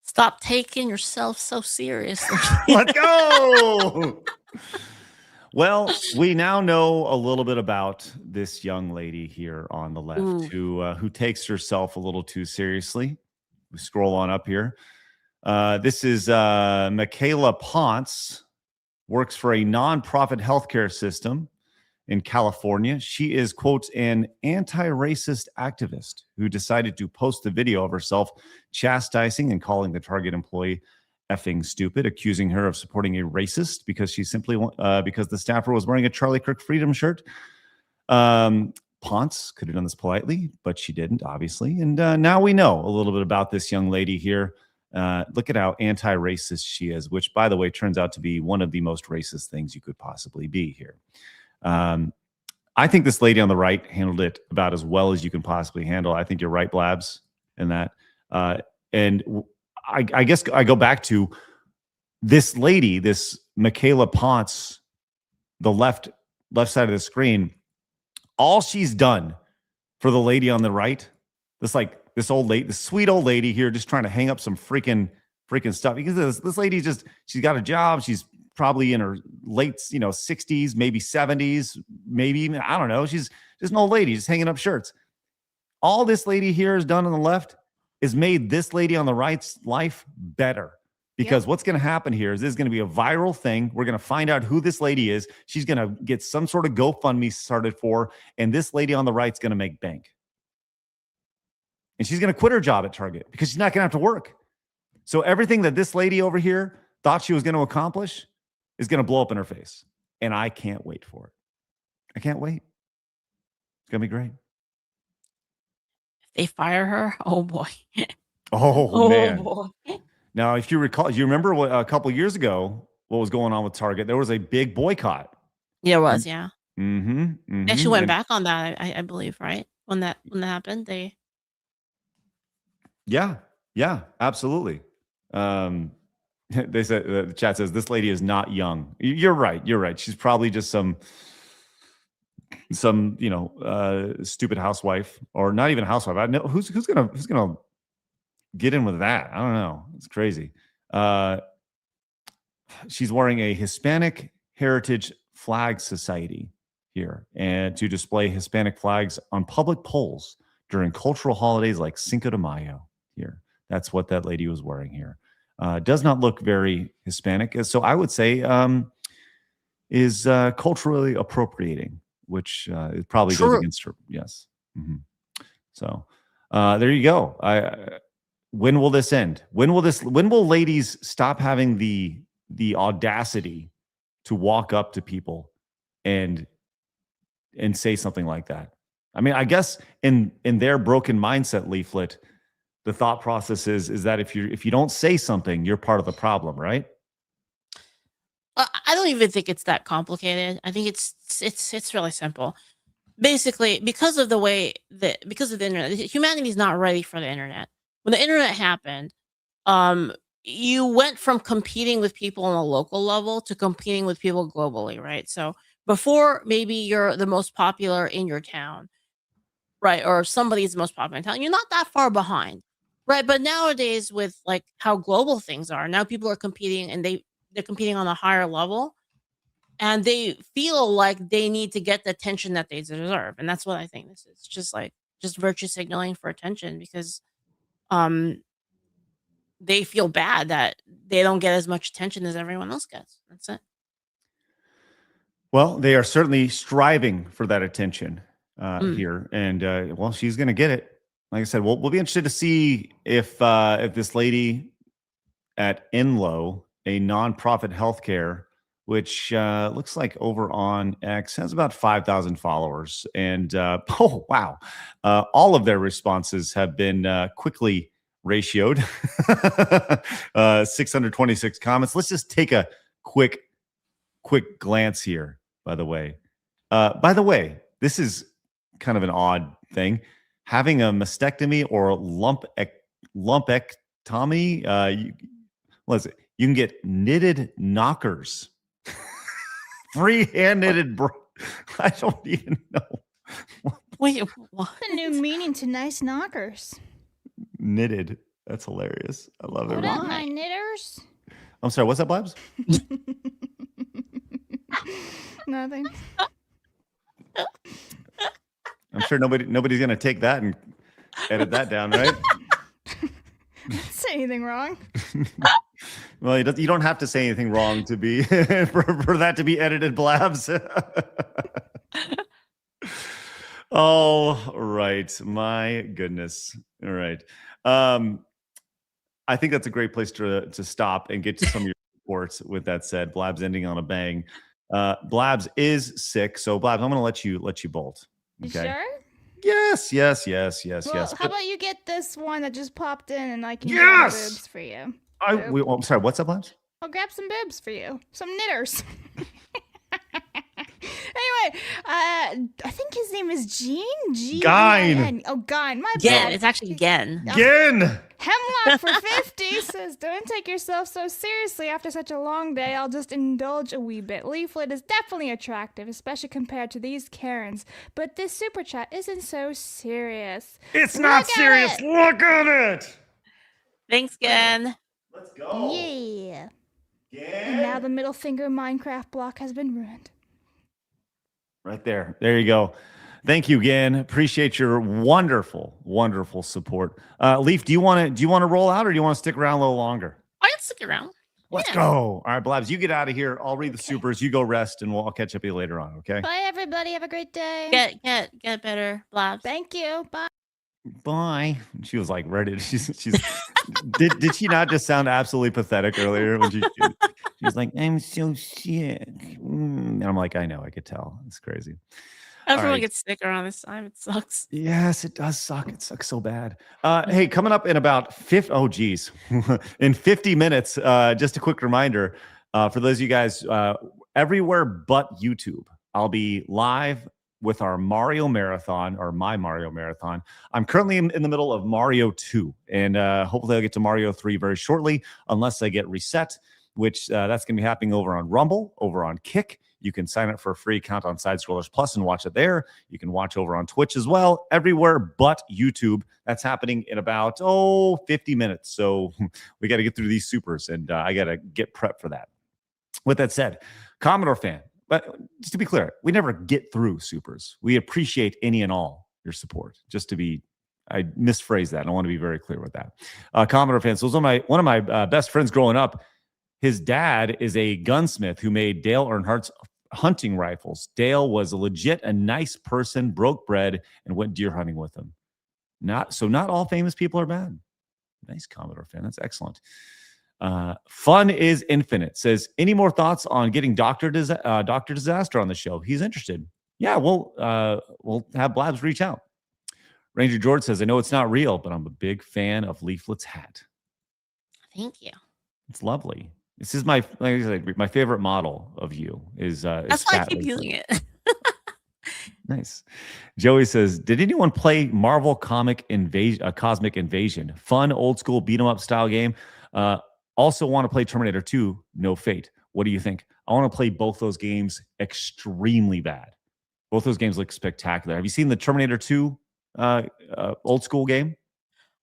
Stop taking yourself so seriously. Let's go. Well, we now know a little bit about this young lady here on the left who takes herself a little too seriously. We scroll on up here. This is Michaela Ponce, works for a nonprofit healthcare system in California. She is, quote, an anti-racist activist who decided to post a video of herself chastising and calling the Target employee effing stupid, accusing her of supporting a racist because she simply because the staffer was wearing a Charlie Kirk Freedom shirt. Ponce could have done this politely, but she didn't, obviously. And now we know a little bit about this young lady here. Look at how anti-racist she is, which, by the way, turns out to be one of the most racist things you could possibly be here. I think this lady on the right handled it about as well as you can possibly handle. I think you're right, Blabs, in that. And I guess I go back to this lady, this Michaela Ponce, the left side of the screen. All she's done for the lady on the right, this sweet old lady here, just trying to hang up some freaking stuff. Because this lady she's got a job. She's probably in her late, 60s, maybe 70s, maybe even, I don't know. She's just an old lady just hanging up shirts. All this lady here has done on the left is made this lady on the right's life better. Because what's going to happen here is this is going to be a viral thing. We're going to find out who this lady is. She's going to get some sort of GoFundMe started for, and this lady on the right's going to make bank. And she's going to quit her job at Target because she's not going to have to work. So everything that this lady over here thought she was going to accomplish is going to blow up in her face. And I can't wait for it. I can't wait. It's going to be great. If they fire her, oh boy. Oh man. Boy. Now, if you recall, you remember what a couple years ago, what was going on with Target? There was a big boycott. Yeah, it was, yeah. Mm-hmm. They actually went back on that, I believe, right? When that happened, they. Yeah, absolutely. They said the chat says this lady is not young. You're right. She's probably just some stupid housewife, or not even a housewife. I know who's gonna get in with that. I don't know. It's crazy. She's wearing a Hispanic Heritage Flag Society here, and to display Hispanic flags on public poles during cultural holidays like Cinco de Mayo here. That's what that lady was wearing here. Does not look very Hispanic. So I would say is culturally appropriating, which it probably goes against her. Yes. Mm-hmm. So there you go. When will this end? When will ladies stop having the audacity to walk up to people and and say something like that. I mean, I guess in their broken mindset leaflet, the thought process is that if you don't say something, you're part of the problem, right? I don't even think it's that complicated. I think it's really simple. Basically, because of the internet, humanity is not ready for the internet. When the internet happened, you went from competing with people on a local level to competing with people globally, right? So before, maybe you're the most popular in your town, right? Or somebody's the most popular in town. You're not that far behind, right? But nowadays, with like how global things are, now people are competing, and they're competing on a higher level, and they feel like they need to get the attention that they deserve. And that's what I think this is. Just virtue signaling for attention, because they feel bad that they don't get as much attention as everyone else gets. That's it. Well, they are certainly striving for that attention here, and well, she's going to get it. Like I said, we'll be interested to see if this lady at Enloe, a nonprofit healthcare, which looks like over on X, has about 5,000 followers, and oh wow, all of their responses have been quickly ratioed. 626 comments. Let's just take a quick glance here. By the way, this is kind of an odd thing. Having a mastectomy or lumpectomy, what is it? You can get knitted knockers. Free hand knitted I don't even know. Wait, what? A new meaning to nice knockers. Knitted. That's hilarious. I love it. What up, my knitters? I'm sorry, what's that, Blabs? Nothing. I'm sure nobody's gonna take that and edit that down, right? Didn't say anything wrong. Well, you don't have to say anything wrong to be for that to be edited, Blabs. Oh, right. My goodness. All right. I think that's a great place to stop and get to some of your reports. With that said, Blabs ending on a bang. Blabs is sick, so Blabs, I'm going to let you bolt. Okay. You sure? Yes. Well, how about you get this one that just popped in, and I can grab boobs for you. I'm sorry. What's up, Blabs? I'll grab some boobs for you. Some knitters. Anyway, I think his name is Gene. Gine. Oh, Gine. My Gen. bad. It's actually Gen. Gen. Hemlock for 50 says, don't take yourself so seriously after such a long day. I'll just indulge a wee bit. Leaflet is definitely attractive, especially compared to these Karens. But this super chat isn't so serious. It's not serious. Look at it. Thanks, Gen. Let's go. Yeah. And now the middle finger Minecraft block has been ruined. Right there. There you go. Thank you again. Appreciate your wonderful, wonderful support. Leaf, do you want to roll out, or do you want to stick around a little longer? I can stick around. Let's go. All right, Blabs, you get out of here. I'll read the supers. You go rest, and I'll catch up with you later on. Okay. Bye, everybody. Have a great day. Get better, Blabs. Thank you. Bye. Bye. She was like ready. She's did she not just sound absolutely pathetic earlier when she was like, I'm so sick. And I'm like, I know, I could tell. It's crazy. Everyone gets sick around this time. It sucks. Yes, it does suck. It sucks so bad. Hey, coming up in about in 50 minutes, just a quick reminder for those of you guys everywhere but YouTube, I'll be live with our Mario Marathon, or my Mario Marathon. I'm currently in the middle of Mario 2, and hopefully I'll get to Mario 3 very shortly, unless I get reset, which that's going to be happening over on Rumble, over on Kick. You can sign up for a free account on Side Scrollers Plus and watch it there. You can watch over on Twitch as well, everywhere but YouTube. That's happening in about 50 minutes. So we got to get through these supers, and I got to get prepped for that. With that said, Commodore fan, but just to be clear, we never get through supers. We appreciate any and all your support. I misphrased that. I want to be very clear with that. Commodore fan, so one of my best friends growing up, his dad is a gunsmith who made Dale Earnhardt's hunting rifles. Dale was a nice person, broke bread, and went deer hunting with him. Not all famous people are bad. Nice Commodore fan. That's excellent. Fun is infinite. Says, any more thoughts on getting Dr. Disaster on the show? He's interested. Yeah, we'll have Blabs reach out. Ranger George says, I know it's not real, but I'm a big fan of Leaflet's hat. Thank you. It's lovely. This is my favorite model of you is That's why I keep Leaflet. using it. Nice. Joey says, did anyone play Marvel Cosmic Invasion? Fun, old school beat 'em up style game. Also want to play Terminator 2, No Fate. What do you think? I want to play both those games extremely bad. Both those games look spectacular. Have you seen the Terminator 2 old school game?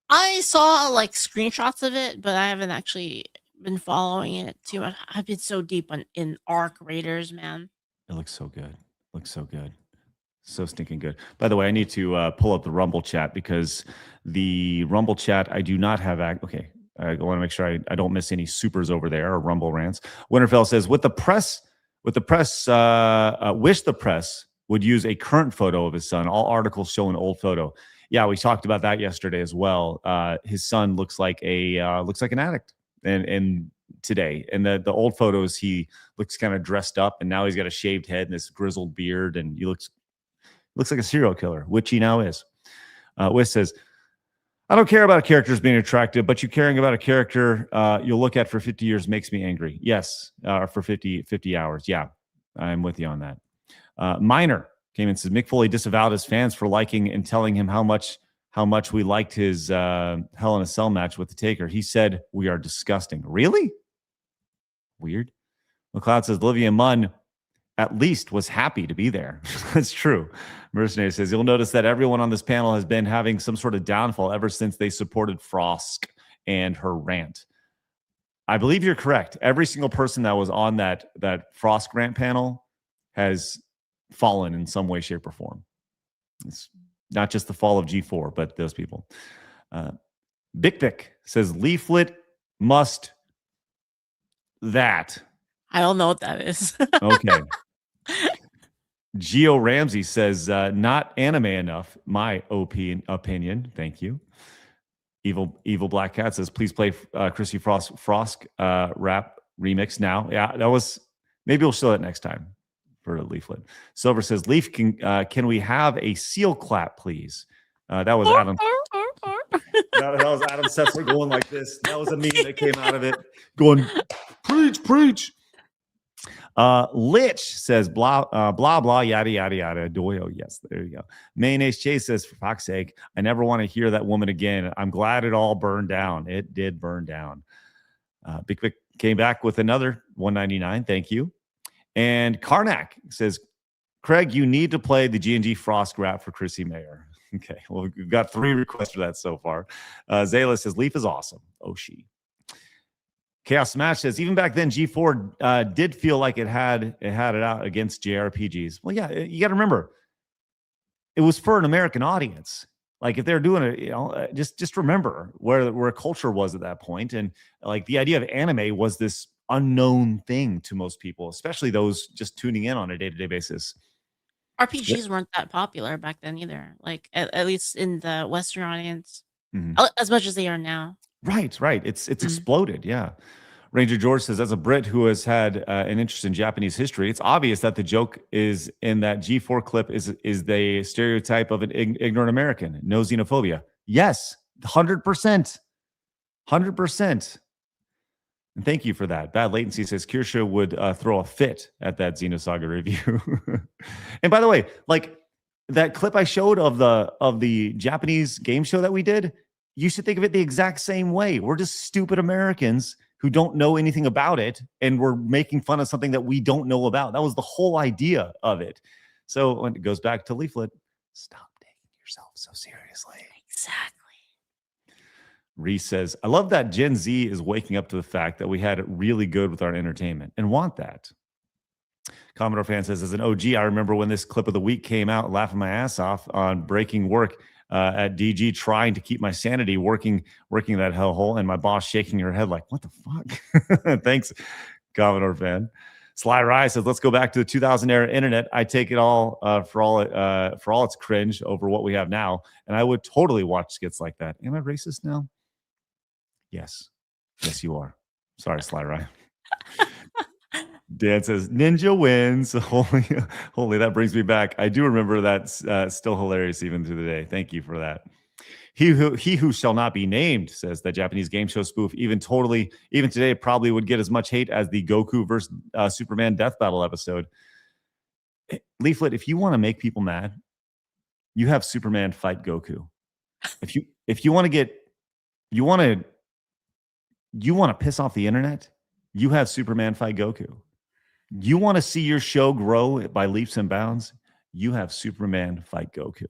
I saw like screenshots of it, but I haven't actually been following it too much. I've been so deep in Arc Raiders, man. It looks so good. Looks so good. So stinking good. By the way, I need to pull up the Rumble chat because the Rumble chat, I do not have. Okay. I want to make sure I don't miss any supers over there or Rumble rants. Winterfell says, wish the press would use a current photo of his son. All articles show an old photo. Yeah, we talked about that yesterday as well. His son looks like an addict, and today, and the old photos he looks kind of dressed up, and now he's got a shaved head and this grizzled beard, and he looks like a serial killer, which he now is. Wish says, I don't care about characters being attractive, but you caring about a character you'll look at for 50 years makes me angry. Yes, for 50 hours. Yeah, I'm with you on that. Minor came in and says, Mick Foley disavowed his fans for liking and telling him how much we liked his Hell in a Cell match with the Taker. He said, we are disgusting. Really? Weird. McLeod says, Olivia Munn at least was happy to be there. That's true. Mercenary says, you'll notice that everyone on this panel has been having some sort of downfall ever since they supported Frosk and her rant. I believe you're correct. Every single person that was on that Frosk rant panel has fallen in some way, shape, or form. It's not just the fall of G4, but those people. Bic Bic says, Leaflet must that. I don't know what that is. Okay. Geo Ramsey says, not anime enough, my opinion. Thank you. Evil Black Cat says, please play Chrissy Frosk rap remix now. Yeah, that was, maybe we'll show that next time for a Leaflet. Silver says, Leaf, can we have a seal clap, please? That was Adam. that was Adam Setzer going like this. That was a meme that came out of it. Going, preach. Lich says, blah, blah, yada, yada, yada. Doyo, yes, there you go. Mayonnaise Chase says, for fuck's sake, I never want to hear that woman again. I'm glad it all burned down. It did burn down. Big Vic came back with another $1.99. Thank you. And Karnak says, Craig, you need to play the G&G Frost rap for Chrissy Mayer. Okay, well, we've got 3 requests for that so far. Zayla says, Leaf is awesome. Oh, she. Chaos Smash says, even back then, G4 did feel like it had it out against JRPGs. Well, yeah, you got to remember, it was for an American audience. Like if they're doing it, just remember where culture was at that point, and like the idea of anime was this unknown thing to most people, especially those just tuning in on a day-to-day basis. RPGs weren't that popular back then either. Like at least in the Western audience, Mm-hmm. as much as they are now. Right. It's exploded. Yeah. Ranger George says, as a Brit who has had an interest in Japanese history, it's obvious that the joke is in that G4 clip is the stereotype of an ignorant American. No xenophobia. Yes, 100%. 100%. And thank you for that. Bad Latency says Kirsha would throw a fit at that Xenosaga review. And by the way, like that clip I showed of the Japanese game show that we did, you should think of it the exact same way. We're just stupid Americans who don't know anything about it, and we're making fun of something that we don't know about. That was the whole idea of it. So when it goes back to Leaflet, stop taking yourself so seriously. Exactly. Reese says, I love that Gen Z is waking up to the fact that we had it really good with our entertainment and want that. Commodore Fan says, as an OG, I remember when this clip of the week came out, laughing my ass off on breaking work at DG, trying to keep my sanity, working that hellhole, and my boss shaking her head like, what the fuck? Thanks, Commodore Fan. Sly Rye says, let's go back to the 2000 era internet. I take it all for all its cringe over what we have now, and I would totally watch skits like that. Am I racist now? Yes, you are. Sorry, Sly Rye. Dan says Ninja wins. Holy, that brings me back. I do remember that. Still hilarious even to the day. Thank you for that. He who shall not be named says that Japanese game show spoof even today probably would get as much hate as the Goku versus Superman death battle episode. Leaflet, if you want to make people mad, you have Superman fight Goku. If you want to piss off the internet, you have Superman fight Goku. You want to see your show grow by leaps and bounds, you have Superman fight Goku.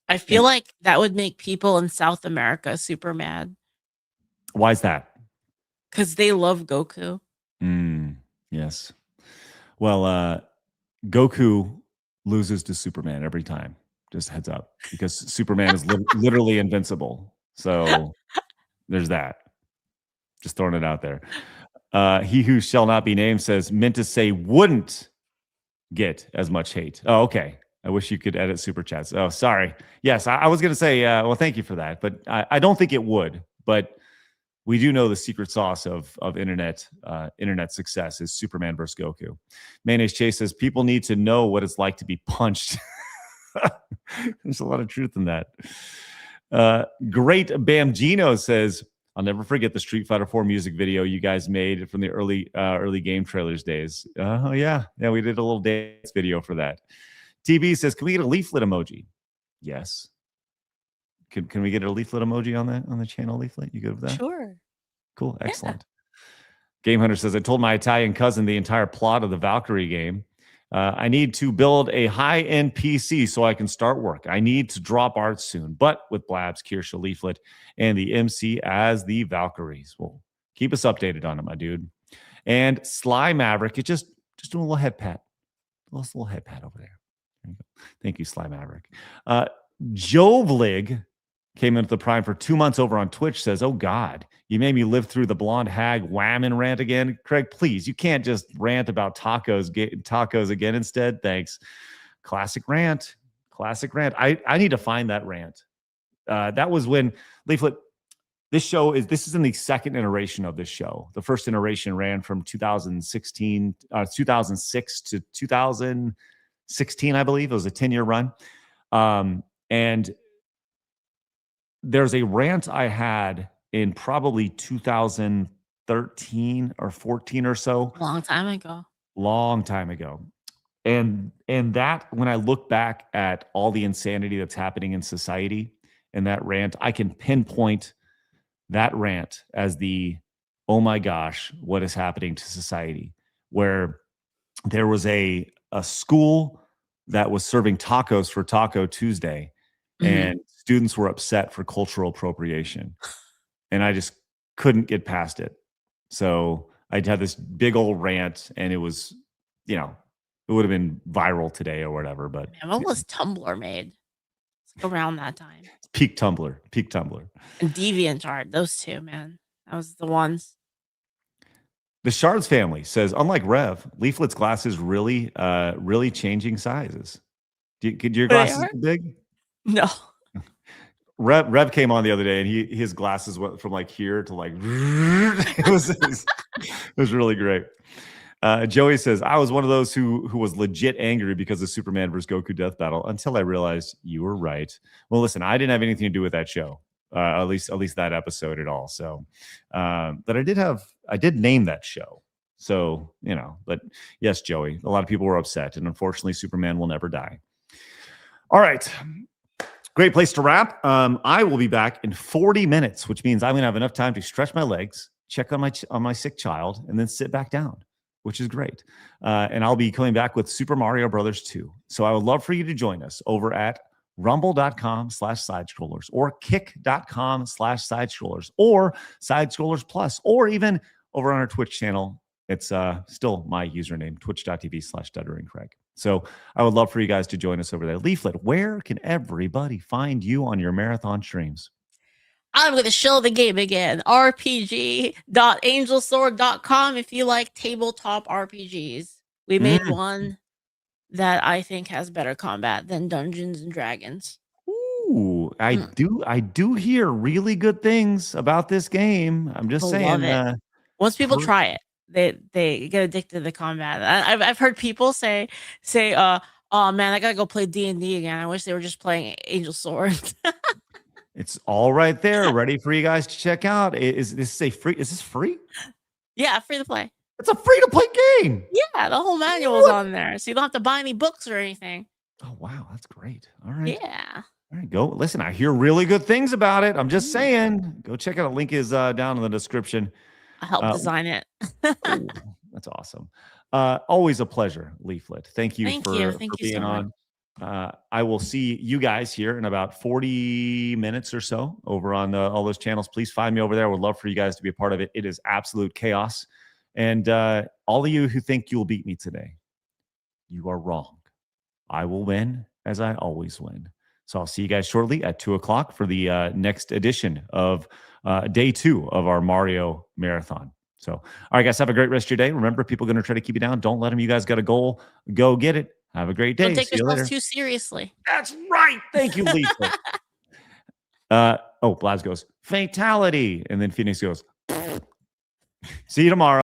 I feel like that would make people in South America super mad. Why is that? Because they love Goku. Yes. Well, Goku loses to Superman every time. Just heads up. Because Superman is literally invincible. So there's that. Just throwing it out there. He who shall not be named says, meant to say wouldn't get as much hate. Oh, okay. I wish you could edit super chats. Oh, sorry. Yes, I was going to say, well, thank you for that. But I don't think it would. But we do know the secret sauce of internet success is Superman versus Goku. Mayonnaise Chase says, people need to know what it's like to be punched. There's a lot of truth in that. Great Bamgino says, I'll never forget the Street Fighter 4 music video you guys made from the early game trailers days. Oh, yeah. Yeah, we did a little dance video for that. TB says, can we get a leaflet emoji? Yes. Can we get a leaflet emoji on the channel leaflet? You good with that? Sure. Cool. Excellent. Yeah. Game Hunter says, I told my Italian cousin the entire plot of the Valkyrie game. I need to build a high-end PC so I can start work. I need to drop art soon, but with Blabs, Kirsha, Leaflet, and the MC as the Valkyries. Well, keep us updated on it, my dude. And Sly Maverick, it's just doing a little head pat. A little head pat over there. There you go. Thank you, Sly Maverick. Jovlig came into the Prime for 2 months over on Twitch, says, oh, God, you made me live through the blonde hag whammon rant again. Craig, please, you can't just rant about tacos again instead. Thanks. Classic rant. I need to find that rant. That was when Leaflet, this is in the second iteration of this show. The first iteration ran from 2006 to 2016, I believe. It was a 10-year run. And there's a rant I had in probably 2013 or 14 or so. Long time ago. And that, when I look back at all the insanity that's happening in society and that rant, I can pinpoint that rant as the, oh my gosh, what is happening to society? Where there was a school that was serving tacos for Taco Tuesday, and students were upset for cultural appropriation. And I just couldn't get past it. So I'd had this big old rant, and it was, it would have been viral today or whatever. But what was Tumblr made? It's like around that time. Peak Tumblr. And DeviantArt, those two, man. That was the ones. The Shards family says, unlike Rev, Leaflet's glasses really changing sizes. Could your glasses be big? No. Rev came on the other day, and his glasses went from like here to like it was really great. Joey says, I was one of those who was legit angry because of Superman versus Goku death battle until I realized you were right. Well, listen, I didn't have anything to do with that show, at least that episode at all. So, but I did name that show. So, but yes, Joey, a lot of people were upset, and unfortunately, Superman will never die. All right. Great place to wrap. I will be back in 40 minutes, which means I'm going to have enough time to stretch my legs, check on my sick child, and then sit back down, which is great. And I'll be coming back with Super Mario Brothers 2. So I would love for you to join us over at rumble.com/sidescrollers or kick.com/sidescrollers or sidescrollers plus, or even over on our Twitch channel. It's still my username, twitch.tv/Stuttering Craig. So I would love for you guys to join us over there. Leaflet, where can everybody find you on your marathon streams? I'm going to show the game again. rpg.angelsword.com if you like tabletop RPGs. We made one that I think has better combat than Dungeons and Dragons. Ooh, I do hear really good things about this game. I'm just saying. Once people try it. they get addicted to combat. I've heard people say, oh man, I gotta go play D&D again. I wish they were just playing Angel Sword. It's all right there, ready for you guys to check out. Is this free? Is this free? Yeah, free to play. It's a free to play game. Yeah, the whole manual's on there, so you don't have to buy any books or anything. Oh wow, that's great. All right. Yeah. All right, go listen. I hear really good things about it. I'm just saying, go check it out. Link is down in the description. I helped design it. Ooh, that's awesome. Always a pleasure, Leaflet. Thank you for being on. I will see you guys here in about 40 minutes or so over on all those channels. Please find me over there. Would love for you guys to be a part of it. It is absolute chaos. And all of you who think you'll beat me today, you are wrong. I will win as I always win. So I'll see you guys shortly at 2 o'clock for the next edition of day 2 of our Mario Marathon. So, all right, guys, have a great rest of your day. Remember, people are going to try to keep you down. Don't let them. You guys got a goal. Go get it. Have a great day. Don't take see you yourself later. too seriously. That's right. Thank you, Lisa. Blabs goes, fatality. And then Phoenix goes, see you tomorrow.